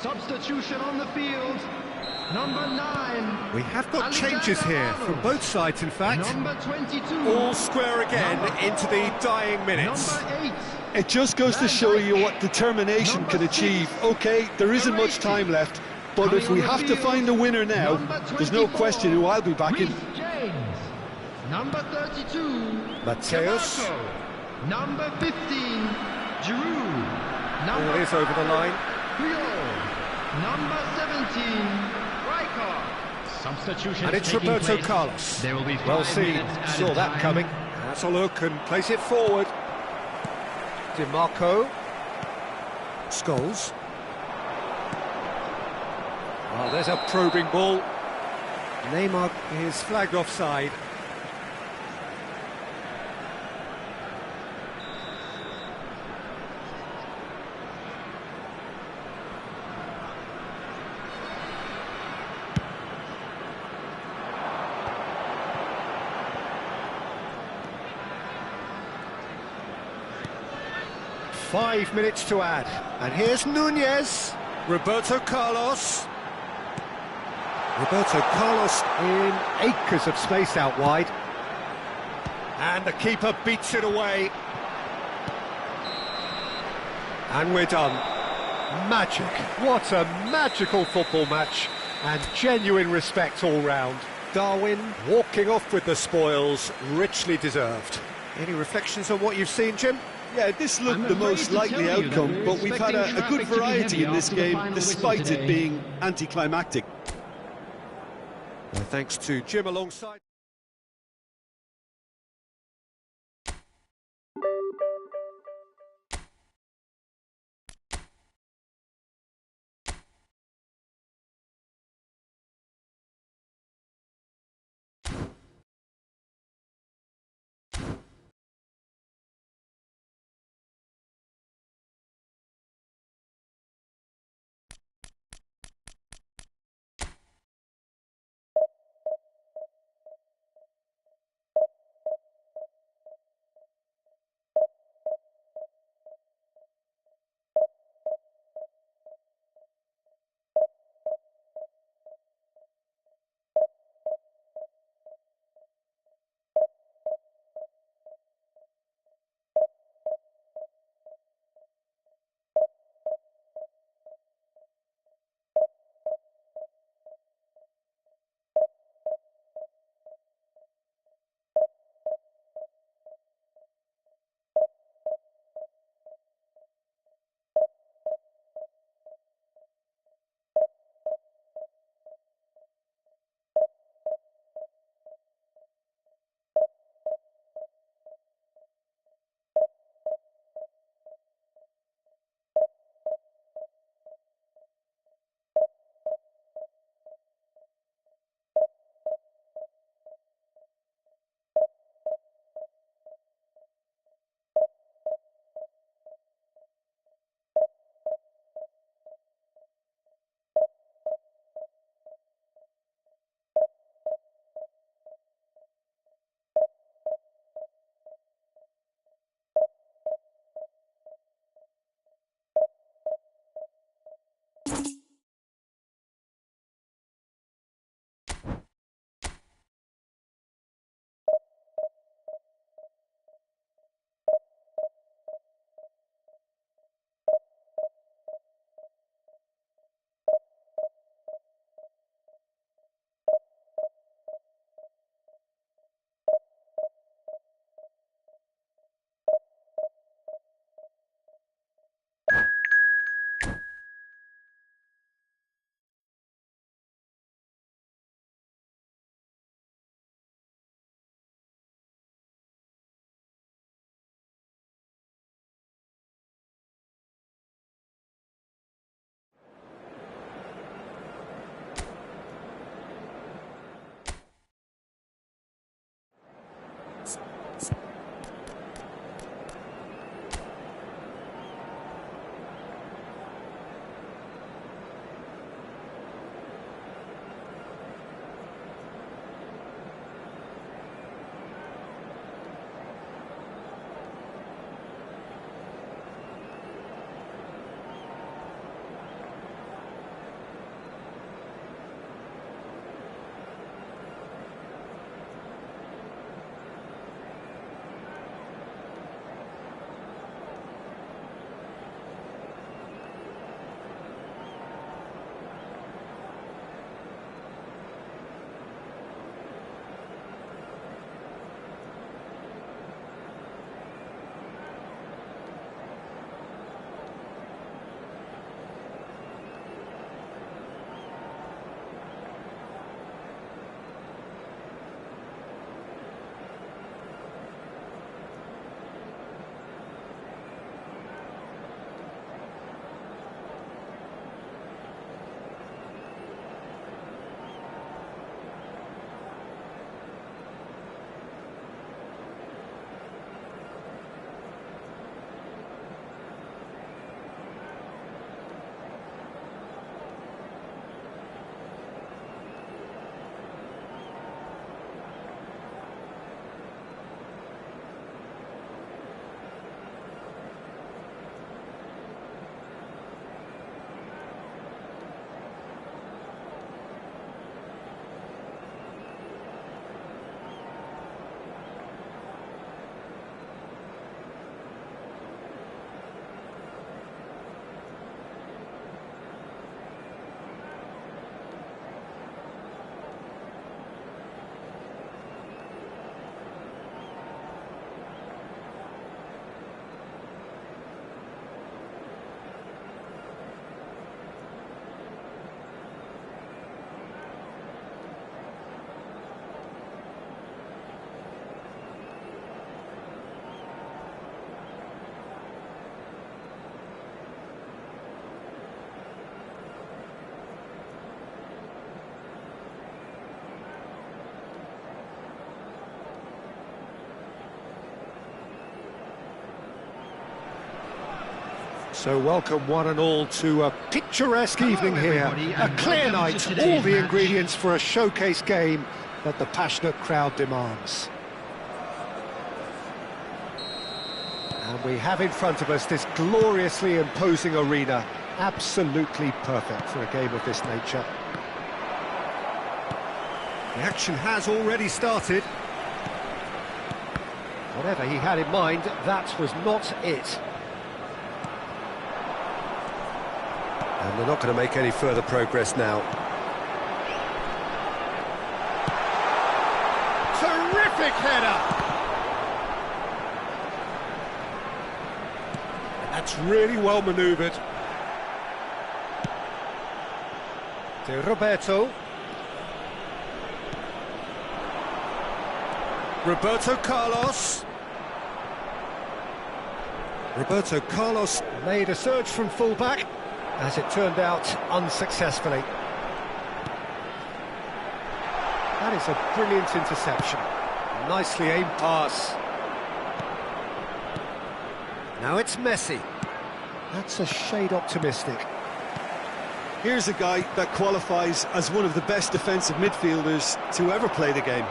Substitution on the field. Number 9. We have got changes here from both sides, in fact. Number 22. All square again into the dying minutes. Number 8. It just goes to show you what determination can achieve. Okay, there isn't much time left, but if we have to find a winner now, there's no question who I'll be backing. James. Number 32. Mateus. Camargo. Number 15. Giroud. All Number is over the line. Puyol. Number 17. Rijkaard. Substitution. And it's Roberto Carlos. There will be Well 5 seen, minutes saw added that time. coming. Has a look and plays it forward. DiMarco. Scholes. Oh, there's a probing ball. Neymar is flagged offside. Five minutes to add. And here's Nunez. Roberto Carlos. Roberto Carlos in acres of space out wide. And the keeper beats it away. And we're done. Magic. What a magical football match. And genuine respect all round. Darwin walking off with the spoils, richly deserved. Any reflections on what you've seen, Jim? Yeah, this looked I'm the afraid most to likely tell you that outcome, we're but we've had expecting a good traffic to be variety heavy in this after the game, final whistle despite it today. being anticlimactic. Well, thanks to Jim alongside. So welcome one and all to a picturesque evening here. everybody, A and clear welcome to night, today's all the match. ingredients for a showcase game that the passionate crowd demands. And we have in front of us this gloriously imposing arena, absolutely perfect for a game of this nature. The action has already started. Whatever he had in mind, that was not it. And they're not going to make any further progress now. Terrific header! That's really well manoeuvred. To Roberto. Roberto Carlos. Roberto Carlos made a surge from full-back, as it turned out unsuccessfully. That is a brilliant interception. Nicely aimed pass. Now it's Messi. That's a shade optimistic. Here's a guy that qualifies as one of the best defensive midfielders to ever play the game.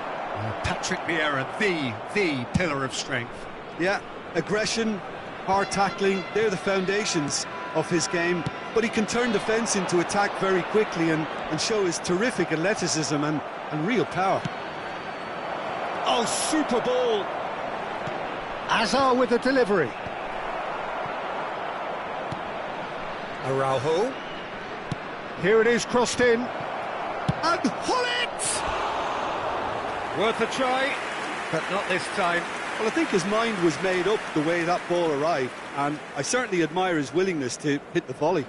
Patrick Vieira, the pillar of strength. Yeah, aggression, hard tackling, they're the foundations of his game, but he can turn defence into attack very quickly and show his terrific athleticism and real power. Oh, super ball! Azar with the delivery. Araujo. Here it is, crossed in. And Hullet! Worth a try, but not this time. Well, I think his mind was made up the way that ball arrived, and I certainly admire his willingness to hit the volley.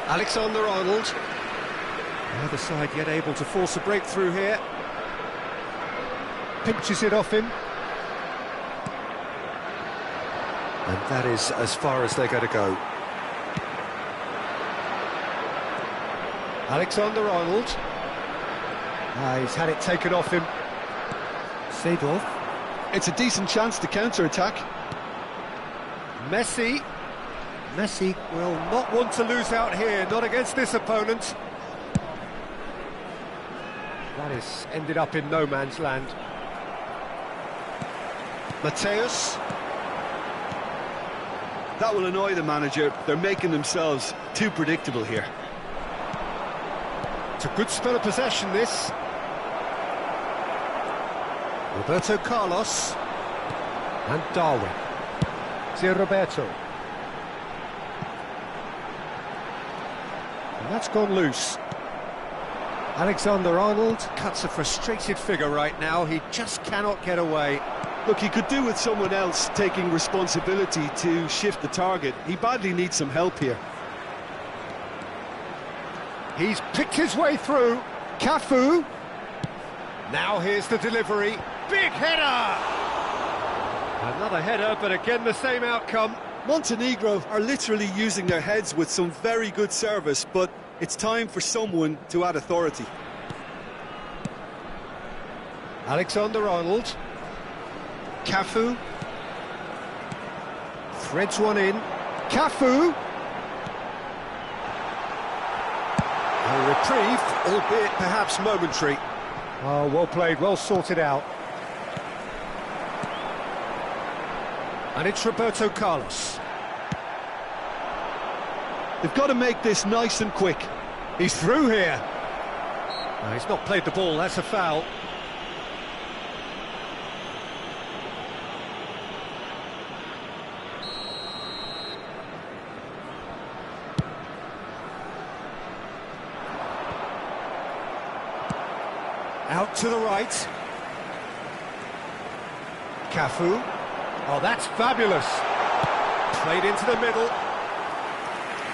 Alexander-Arnold. The other side yet able to force a breakthrough here. Pinches it off him. And that is as far as they're going to go. Alexander-Arnold. He's had it taken off him. Seedorf. It's a decent chance to counter-attack. Messi. Messi will not want to lose out here, not against this opponent. That is ended up in no man's land. Mateus. That will annoy the manager. They're making themselves too predictable here. It's a good spell of possession, this. Roberto Carlos. And Darwin. To Roberto. And that's gone loose. Alexander-Arnold cuts a frustrated figure right now. He just cannot get away. Look, he could do with someone else taking responsibility to shift the target. He badly needs some help here. He's picked his way through. Cafu. Now here's the delivery. Big header! Another header, but again the same outcome. Montenegro are literally using their heads with some very good service, but it's time for someone to add authority. Alexander-Arnold. Cafu. Threads one in. Cafu. A reprieve, albeit perhaps momentary. Oh, well played, well sorted out. And it's Roberto Carlos. They've got to make this nice and quick. He's through here. No, he's not played the ball, that's a foul. Out to the right. Cafu. Oh, that's fabulous. Played into the middle.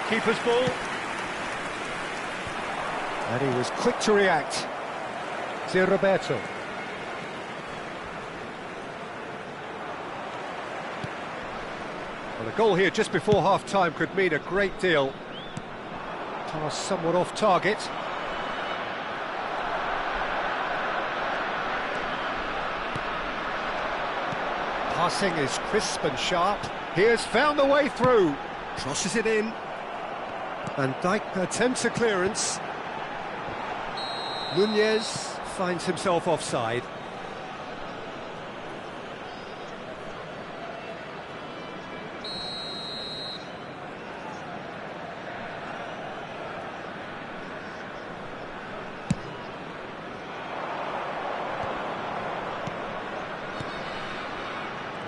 Keeper's ball. And he was quick to react. To Roberto. Well, a goal here just before half-time could mean a great deal. Pass somewhat off target. passing is crisp and sharp. He has found a way through. Crosses it in. Van Dijk attempts a clearance. Nunez finds himself offside.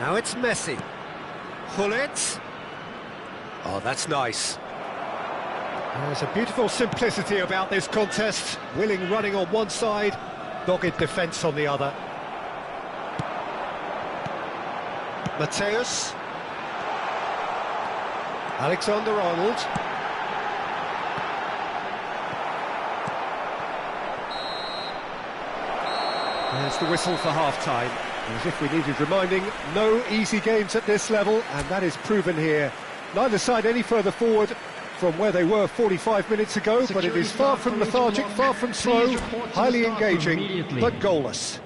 Now it's Messi. Pull it. Oh, that's nice. There's a beautiful simplicity about this contest. Willing running on one side, dogged defence on the other. Mateus. Alexander-Arnold. There's the whistle for half-time. As if we needed reminding, no easy games at this level, and that is proven here. Neither side any further forward from where they were 45 minutes ago, but it is far from lethargic, far from slow, highly engaging, but goalless.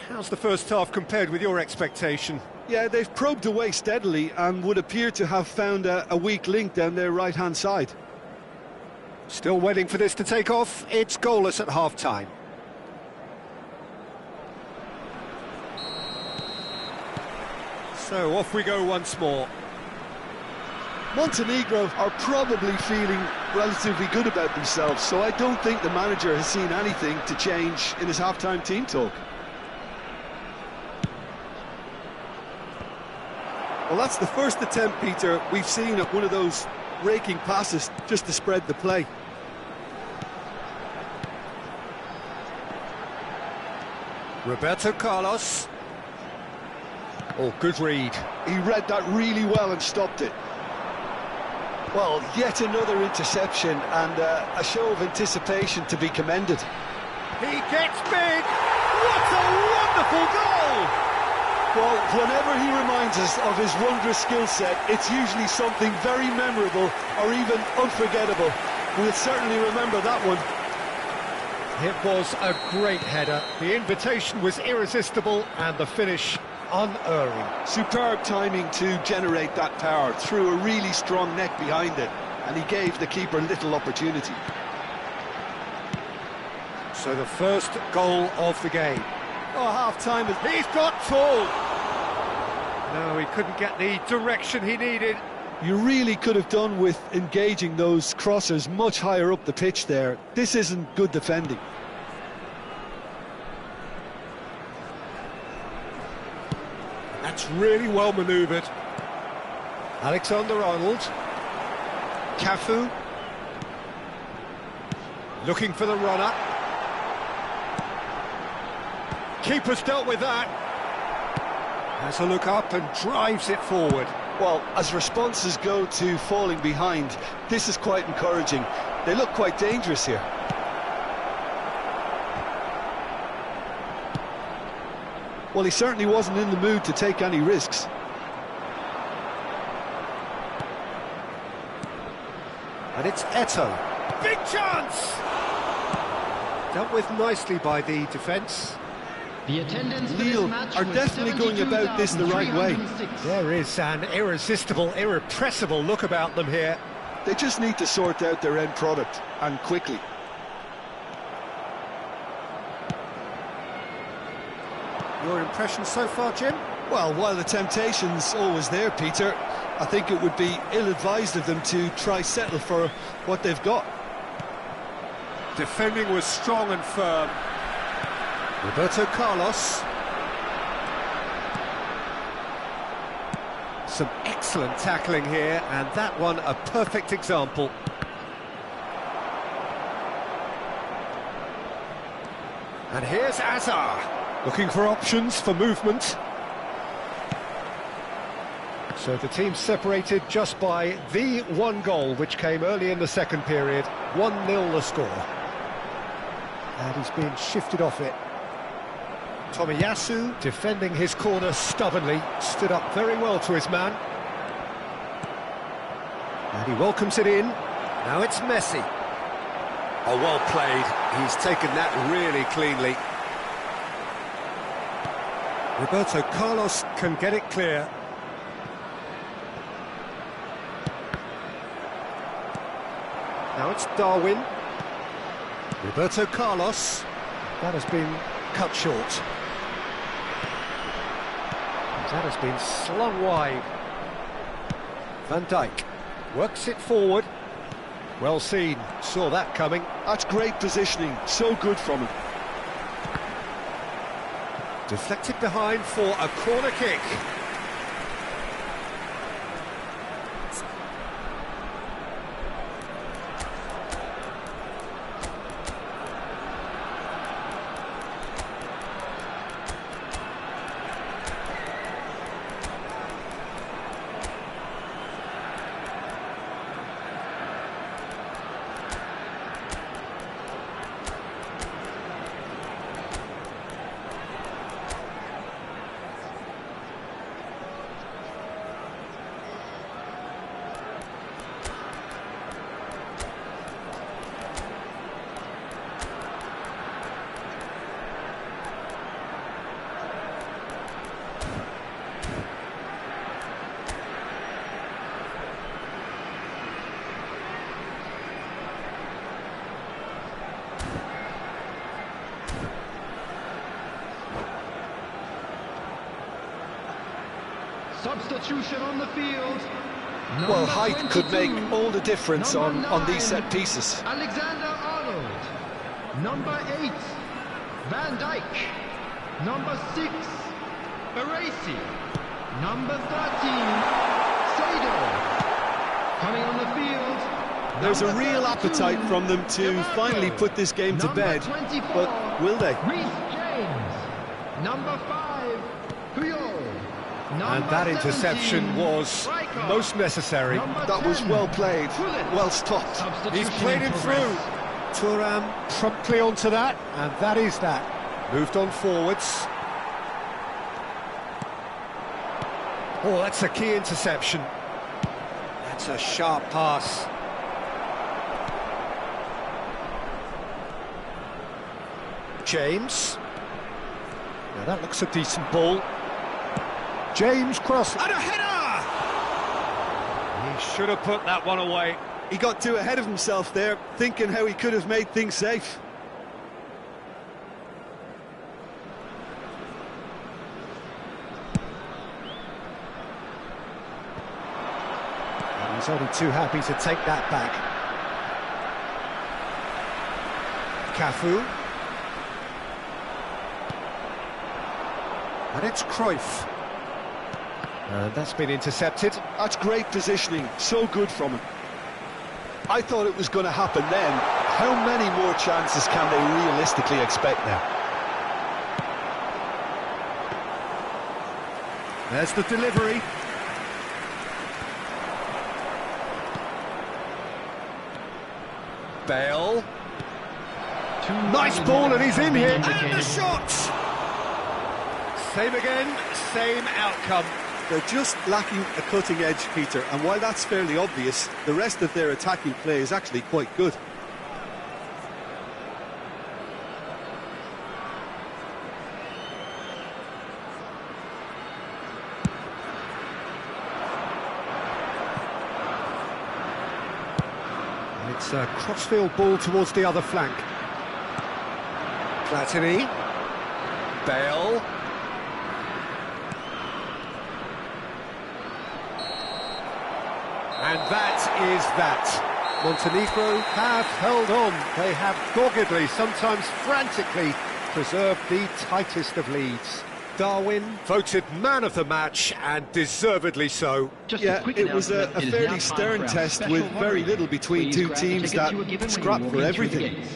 How's the first half compared with your expectation? Yeah, they've probed away steadily and would appear to have found a weak link down their right-hand side. Still waiting for this to take off. It's goalless at half-time. So off we go once more. Montenegro are probably feeling relatively good about themselves, so I don't think the manager has seen anything to change in his half-time team talk. Well, that's the first attempt, Peter, we've seen at one of those raking passes just to spread the play. Roberto Carlos. Oh, good read. He read that really well and stopped it. Well, yet another interception and a show of anticipation to be commended. He gets big! What a wonderful goal! Well, whenever he reminds us of his wondrous skill set, it's usually something very memorable or even unforgettable. We'll certainly remember that one. It was a great header. The invitation was irresistible and the finish unerring. Superb timing to generate that power, threw a really strong neck behind it, and he gave the keeper little opportunity. So the first goal of the game. Oh, half-time, he's got tall! No, he couldn't get the direction he needed. You really could have done with engaging those crossers much higher up the pitch there. This isn't good defending. That's really well manoeuvred. Alexander-Arnold. Cafu. Looking for the runner. Keeper's dealt with that. Has a look up and drives it forward. Well, as responses go to falling behind, this is quite encouraging. They look quite dangerous here. Well, he certainly wasn't in the mood to take any risks. And it's Eto'o. Big chance! Dealt with nicely by the defence. The attendance for Lille this match are was definitely going about this the right way. 72,306. There is an irresistible, irrepressible look about them here. They just need to sort out their end product, and quickly. Your impression so far, Jim? Well, while the temptation's always there, Peter, I think it would be ill-advised of them to try settle for what they've got. Defending was strong and firm. Roberto Carlos. Some excellent tackling here, and that one a perfect example. And here's Azar, looking for options for movement. So the team separated just by the one goal, which came early in the second period. 1-0 the score. And he's been shifted off it. Tomiyasu, defending his corner stubbornly, stood up very well to his man. And he welcomes it in. Now it's Messi. Oh, well played. He's taken that really cleanly. Roberto Carlos can get it clear. Now it's Darwin. Roberto Carlos. That has been cut short. That has been slung wide. Van Dijk works it forward. Well seen, saw that coming. That's great positioning, so good from him. Deflected behind for a corner kick. Substitution on the field. Well, height 22, could make all the difference on these set pieces. Alexander-Arnold. Number 8, Van Dijk. Number 6, Baresi. Number 13, Sado. Coming on the field. There's a number real 32, appetite from them to Dimarco. finally put this game to Number bed, 24, but will they? Reece James. Number 5, Puyol. And that interception was most necessary. That was well played, well stopped. He's played him through. Thuram promptly onto that, and that is that. Moved on forwards. Oh, that's a key interception. That's a sharp pass. James. Now that looks a decent ball. James cross and a header! He should have put that one away. He got too ahead of himself there, thinking how he could have made things safe. And he's only too happy to take that back. Cafu. And it's Cruyff. And that's been intercepted. That's great positioning, so good from him. I thought it was going to happen then. How many more chances can they realistically expect now? There's the delivery. Bale. Nice ball, and he's in here. And the shot! Same again, same outcome. They're just lacking a cutting edge, Peter, and while that's fairly obvious, the rest of their attacking play is actually quite good. It's a crossfield ball towards the other flank. Platini. Bale. And that is that. Montenegro have held on. They have doggedly, sometimes frantically, preserved the tightest of leads. Darwin voted man of the match, and deservedly so. Yeah, it was a fairly stern test with very little between two teams that scrapped for everything.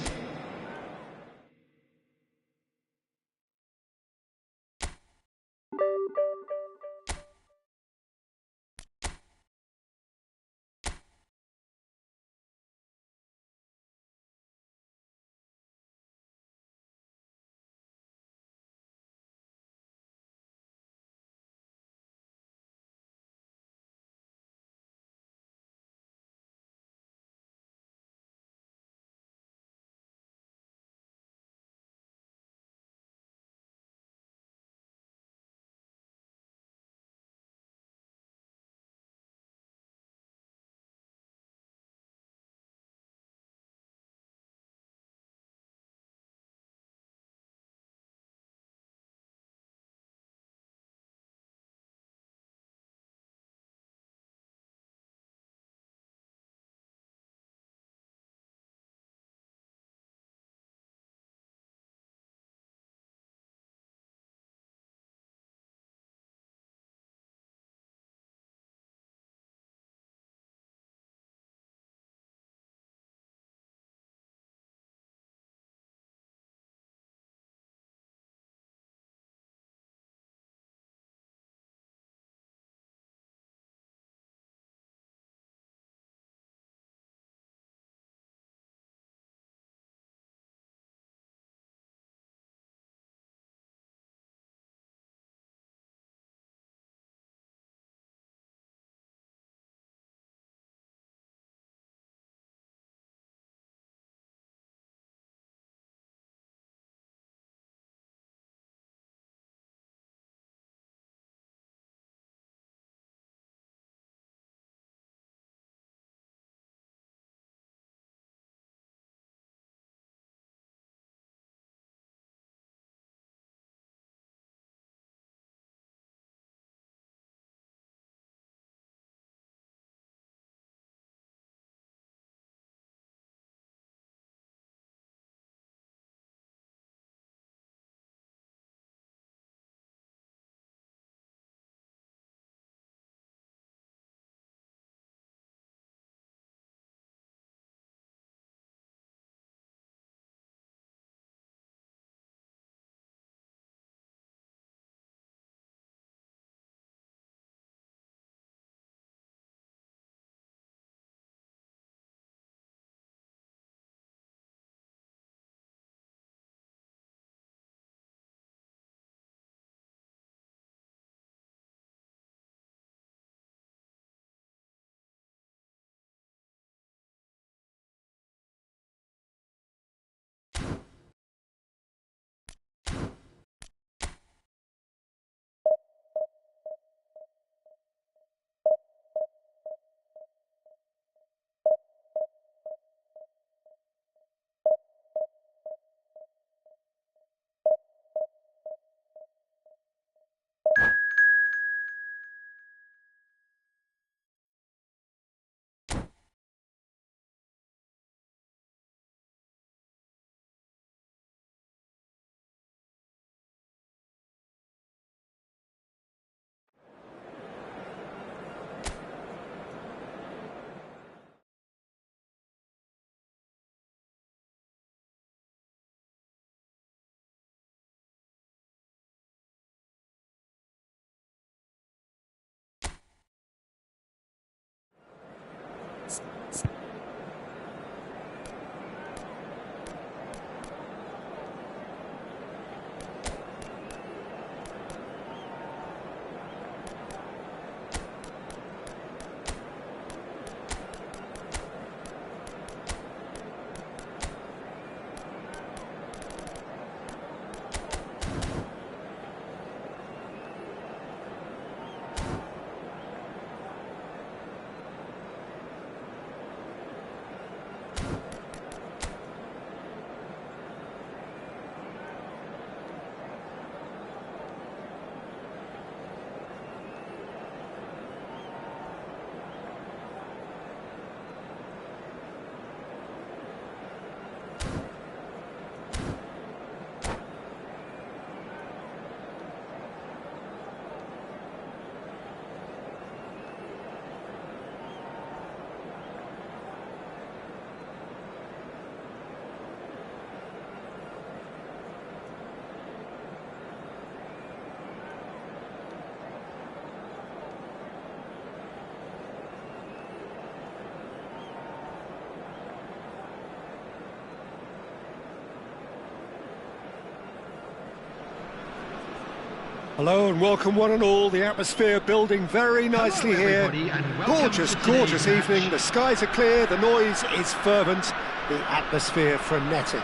Hello and welcome one and all. The atmosphere building very nicely Hello, here. everybody, and welcome Gorgeous, to today's gorgeous match. evening. The skies are clear, the noise is fervent, the atmosphere frenetic.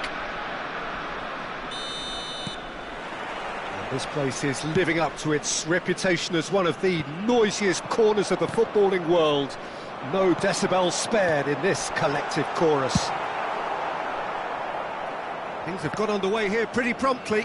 And this place is living up to its reputation as one of the noisiest corners of the footballing world. No decibels spared in this collective chorus. Things have got underway here pretty promptly.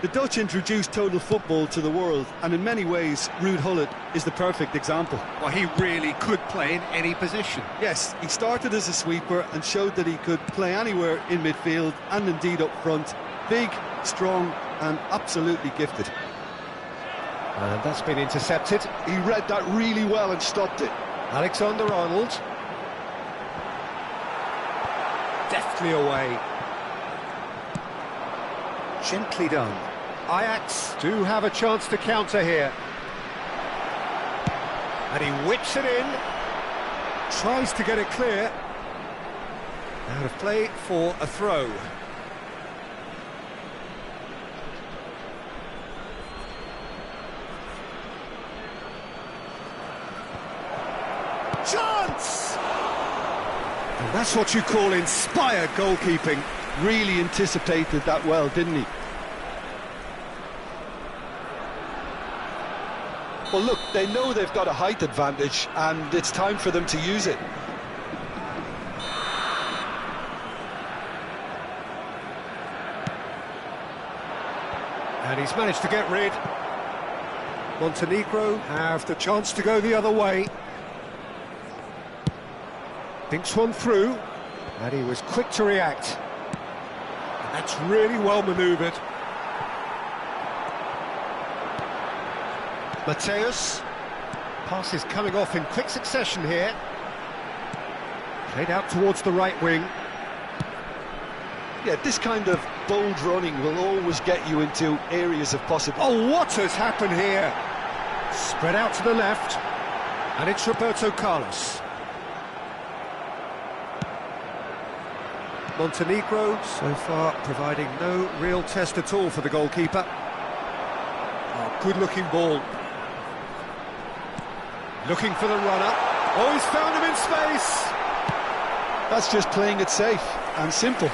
The Dutch introduced total football to the world, and in many ways, Ruud Gullit is the perfect example. Well, he really could play in any position. Yes, he started as a sweeper and showed that he could play anywhere in midfield and indeed up front. Big, strong and absolutely gifted. And that's been intercepted. He read that really well and stopped it. Alexander-Arnold. Deftly away. Gently done. Ajax do have a chance to counter here. And he whips it in. Tries to get it clear. Out of play for a throw. Chance! And that's what you call inspired goalkeeping. Really anticipated that well, didn't he? Well, look, they know they've got a height advantage, and it's time for them to use it. And he's managed to get rid. Montenegro have the chance to go the other way. Thinks one through, and he was quick to react. That's really well manoeuvred. Mateus. Pass is coming off in quick succession here. Played out towards the right wing. Yeah, this kind of bold running will always get you into areas of possibility. Oh, what has happened here? Spread out to the left, and it's Roberto Carlos. Montenegro so far providing no real test at all for the goalkeeper. Oh, good-looking ball. Looking for the runner. Oh, he's found him in space. That's just playing it safe and simple.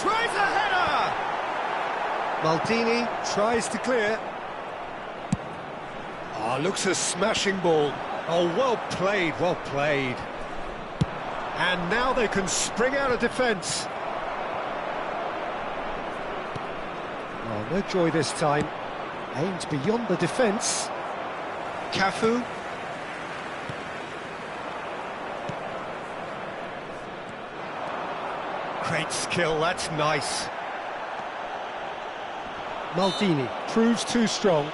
Tries a header! Maldini tries to clear. Oh, looks a smashing ball. Oh, well played, well played. And now they can spring out of defence. Oh, no joy this time. Aimed beyond the defence. Cafu. Great skill, that's nice. Maldini proves too strong.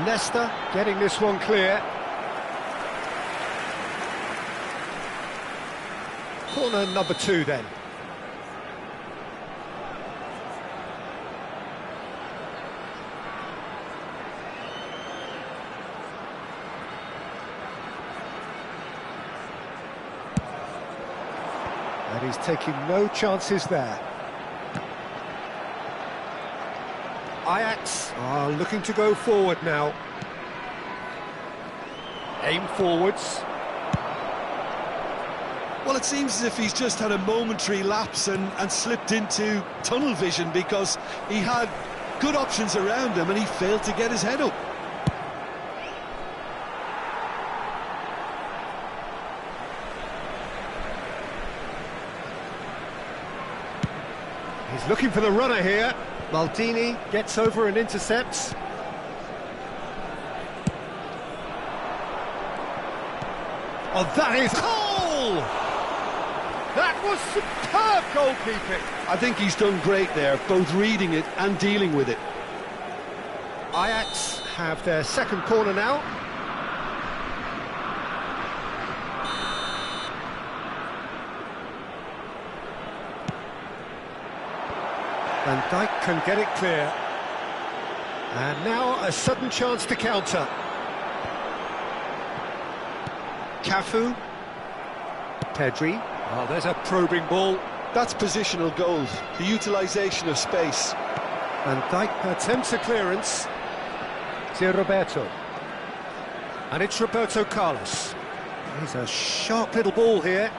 Nesta getting this one clear. Corner number 2 then. And he's taking no chances there. Ajax are looking to go forward now. Aim forwards. Well, it seems as if he's just had a momentary lapse and slipped into tunnel vision, because he had good options around him and he failed to get his head up. He's looking for the runner here. Maldini gets over and intercepts. Oh, that is goal! That was superb goalkeeping. I think he's done great there, both reading it and dealing with it. Ajax have their second corner now. Van Dijk can get it clear. And now a sudden chance to counter. Cafu. Pedri. Oh, there's a probing ball. That's positional goals, the utilisation of space. Van Dijk attempts a clearance. It's Roberto. And it's Roberto Carlos. He's a sharp little ball here.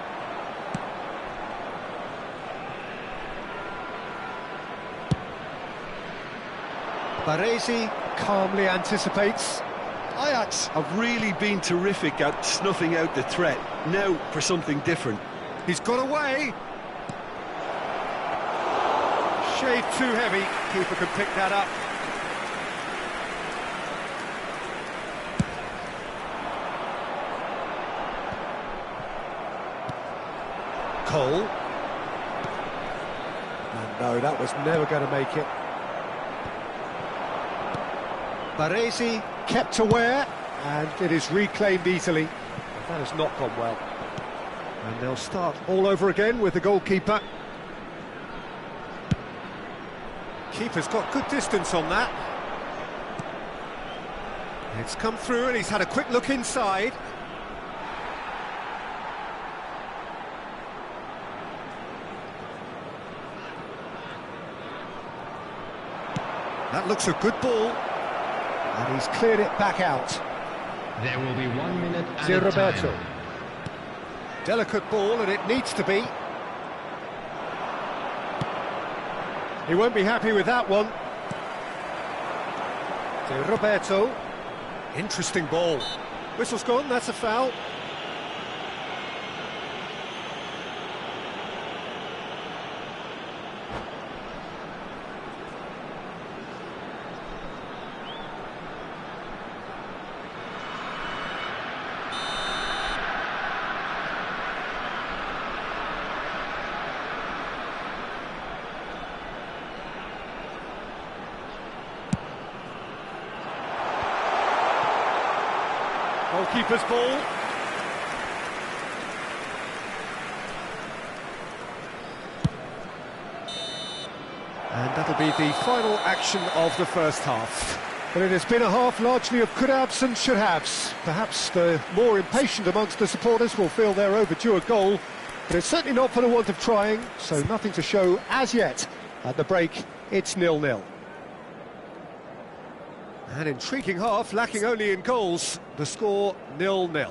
Baresi calmly anticipates. Ajax have really been terrific at snuffing out the threat. Now for something different. He's got away. Shade too heavy. Keeper can pick that up. Cole. And no, that was never going to make it. Baresi kept aware, and it is reclaimed easily. That has not gone well. And they'll start all over again with the goalkeeper. Keeper's got good distance on that. It's come through and he's had a quick look inside. That looks a good ball. And he's cleared it back out. There will be 1 minute at Zé a Roberto. time. Delicate ball, and it needs to be. He won't be happy with that one. Zé Roberto. Interesting ball. Whistle's gone, that's a foul. Goalkeeper's ball. And that'll be the final action of the first half. But it has been a half largely of could-haves and should-haves. Perhaps the more impatient amongst the supporters will feel they're overdue a goal, but it's certainly not for the want of trying, so nothing to show as yet. At the break, it's 0-0. An intriguing half, lacking only in goals. The score 0-0.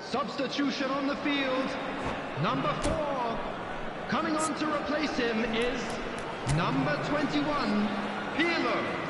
Substitution on the field. Number 4. Coming on to replace him is number 21, Pirlo.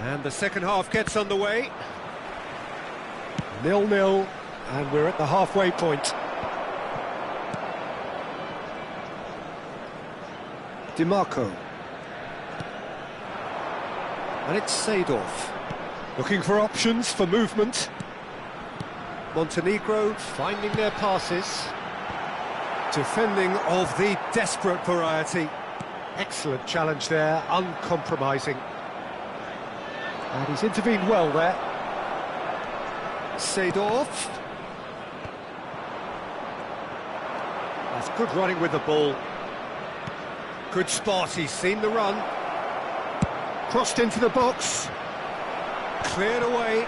And the second half gets underway. 0-0, and we're at the halfway point. DiMarco. And it's Seedorf. Looking for options for movement. Montenegro finding their passes. Defending of the desperate variety. Excellent challenge there, uncompromising. And he's intervened well there. Seedorf. That's good running with the ball. Good spot, he's seen the run. Crossed into the box. Cleared away.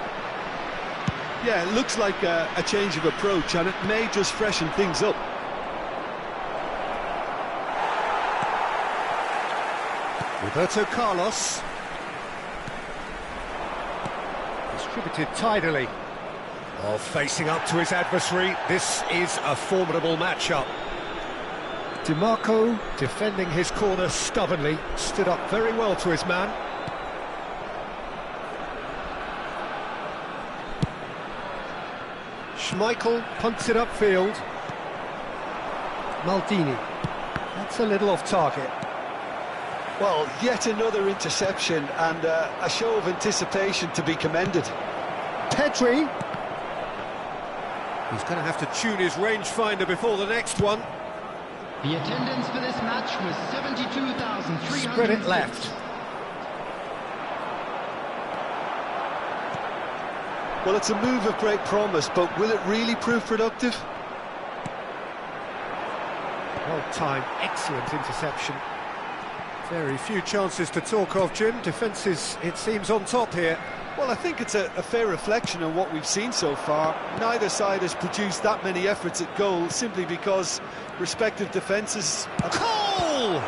Yeah, it looks like a change of approach, and it may just freshen things up. Roberto Carlos. Distributed tidily. Oh, facing up to his adversary, this is a formidable matchup. DiMarco defending his corner stubbornly, stood up very well to his man. Schmeichel punts it upfield. Maldini. That's a little off target. Well, yet another interception, and a show of anticipation to be commended. Pedri. He's going to have to tune his rangefinder before the next one. The attendance for this match was 72,300. Spread it left. Well, it's a move of great promise, but will it really prove productive? Well timed, excellent interception. Very few chances to talk of, Jim. Defence is, it seems, on top here. Well, I think it's a fair reflection on what we've seen so far. Neither side has produced that many efforts at goal simply because respective defences... Goal!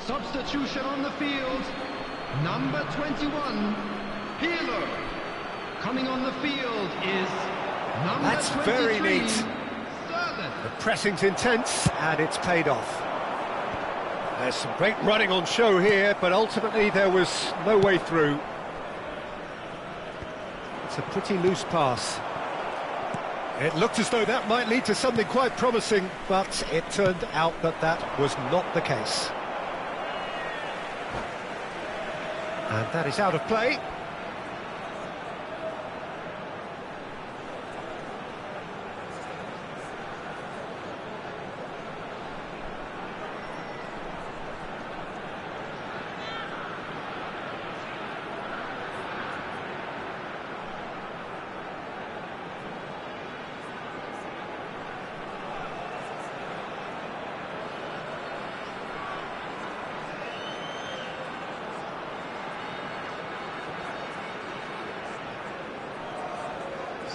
Substitution on the field, number 21, Pirlo. Coming on the field is number That's 23, very neat. Servant. The pressing's intense, and it's paid off. There's some great running on show here, but ultimately there was no way through. It's a pretty loose pass. It looked as though that might lead to something quite promising, but it turned out that that was not the case. And that is out of play.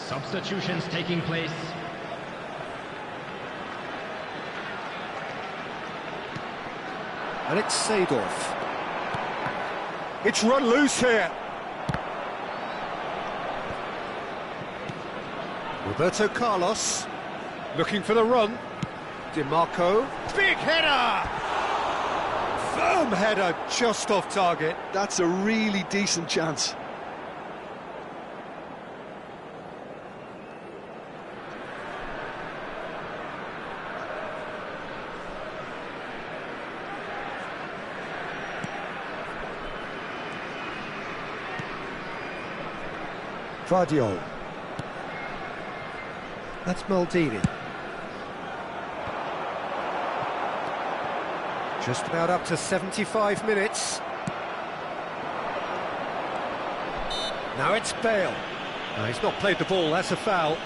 Substitutions taking place. And it's Seedorf. It's run loose here. Roberto Carlos looking for the run. DiMarco. Big header! Firm header just off target. That's a really decent chance. Vardiol. That's Maldini. Just about up to 75 minutes. Now it's Bale. No, he's not played the ball, that's a foul.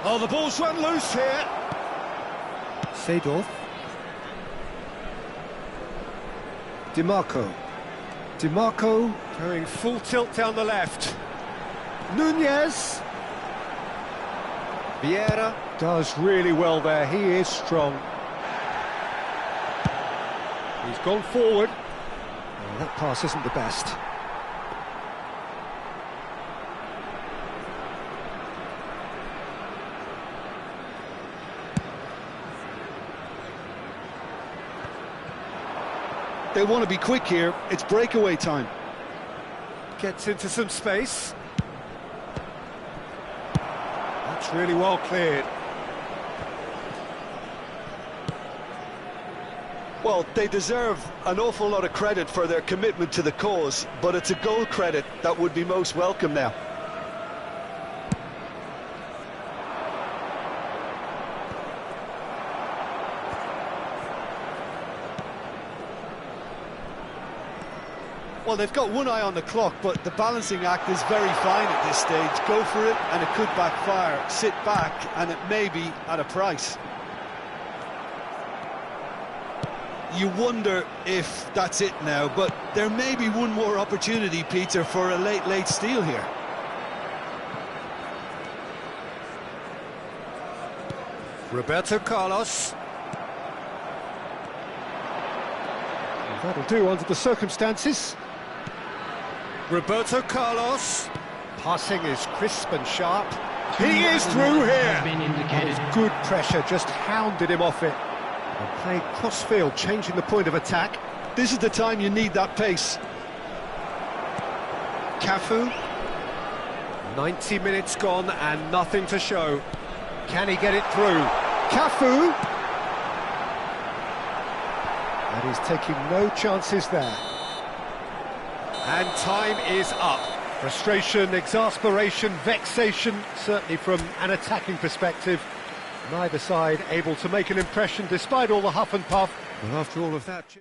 Oh, the ball's run loose here. Seedorf. DiMarco Going full tilt down the left. Nunez Vieira does really well there, he is strong. He's gone forward. Oh, that pass isn't the best. They want to be quick here, it's breakaway time. Gets into some space. That's really well cleared. Well, they deserve an awful lot of credit for their commitment to the cause, but it's a goal credit that would be most welcome now. Well, they've got one eye on the clock, but the balancing act is very fine at this stage. Go for it, and it could backfire. Sit back, and it may be at a price. You wonder if that's it now, but there may be one more opportunity, Peter, for a late steal here. Roberto Carlos. That'll do under the circumstances. Roberto Carlos. Passing is crisp and sharp. He is through here. Been That indicated. was good pressure, just hounded him off it. And played cross-field, changing the point of attack. This is the time you need that pace. Cafu. 90 minutes gone and nothing to show. Can he get it through? Cafu! And he's taking no chances there. And time is up. Frustration, exasperation, vexation, certainly from an attacking perspective. Neither side able to make an impression despite all the huff and puff. But after all of that...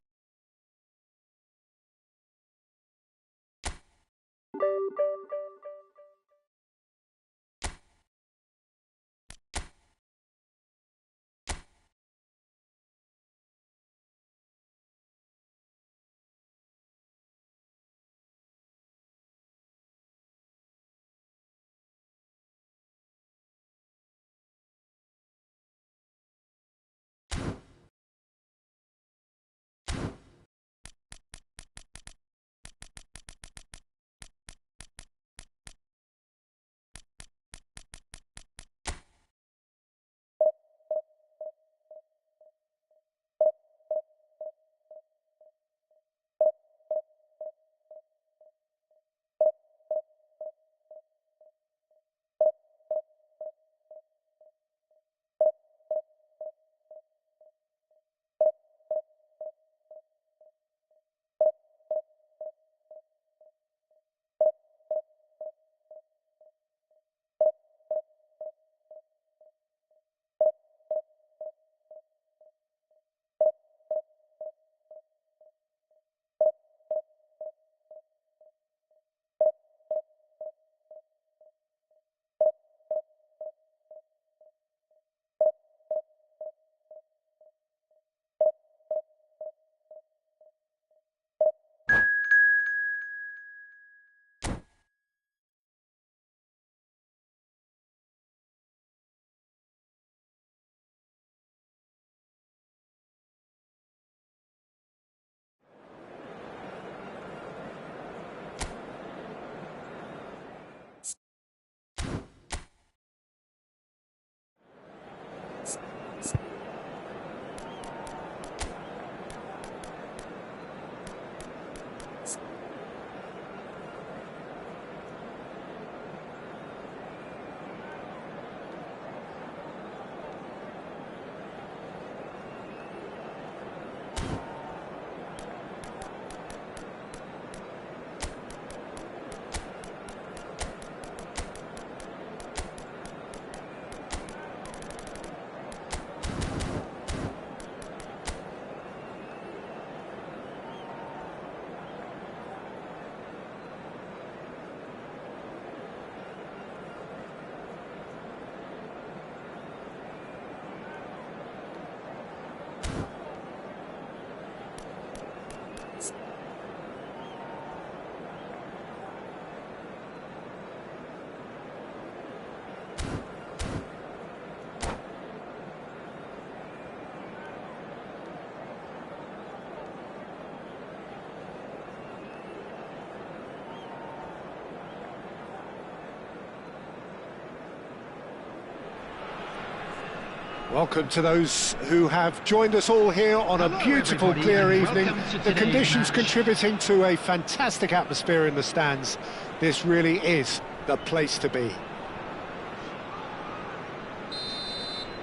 Welcome to those who have joined us all here on a beautiful, clear evening. The conditions contributing to a fantastic atmosphere in the stands. This really is the place to be.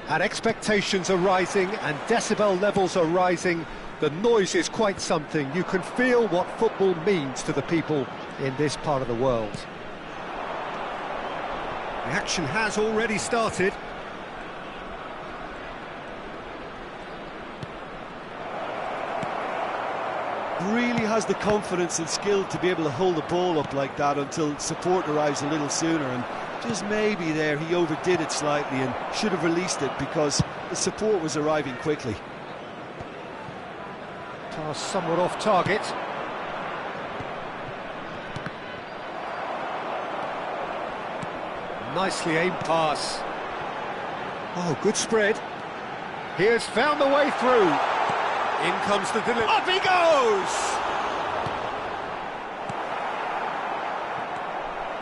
And expectations are rising and decibel levels are rising. The noise is quite something. You can feel what football means to the people in this part of the world. The action has already started. Really has the confidence and skill to be able to hold the ball up like that until support arrives a little sooner, and just maybe there he overdid it slightly and should have released it because the support was arriving quickly. Pass somewhat off target. Nicely aimed pass. Oh, good spread. He has found the way through. In comes the delivery. Up he goes!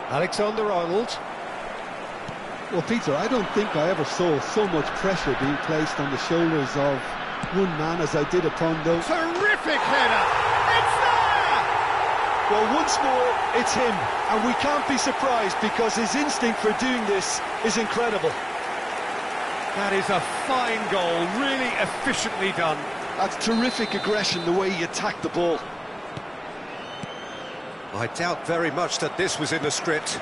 Alexander-Arnold. Well, Peter, I don't think I ever saw so much pressure being placed on the shoulders of one man as I did upon those. Terrific header! It's there! Well, once more, it's him, and we can't be surprised because his instinct for doing this is incredible. That is a fine goal, really efficiently done. That's terrific aggression, the way he attacked the ball. I doubt very much that this was in the script.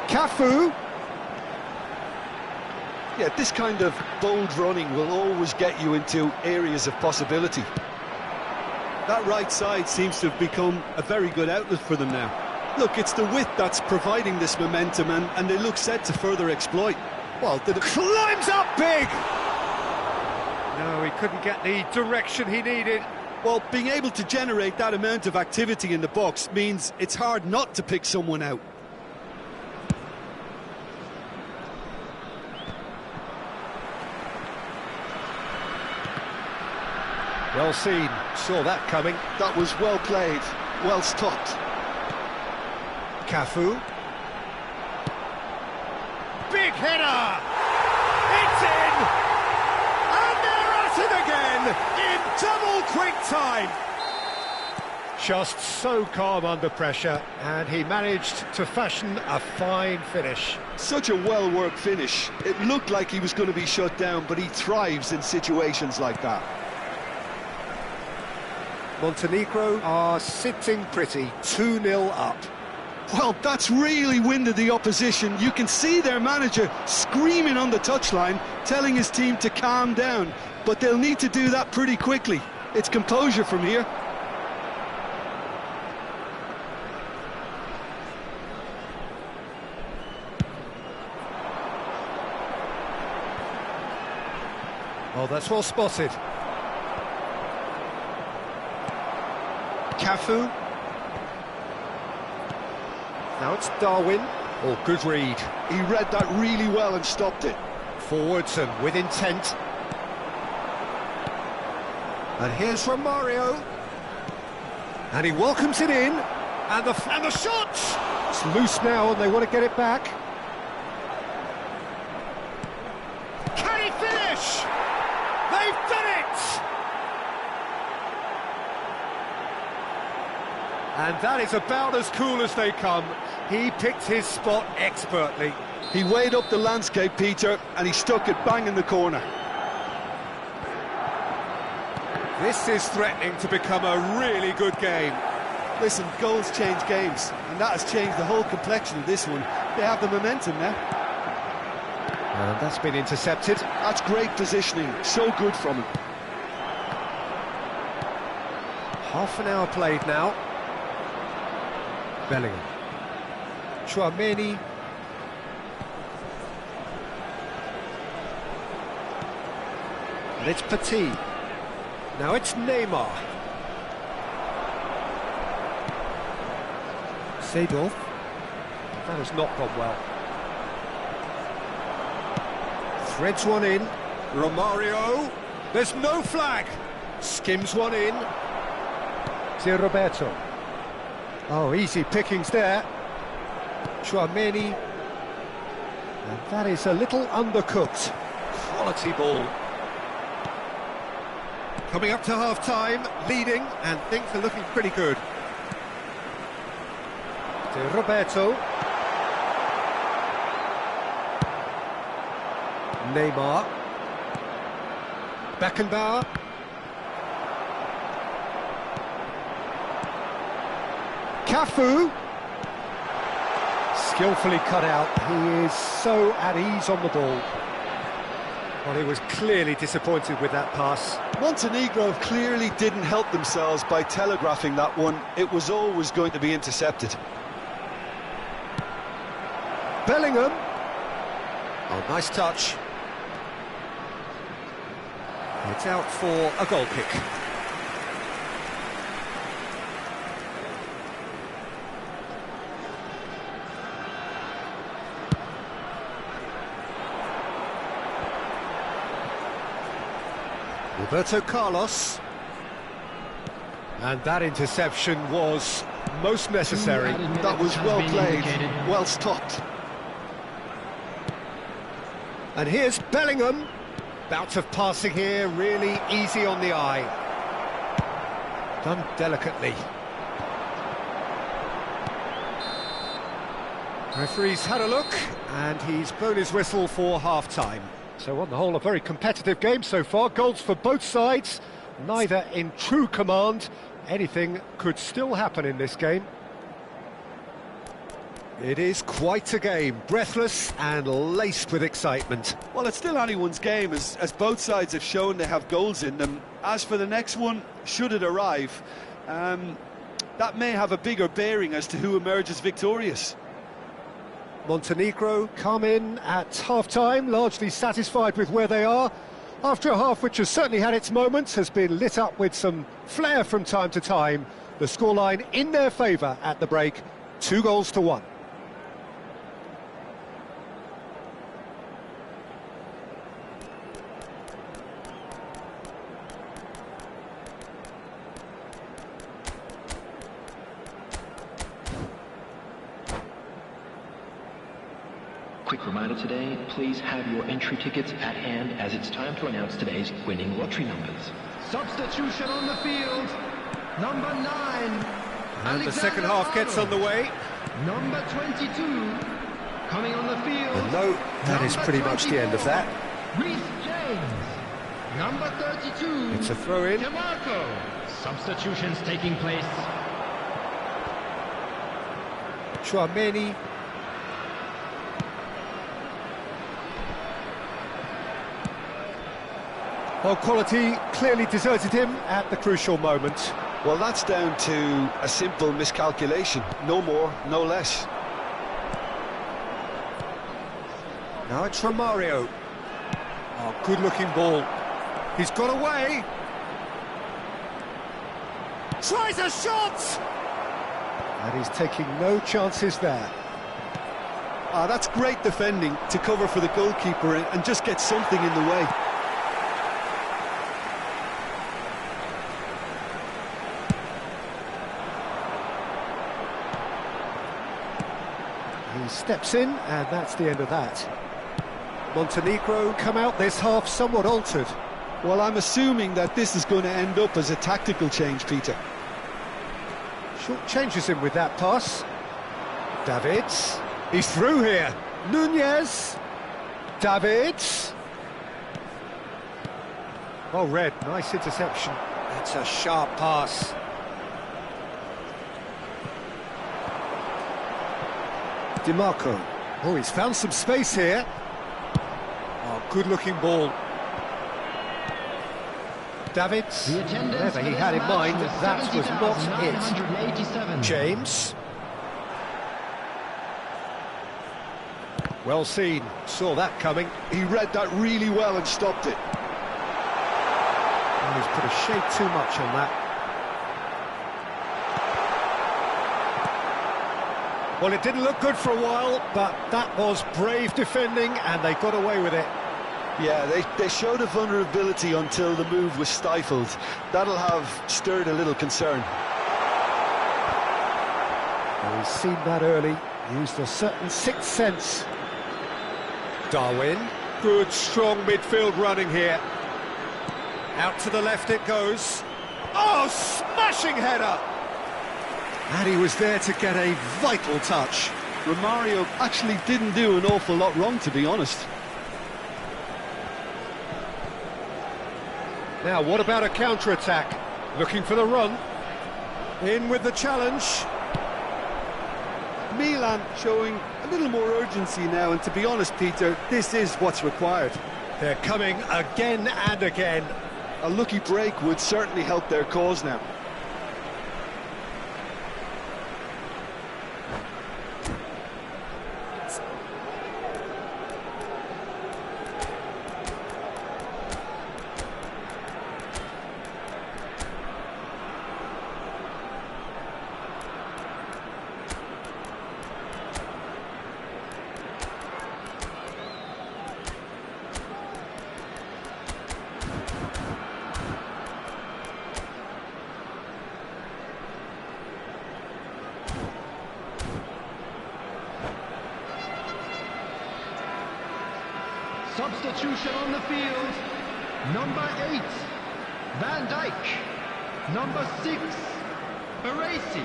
Cafu. Yeah, this kind of bold running will always get you into areas of possibility. That right side seems to have become a very good outlet for them now. Look, it's the width that's providing this momentum, and they look set to further exploit. Well, climbs up big! No, he couldn't get the direction he needed. Well, being able to generate that amount of activity in the box means it's hard not to pick someone out. Well seen, saw that coming. That was well played, well stopped. Cafu. Big header! It's in! And they're at it again in double quick time! Just so calm under pressure, and he managed to fashion a fine finish. Such a well-worked finish. It looked like he was going to be shut down, but he thrives in situations like that. Montenegro are sitting pretty, 2-0 up. Well, that's really winded the opposition. You can see their manager screaming on the touchline, telling his team to calm down. But they'll need to do that pretty quickly. It's composure from here. Oh, that's well spotted. Cafu. Now it's Darwin. Oh, good read. He read that really well and stopped it. Forwards and with intent. And here's Romario. And he welcomes it in. And the shot! It's loose now and they want to get it back. Can he finish? They've done it! And that is about as cool as they come. He picked his spot expertly. He weighed up the landscape, Peter, and he stuck it bang in the corner. This is threatening to become a really good game. Listen, goals change games, and that has changed the whole complexion of this one. They have the momentum now. And that's been intercepted. That's great positioning, so good from him. Half an hour played now. Bellingham. Chouameni. And it's Petit. Now it's Neymar. Seedorf. That has not gone well. Threads one in. Romario. There's no flag. Skims one in. Zé Roberto. Oh, easy pickings there. Chouameni. And that is a little undercooked. Quality ball. Coming up to half-time, leading, and things are looking pretty good. To Roberto. Neymar. Beckenbauer. Cafu. Skillfully cut out. He is so at ease on the ball. Well, he was clearly disappointed with that pass. Montenegro clearly didn't help themselves by telegraphing that one. It was always going to be intercepted. Bellingham. Oh, nice touch. It's out for a goal kick. Roberto Carlos. And that interception was most necessary. That was well played, well stopped. And here's Bellingham. Bout of passing here, really easy on the eye. Done delicately. Referee's had a look, and he's blown his whistle for half-time. So on the whole, a very competitive game so far. Goals for both sides, neither in true command. Anything could still happen in this game. It is quite a game, breathless and laced with excitement. Well, it's still anyone's game, as both sides have shown they have goals in them. As for the next one, should it arrive, that may have a bigger bearing as to who emerges victorious. Montenegro come in at half-time, largely satisfied with where they are. After a half which has certainly had its moments, has been lit up with some flair from time to time. The scoreline in their favour at the break, 2-1. Quick reminder today, please have your entry tickets at hand as it's time to announce today's winning lottery numbers. Substitution on the field, number 9. And the second half gets underway. Number 22, coming on the field. And no, that is pretty much the end of that. Reece James. Number 32. It's a throw-in. DeMarco. Substitutions taking place. Chouameni. Well, quality clearly deserted him at the crucial moment. Well, that's down to a simple miscalculation. No more, no less. Now it's Romario. Oh, good-looking ball. He's got away. Tries a shot! And he's taking no chances there. That's great defending to cover for the goalkeeper and just get something in the way. He steps in, and that's the end of that. Montenegro come out this half somewhat altered. Well, I'm assuming that this is going to end up as a tactical change, Peter. Short changes him with that pass. Davids. He's through here. Nunez. Davids. Well read, nice interception. That's a sharp pass. DeMarco. Oh, he's found some space here. Oh, good-looking ball. Davids, whatever he had in mind, that was not it. James. Well seen, saw that coming. He read that really well and stopped it. Oh, he's put a shade too much on that. Well, it didn't look good for a while, but that was brave defending, and they got away with it. Yeah, they showed a vulnerability until the move was stifled. That'll have stirred a little concern. Well, he's seen that early, used a certain sixth sense. Darwin. Good, strong midfield running here. Out to the left it goes. Oh, smashing header! And he was there to get a vital touch. Romario actually didn't do an awful lot wrong, to be honest. Now, what about a counter-attack? Looking for the run. In with the challenge. Milan showing a little more urgency now, and to be honest, Peter, this is what's required. They're coming again and again. A lucky break would certainly help their cause now. Substitution on the field. Number 8, Van Dijk. Number 6, Baresi.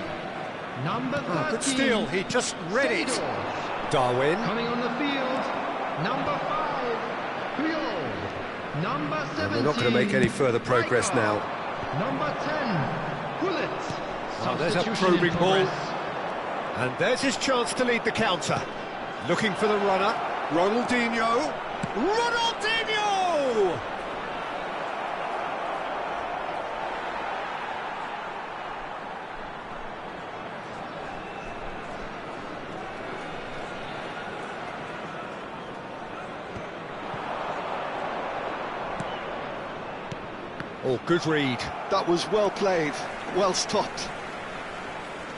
Number 13, good steal, he just read it. Darwin. Coming on the field, number 5, Puyol. Number 17, And they're not going to make any further progress now. Number 10, Gullit. Oh, there's a Substitution in probing ball. progress. And there's his chance to lead the counter. Looking for the runner. Ronaldinho. Ronaldinho! Oh, good read. That was well played, well stopped.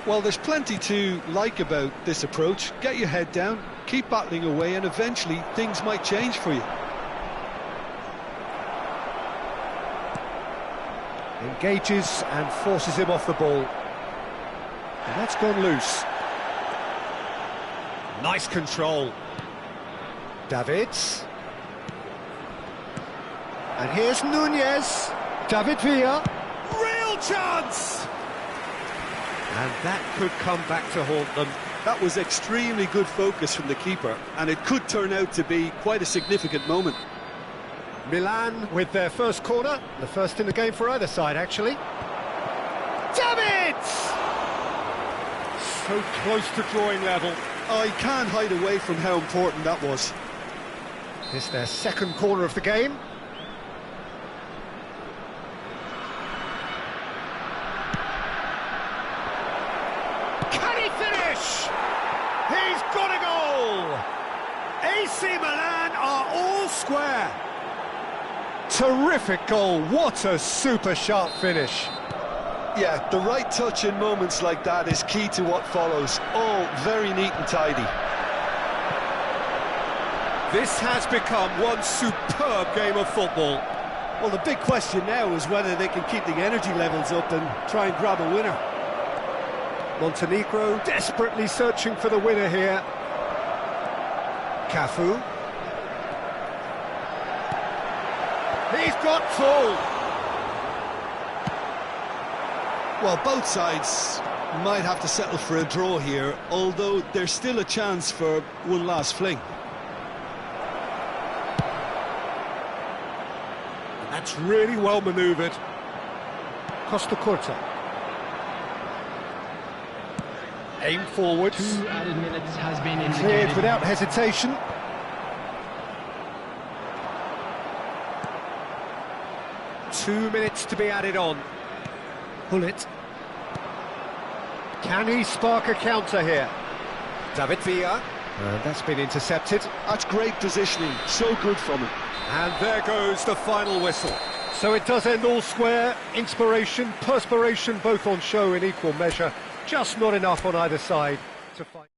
Well, there's plenty to like about this approach. Get your head down, keep battling away, and eventually things might change for you. Engages and forces him off the ball. And that's gone loose. Nice control. Davids. And here's Nunez. David Villa. Real chance! And that could come back to haunt them. That was extremely good focus from the keeper, and it could turn out to be quite a significant moment. Milan with their first corner, the first in the game for either side, actually. Davids! So close to drawing level. I can't hide away from how important that was. It's their second corner of the game. Can he finish? He's got a goal! AC Milan are all square. Terrific goal, what a super sharp finish. Yeah, the right touch in moments like that is key to what follows. All very neat and tidy. This has become one superb game of football. Well, the big question now is whether they can keep the energy levels up and try and grab a winner. Montenegro desperately searching for the winner here. Cafu. He's got full. Well, both sides might have to settle for a draw here, although there's still a chance for one last fling. That's really well manoeuvred. Costa Curta. Aim forward. 2 added minutes has been indicated. Cleared without hesitation. Two minutes to be added on. Gullit. Can he spark a counter here? David Villa. And that's been intercepted. That's great positioning, so good from him. And there goes the final whistle. So it does end all square. Inspiration, perspiration, both on show in equal measure. Just not enough on either side to fight.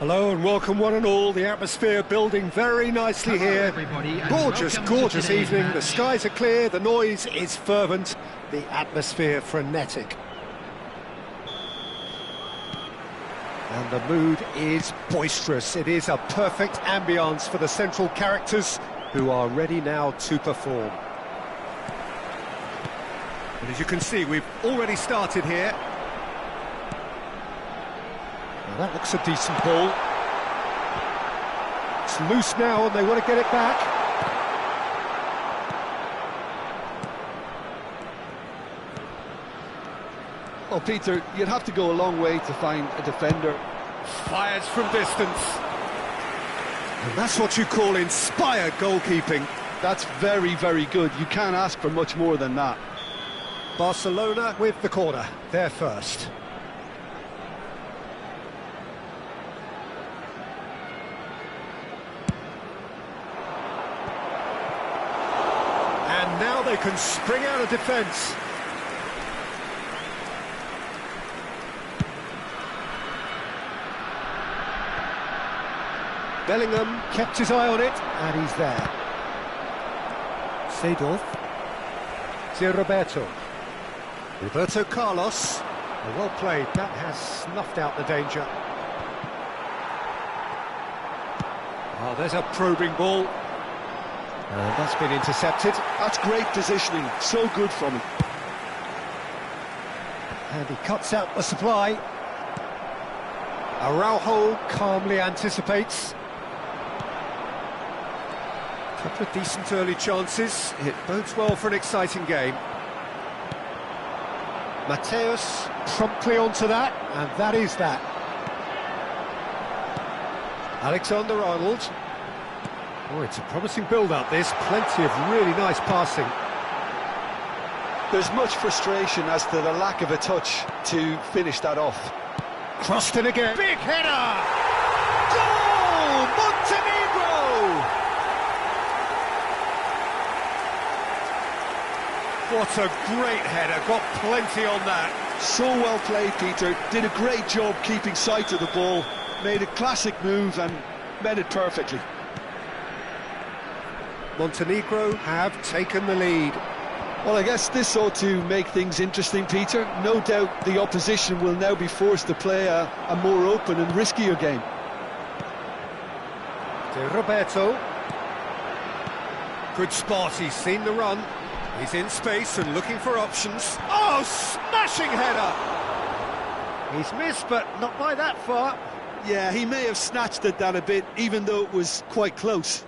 Hello and welcome one and all. The atmosphere building very nicely Hello, here. everybody, and Gorgeous, welcome to gorgeous today's evening. The match. skies are clear, the noise is fervent, the atmosphere frenetic. And the mood is boisterous. It is a perfect ambience for the central characters who are ready now to perform. And as you can see, we've already started here. Now that looks a decent ball. It's loose now and they want to get it back. Well, Peter, you'd have to go a long way to find a defender. Fires from distance. And that's what you call inspired goalkeeping. That's very, very good. You can't ask for much more than that. Barcelona with the corner, they're first. And now they can spring out of defence. Bellingham kept his eye on it, and he's there. Seedorf. Roberto Carlos. Well played, that has snuffed out the danger. Oh, there's a probing ball. And that's been intercepted. That's great positioning, so good from him. And he cuts out the supply. Araujo calmly anticipates. Couple of decent early chances. It bodes well for an exciting game. Mateus promptly onto that, and that is that. Alexander-Arnold. Oh, it's a promising build-up, this. Plenty of really nice passing. There's much frustration as to the lack of a touch to finish that off. Crossed in again. Big header! Goal! Montenegro! What a great header, got plenty on that. So well played, Peter. Did a great job keeping sight of the ball. Made a classic move and met it perfectly. Montenegro have taken the lead. Well, I guess this ought to make things interesting, Peter. No doubt the opposition will now be forced to play a more open and riskier game. De Roberto. Good spot, he's seen the run. He's in space and looking for options. Oh, smashing header! He's missed, but not by that far. Yeah, he may have snatched at that a bit, even though it was quite close.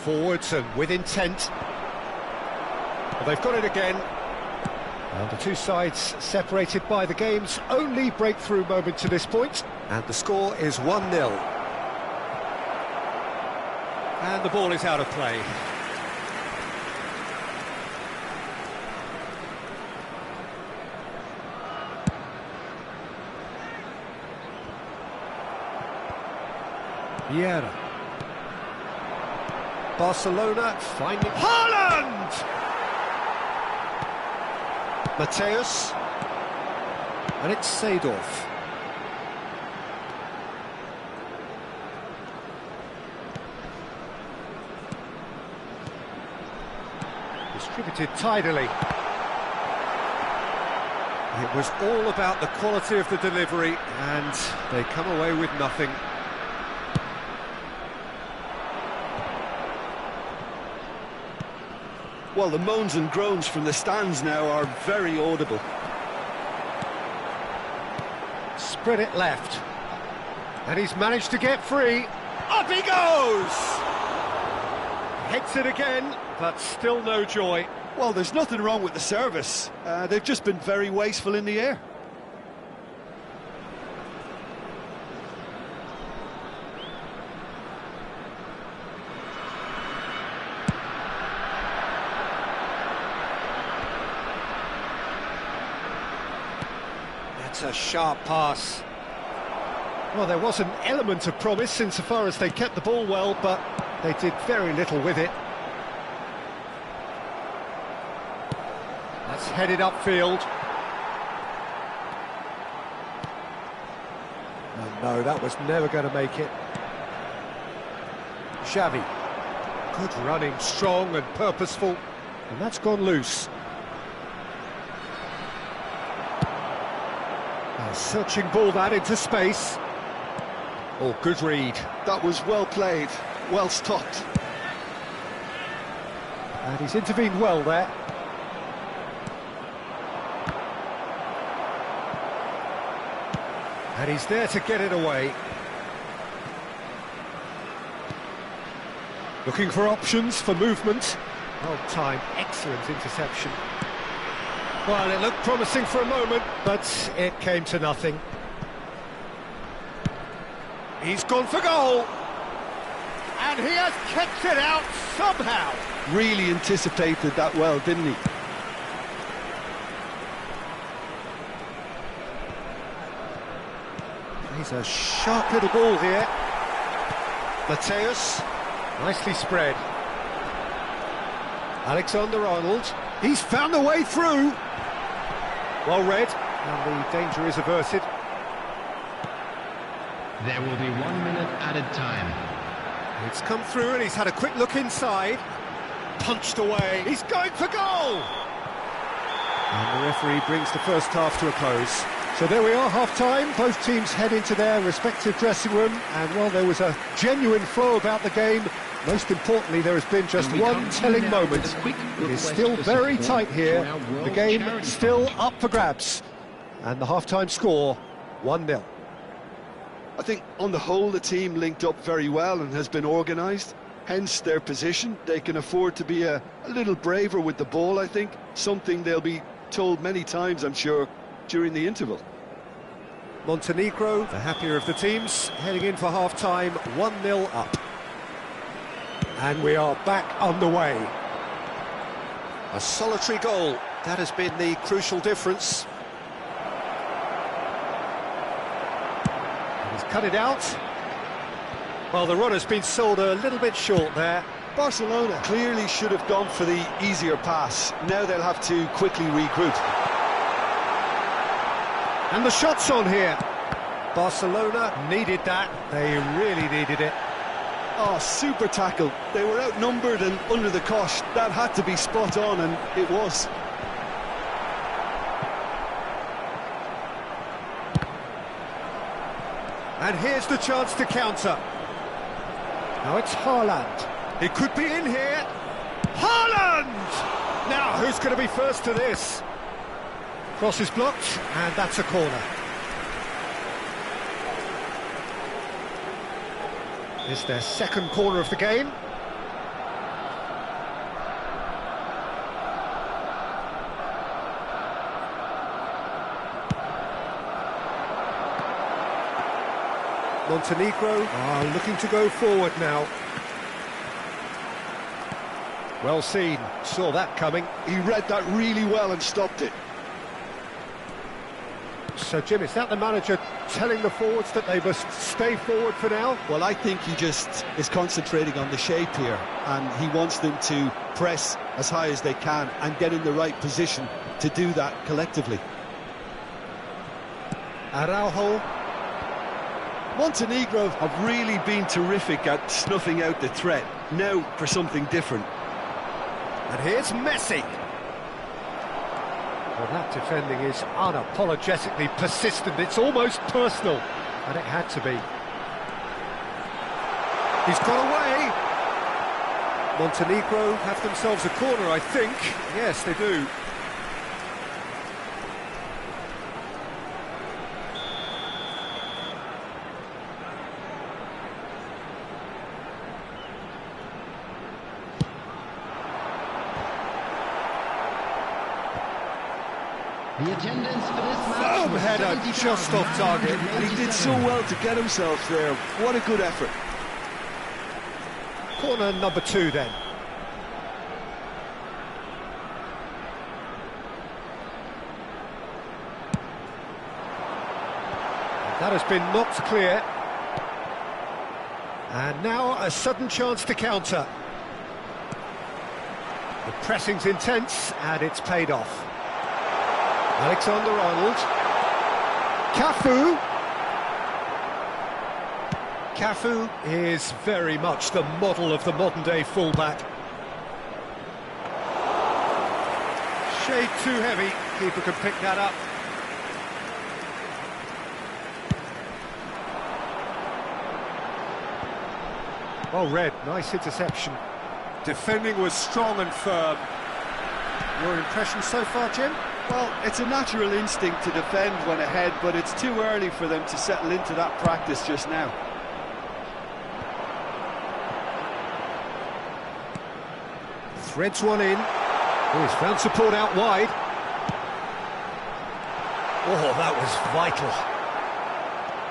Forwards and with intent. Well, they've got it again. And the two sides separated by the game's only breakthrough moment to this point. And the score is 1-0. And the ball is out of play. Vieira. Barcelona finding Haaland! Mateus. And it's Seedorf. Distributed tidily. It was all about the quality of the delivery, and they come away with nothing. Well, the moans and groans from the stands now are very audible. Spread it left. And he's managed to get free. Up he goes! Heads it again, but still no joy. Well, there's nothing wrong with the service. They've just been very wasteful in the air. That's a sharp pass. Well, there was an element of promise insofar as they kept the ball well, but they did very little with it. That's headed upfield. Oh, no, that was never going to make it. Xavi. Good running, strong and purposeful. And that's gone loose. A searching ball that into space. Oh, good read. That was well played, well stopped. And he's intervened well there. And he's there to get it away. Looking for options for movement. Well timed, excellent interception. Well, it looked promising for a moment, but it came to nothing. He's gone for goal. And he has kept it out somehow. Really anticipated that well, didn't he? He's a sharp little ball here. Mateus, nicely spread. Alexander-Arnold, he's found a way through. Well read, and the danger is averted. There will be 1 minute added time. It's come through and he's had a quick look inside. Punched away, he's going for goal! And the referee brings the first half to a close. So there we are, half-time. Both teams head into their respective dressing room, and while there was a genuine flow about the game, most importantly, there has been just one telling moment. It is still very tight here. The game still up for grabs. And the half-time score, 1-0. I think on the whole the team linked up very well and has been organised, hence their position. They can afford to be a little braver with the ball, I think, something they'll be told many times, I'm sure, during the interval. Montenegro, the happier of the teams, heading in for half-time, 1-0 up. And we are back underway. A solitary goal, that has been the crucial difference. He's cut it out. Well, the run has been sold a little bit short there. Barcelona clearly should have gone for the easier pass. Now they'll have to quickly regroup. And the shot's on here. Barcelona needed that. They really needed it. Oh, super tackle. They were outnumbered and under the cosh. That had to be spot on, and it was. And here's the chance to counter. Now it's Haaland. He could be in here. Haaland! Now, who's going to be first to this? Cross is blocked, and that's a corner. It's their second corner of the game. Montenegro are looking to go forward now. Well seen, saw that coming. He read that really well and stopped it. So, Jim, is that the manager telling the forwards that they must stay forward for now? Well, I think he just is concentrating on the shape here, and he wants them to press as high as they can and get in the right position to do that collectively. Araujo. Montenegro have really been terrific at snuffing out the threat. Now for something different. And here's Messi. Well, that defending is unapologetically persistent. It's almost personal, and it had to be. He's got away. Montenegro have themselves a corner, I think. Yes, they do. The attendance for this match was header just off target, and he did so well to get himself there. What a good effort. Corner number 2 then. That has been knocked clear. And now a sudden chance to counter. The pressing's intense, and it's paid off. Alexander-Arnold. Cafu. Cafu is very much the model of the modern-day fullback. Shade too heavy. Keeper can pick that up. Well read, nice interception. Defending was strong and firm. Your impression so far, Jim? Well, it's a natural instinct to defend when ahead, but it's too early for them to settle into that practice just now. Threads one in. Oh, he's found support out wide. Oh, that was vital.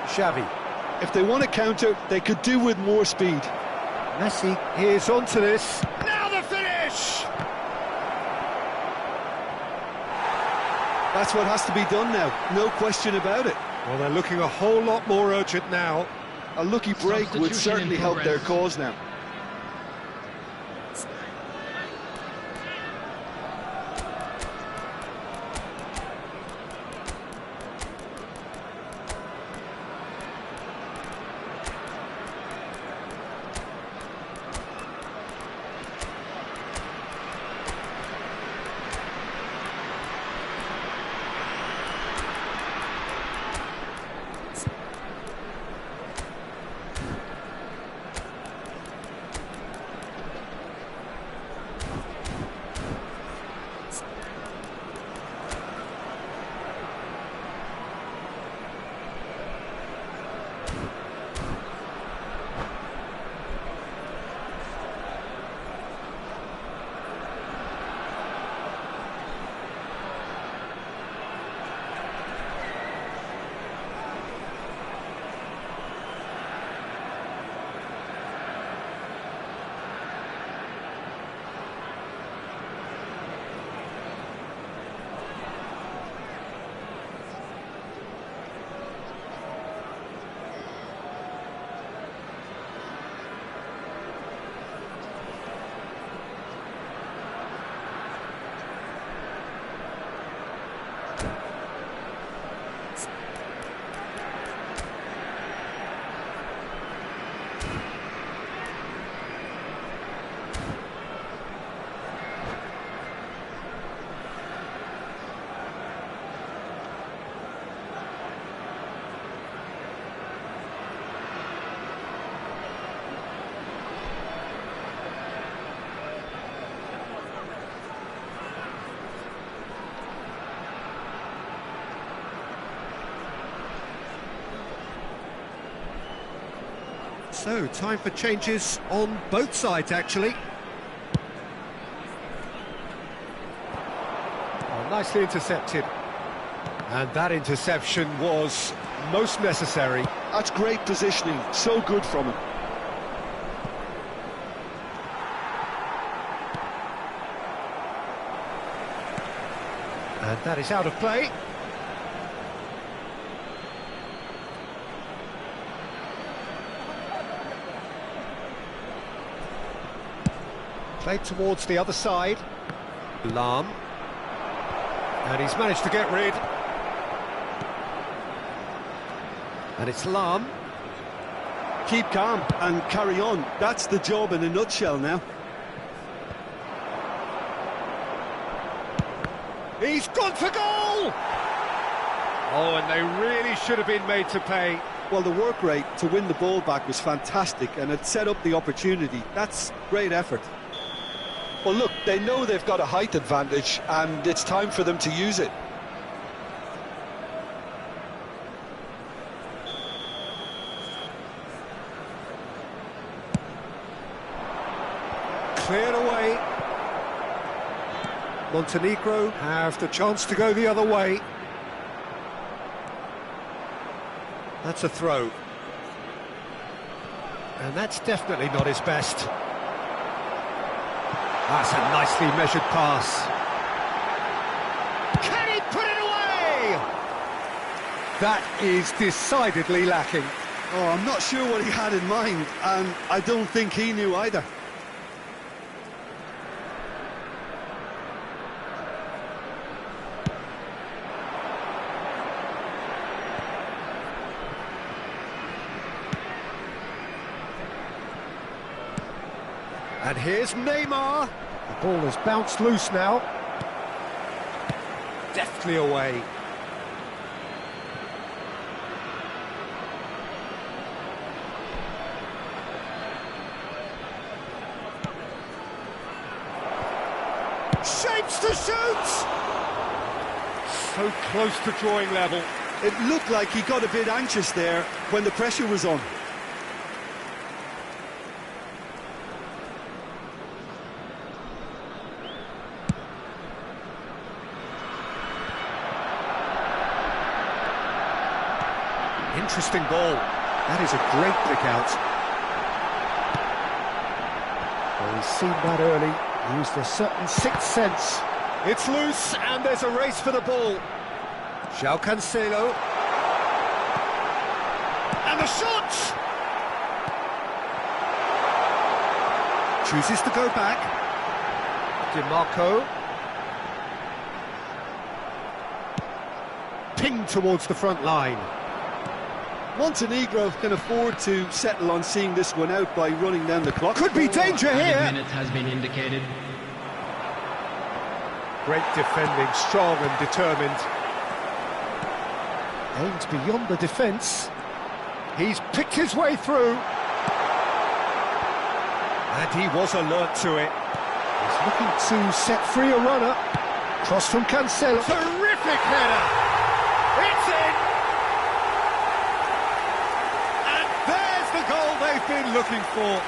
Xavi. If they want to counter, they could do with more speed. Messi is onto this. Now the finish! That's what has to be done now, no question about it. Well, they're looking a whole lot more urgent now. A lucky break would certainly help their cause now. So, time for changes on both sides, actually. Oh, nicely intercepted. And that interception was most necessary. That's great positioning, so good from him. And that is out of play. Played towards the other side. Lahm. And he's managed to get rid. And it's Lahm. Keep calm and carry on. That's the job in a nutshell now. He's gone for goal! Oh, and they really should have been made to pay. Well, the work rate to win the ball back was fantastic, and it set up the opportunity. That's great effort. Well, look, they know they've got a height advantage, and it's time for them to use it. Cleared away. Montenegro have the chance to go the other way. That's a throw. And that's definitely not his best. That's a nicely measured pass. Can he put it away? That is decidedly lacking. Oh, I'm not sure what he had in mind, and I don't think he knew either. And here's Neymar. The ball has bounced loose now. Deftly away. Shapes to shoot! So close to drawing level. It looked like he got a bit anxious there when the pressure was on. Interesting ball. That is a great pick out. Well, he's seen that early, used a certain sixth sense. It's loose, and there's a race for the ball. João Cancelo. And the shot! Chooses to go back. DiMarco. Pinged towards the front line. Montenegro can afford to settle on seeing this one out by running down the clock. Could be danger here. Minutes has been indicated. Great defending, strong and determined. Aimed beyond the defence. He's picked his way through. And he was alert to it. He's looking to set free a runner. Cross from Cancelo. Terrific header! It's in! And there's the goal they've been looking for.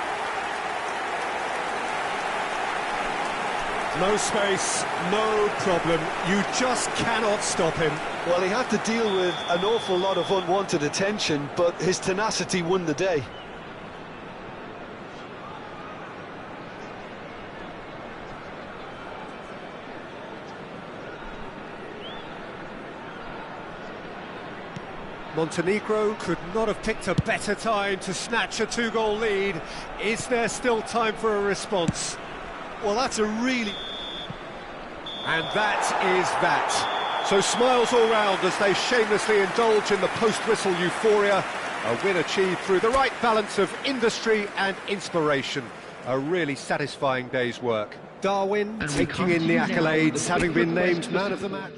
No space, no problem. You just cannot stop him. Well, he had to deal with an awful lot of unwanted attention, but his tenacity won the day. Montenegro could not have picked a better time to snatch a two-goal lead. Is there still time for a response? Well, that's a really... And that is that. So smiles all round as they shamelessly indulge in the post-whistle euphoria. A win achieved through the right balance of industry and inspiration. A really satisfying day's work. Darwin taking in the accolades, having been named man of the match.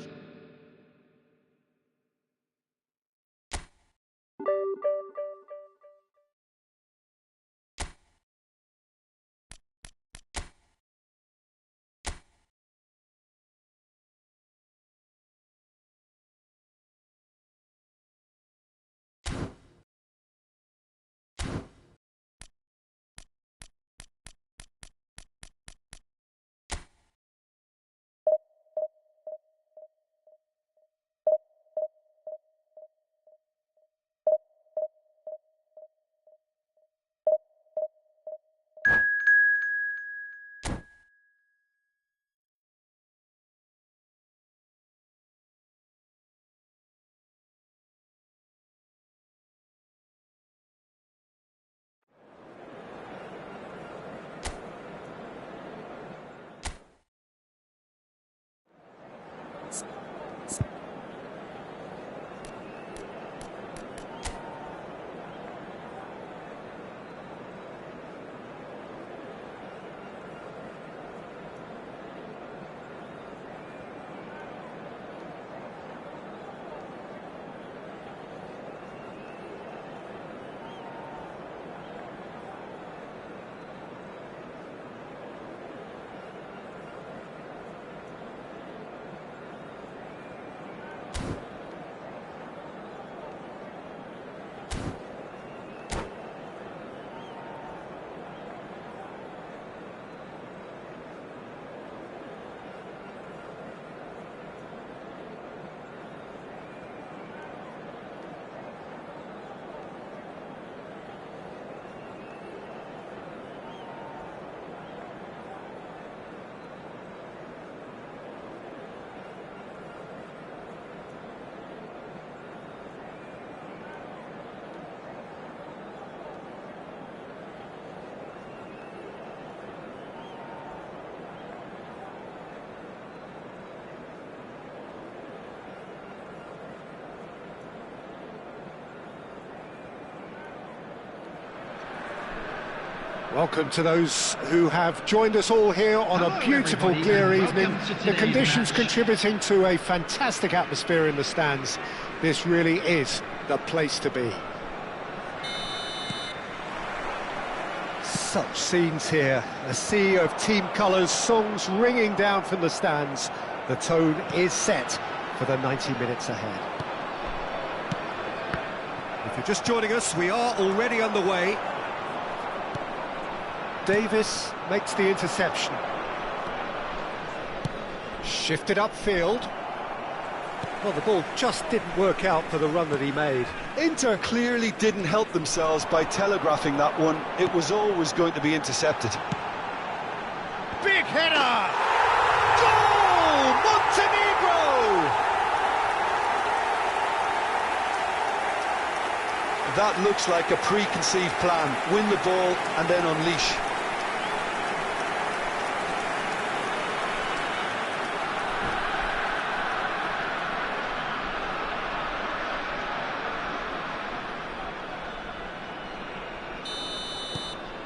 Welcome to those who have joined us all here on a beautiful, clear evening. The conditions contributing to a fantastic atmosphere in the stands. This really is the place to be. Such scenes here, a sea of team colours, songs ringing down from the stands. The tone is set for the 90 minutes ahead. If you're just joining us, we are already underway. Davis makes the interception. Shifted upfield. Well, the ball just didn't work out for the run that he made. Inter clearly didn't help themselves by telegraphing that one. It was always going to be intercepted. Big header! Goal! Montenegro! That looks like a preconceived plan. Win the ball and then unleash.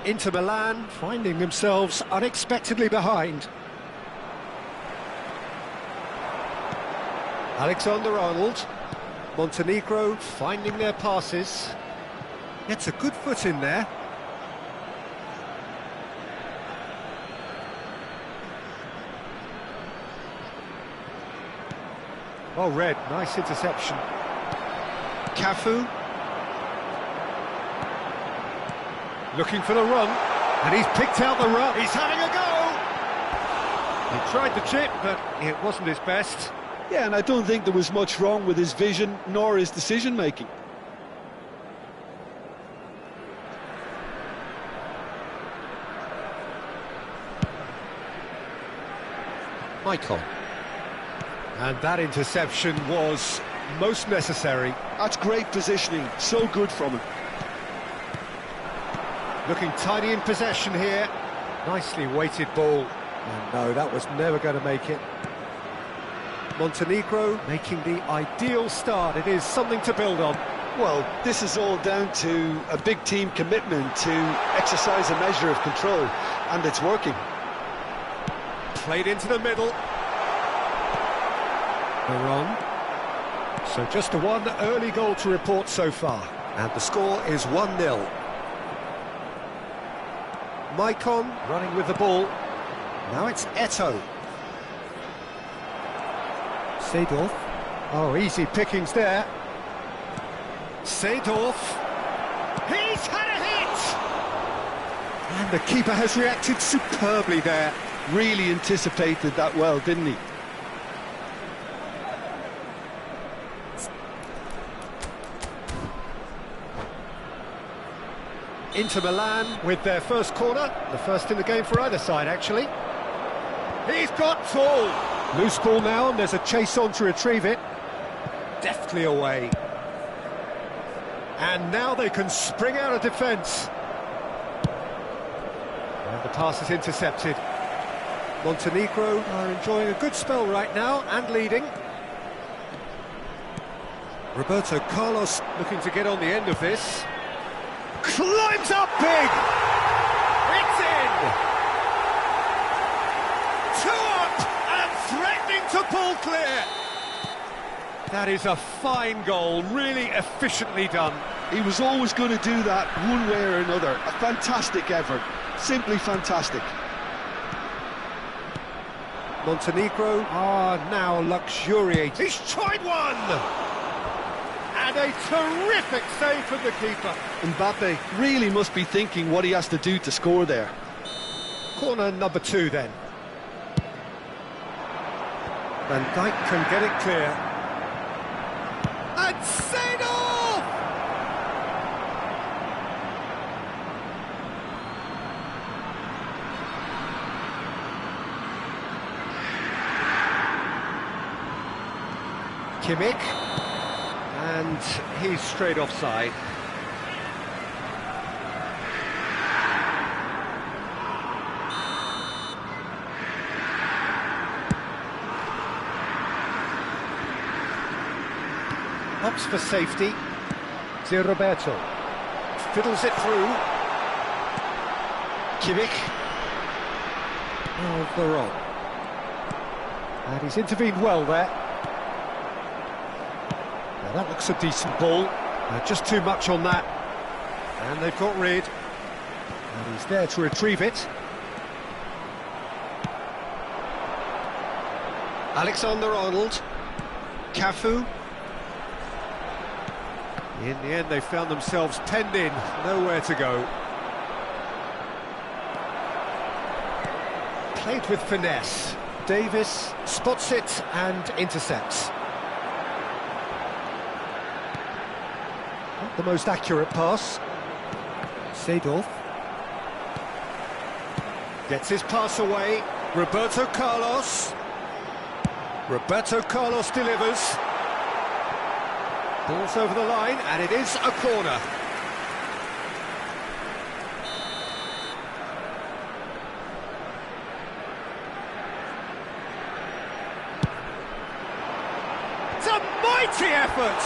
Inter Milan finding themselves unexpectedly behind. Alexander-Arnold. Montenegro finding their passes. Gets a good foot in there. Well read, nice interception. Cafu. Looking for the run, and he's picked out the run. He's having a go! He tried the chip, but it wasn't his best. Yeah, and I don't think there was much wrong with his vision, nor his decision-making. Michael. And that interception was most necessary. That's great positioning, so good from him. Looking tidy in possession here. Nicely weighted ball. And no, that was never going to make it. Montenegro making the ideal start. It is something to build on. Well, this is all down to a big team commitment to exercise a measure of control, and it's working. Played into the middle. Veron. So just a one early goal to report so far. And the score is 1-0. Maicon running with the ball. Now it's Eto'o. Seedorf. Oh, easy pickings there. Seedorf. He's had a hit! And the keeper has reacted superbly there. Really anticipated that well, didn't he? Inter Milan with their first corner, the first in the game for either side, actually. He's got tall. Loose ball now, and there's a chase on to retrieve it. Deftly away. And now they can spring out of defence. And the pass is intercepted. Montenegro are enjoying a good spell right now, and leading. Roberto Carlos looking to get on the end of this. Climbs up big! It's in! 2 up and threatening to pull clear! That is a fine goal, really efficiently done. He was always going to do that one way or another. A fantastic effort, simply fantastic. Montenegro are now luxuriating. He's tried one! And a terrific save from the keeper. Mbappe really must be thinking what he has to do to score there. Corner number 2 then. Van Dijk can get it clear. And Seedorf! Kimmich. And he's straight offside. Opts for safety. Di Roberto fiddles it through. Kimmich. Now Veron. And he's intervened well there. Now that looks a decent ball. Just too much on that. And they've got rid. And he's there to retrieve it. Alexander-Arnold. Cafu. In the end, they found themselves penned in, nowhere to go. Played with finesse. Davis spots it and intercepts. Not the most accurate pass. Seedorf gets his pass away. Roberto Carlos. Roberto Carlos delivers. Ball's over the line, and it is a corner. It's a mighty effort!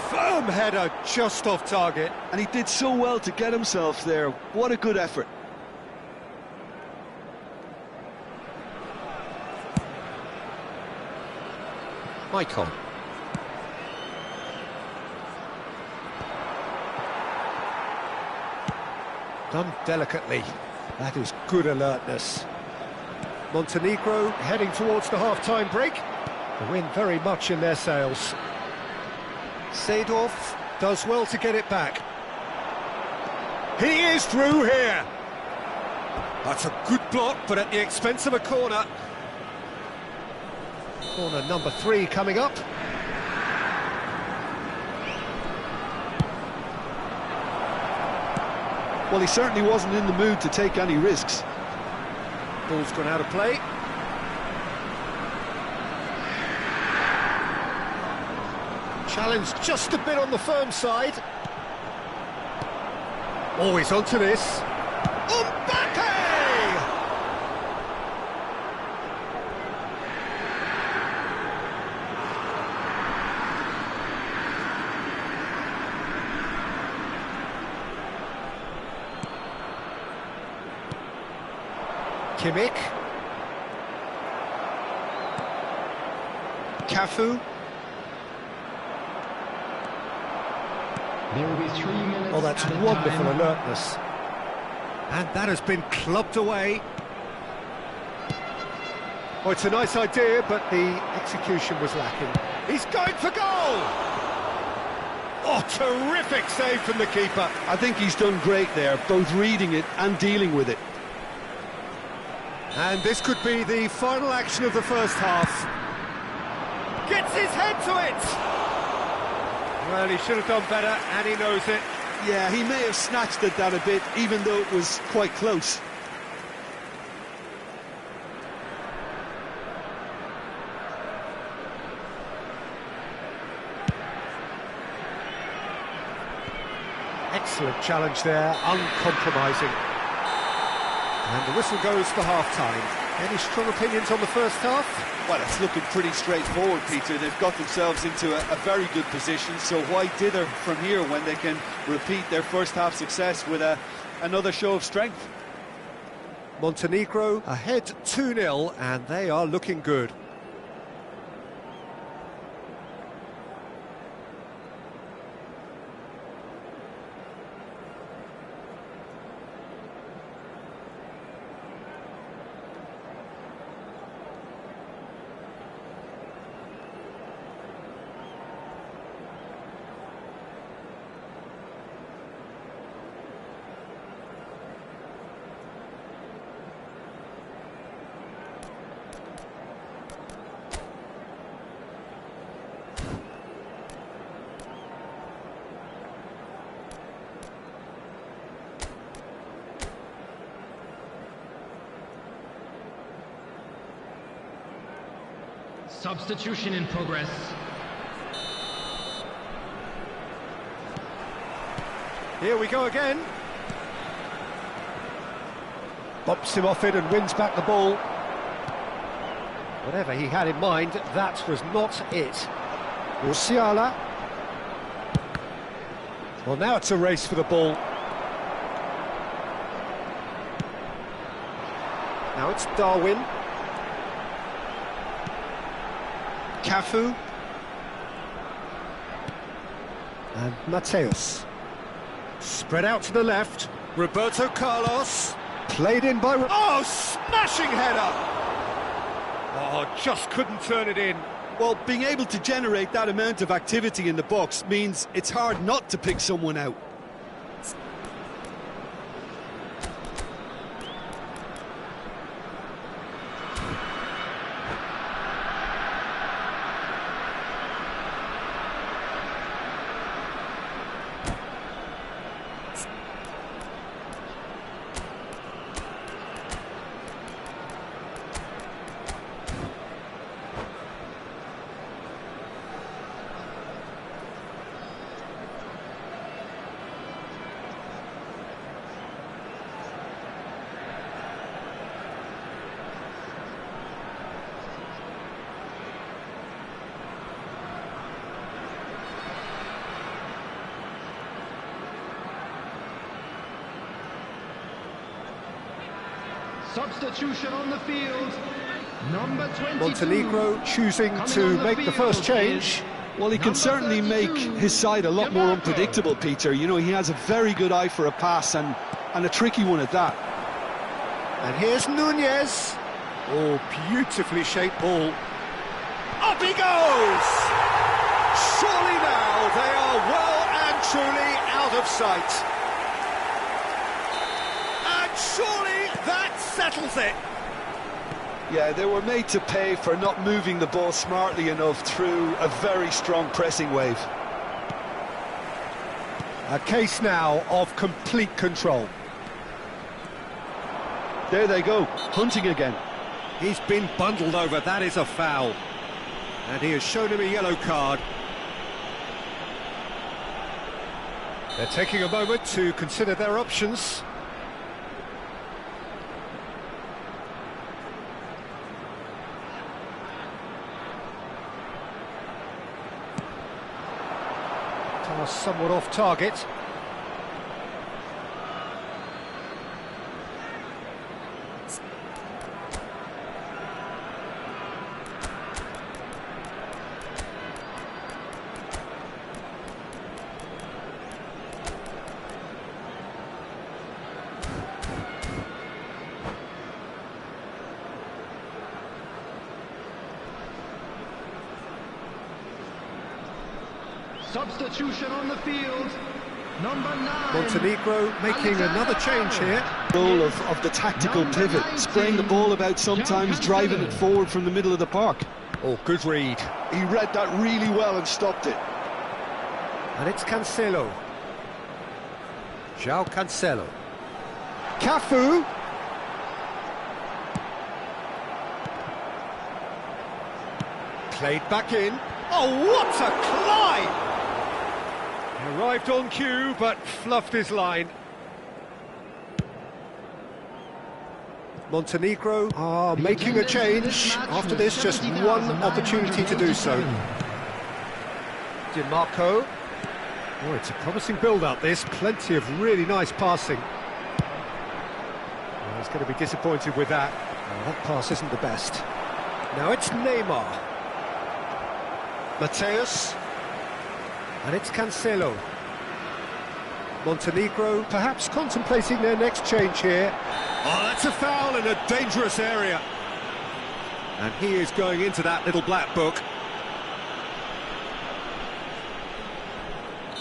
Firm header just off target. And he did so well to get himself there. What a good effort. Maicon. Done delicately. That is good alertness. Montenegro heading towards the half-time break. The wind very much in their sails. Seedorf does well to get it back. He is through here. That's a good block, but at the expense of a corner. Corner number 3 coming up. Well, he certainly wasn't in the mood to take any risks. Ball's gone out of play. Challenged just a bit on the firm side. Oh, he's onto this. Mbappe! Kimmich. Cafu. There will be 3 minutes. Oh, that's at a wonderful time. alertness. And that has been clubbed away. Oh, it's a nice idea, but the execution was lacking. He's going for goal! Oh, terrific save from the keeper. I think he's done great there, both reading it and dealing with it. And this could be the final action of the first half. Gets his head to it! Well, he should have done better, and he knows it. Yeah, he may have snatched at that a bit, even though it was quite close. Excellent challenge there, uncompromising. And the whistle goes for half-time. Any strong opinions on the first half? Well, it's looking pretty straightforward, Peter. They've got themselves into a very good position, so why dither from here when they can repeat their first half success with another show of strength? Montenegro ahead 2-0, and they are looking good. Substitution in progress. Here we go again. Bumps him off it and wins back the ball. Whatever he had in mind, that was not it. Musiala. Well, now it's a race for the ball. Now it's Darwin. Cafu. And Mateus. Spread out to the left. Roberto Carlos. Played in by... Oh, smashing header! Oh, just couldn't turn it in. Well, being able to generate that amount of activity in the box means it's hard not to pick someone out. Substitution on the field, number 22. Montenegro choosing to make the first change. Well, he can certainly make his side a lot more unpredictable, Peter. You know, he has a very good eye for a pass and a tricky one at that. And here's Nunez. Oh, beautifully shaped ball. Up he goes! Surely now they are well and truly out of sight. And surely that settles it. Yeah, they were made to pay for not moving the ball smartly enough through a very strong pressing wave. A case now of complete control. There they go, hunting again. He's been bundled over, that is a foul. And he has shown him a yellow card. They're taking a moment to consider their options. Somewhat off target. Substitution on the field, number 9. Montenegro making another change here. Goal of the tactical pivot, spraying the ball about sometimes, driving it forward from the middle of the park. Oh, good read. He read that really well and stopped it. And it's Cancelo. João Cancelo. Cafu. Played back in. Oh, what a climb! Arrived on cue, but fluffed his line. Montenegro are making a change. After this, just one opportunity to do so. Di Marco. Oh, it's a promising build-up, this. Plenty of really nice passing. Oh, he's going to be disappointed with that. Oh, that pass isn't the best. Now it's Neymar. Mateus. And it's Cancelo. Montenegro perhaps contemplating their next change here. Oh, that's a foul in a dangerous area. And he is going into that little black book.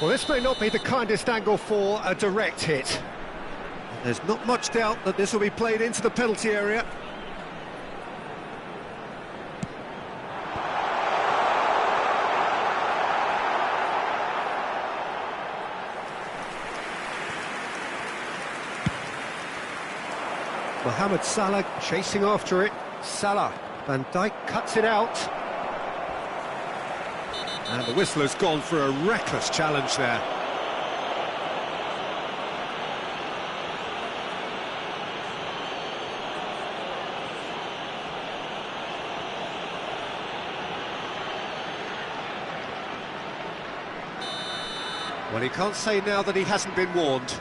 Well, this may not be the kindest angle for a direct hit. There's not much doubt that this will be played into the penalty area. Mohamed Salah chasing after it. Salah. Van Dijk cuts it out. And the whistle has gone for a reckless challenge there. Well, he can't say now that he hasn't been warned.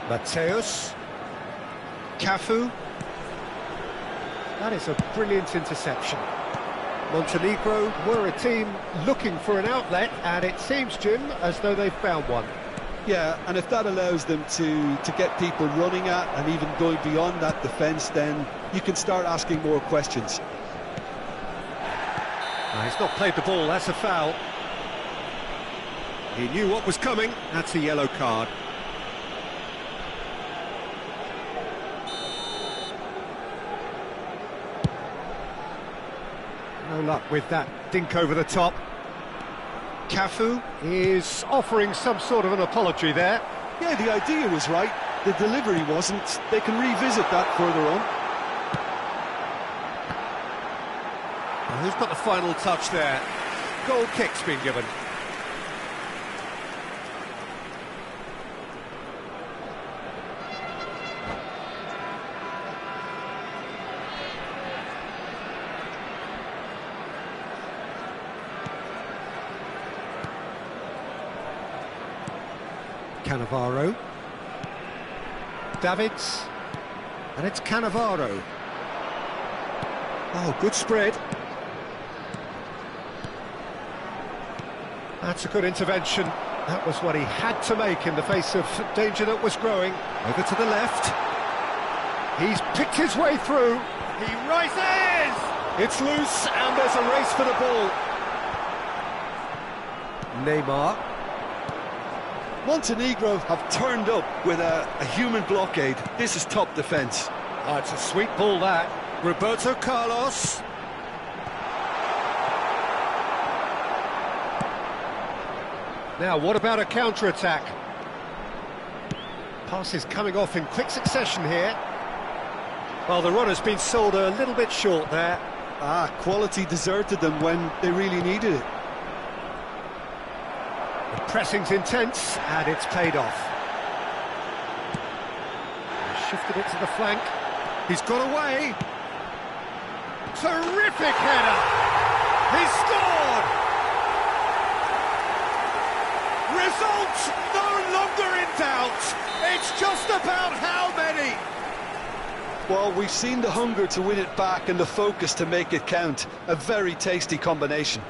Mateus. Cafu. That is a brilliant interception. Montenegro were a team looking for an outlet, and it seems, Jim, as though they've found one. Yeah, and if that allows them to get people running at and even going beyond that defence, then you can start asking more questions. He's not played the ball, that's a foul. He knew what was coming, that's a yellow card. No luck with that dink over the top. Cafu is offering some sort of an apology there. Yeah, the idea was right, the delivery wasn't. They can revisit that further on. Well, who's got the final touch there? Goal kick's been given. Cannavaro. Davids. And it's Cannavaro. Oh, good spread. That's a good intervention. That was what he had to make in the face of danger that was growing. Over to the left. He's picked his way through. He rises! It's loose, and there's a race for the ball. Neymar. Montenegro have turned up with a human blockade. This is top defence. Oh, it's a sweet ball, that. Roberto Carlos. Now, what about a counter-attack? Passes coming off in quick succession here. Well, the run has been sold a little bit short there. Quality deserted them when they really needed it. The pressing's intense, and it's paid off. Shifted it to the flank. He's got away. Terrific header! He's scored! Result no longer in doubt. It's just about how many. Well, we've seen the hunger to win it back and the focus to make it count. A very tasty combination.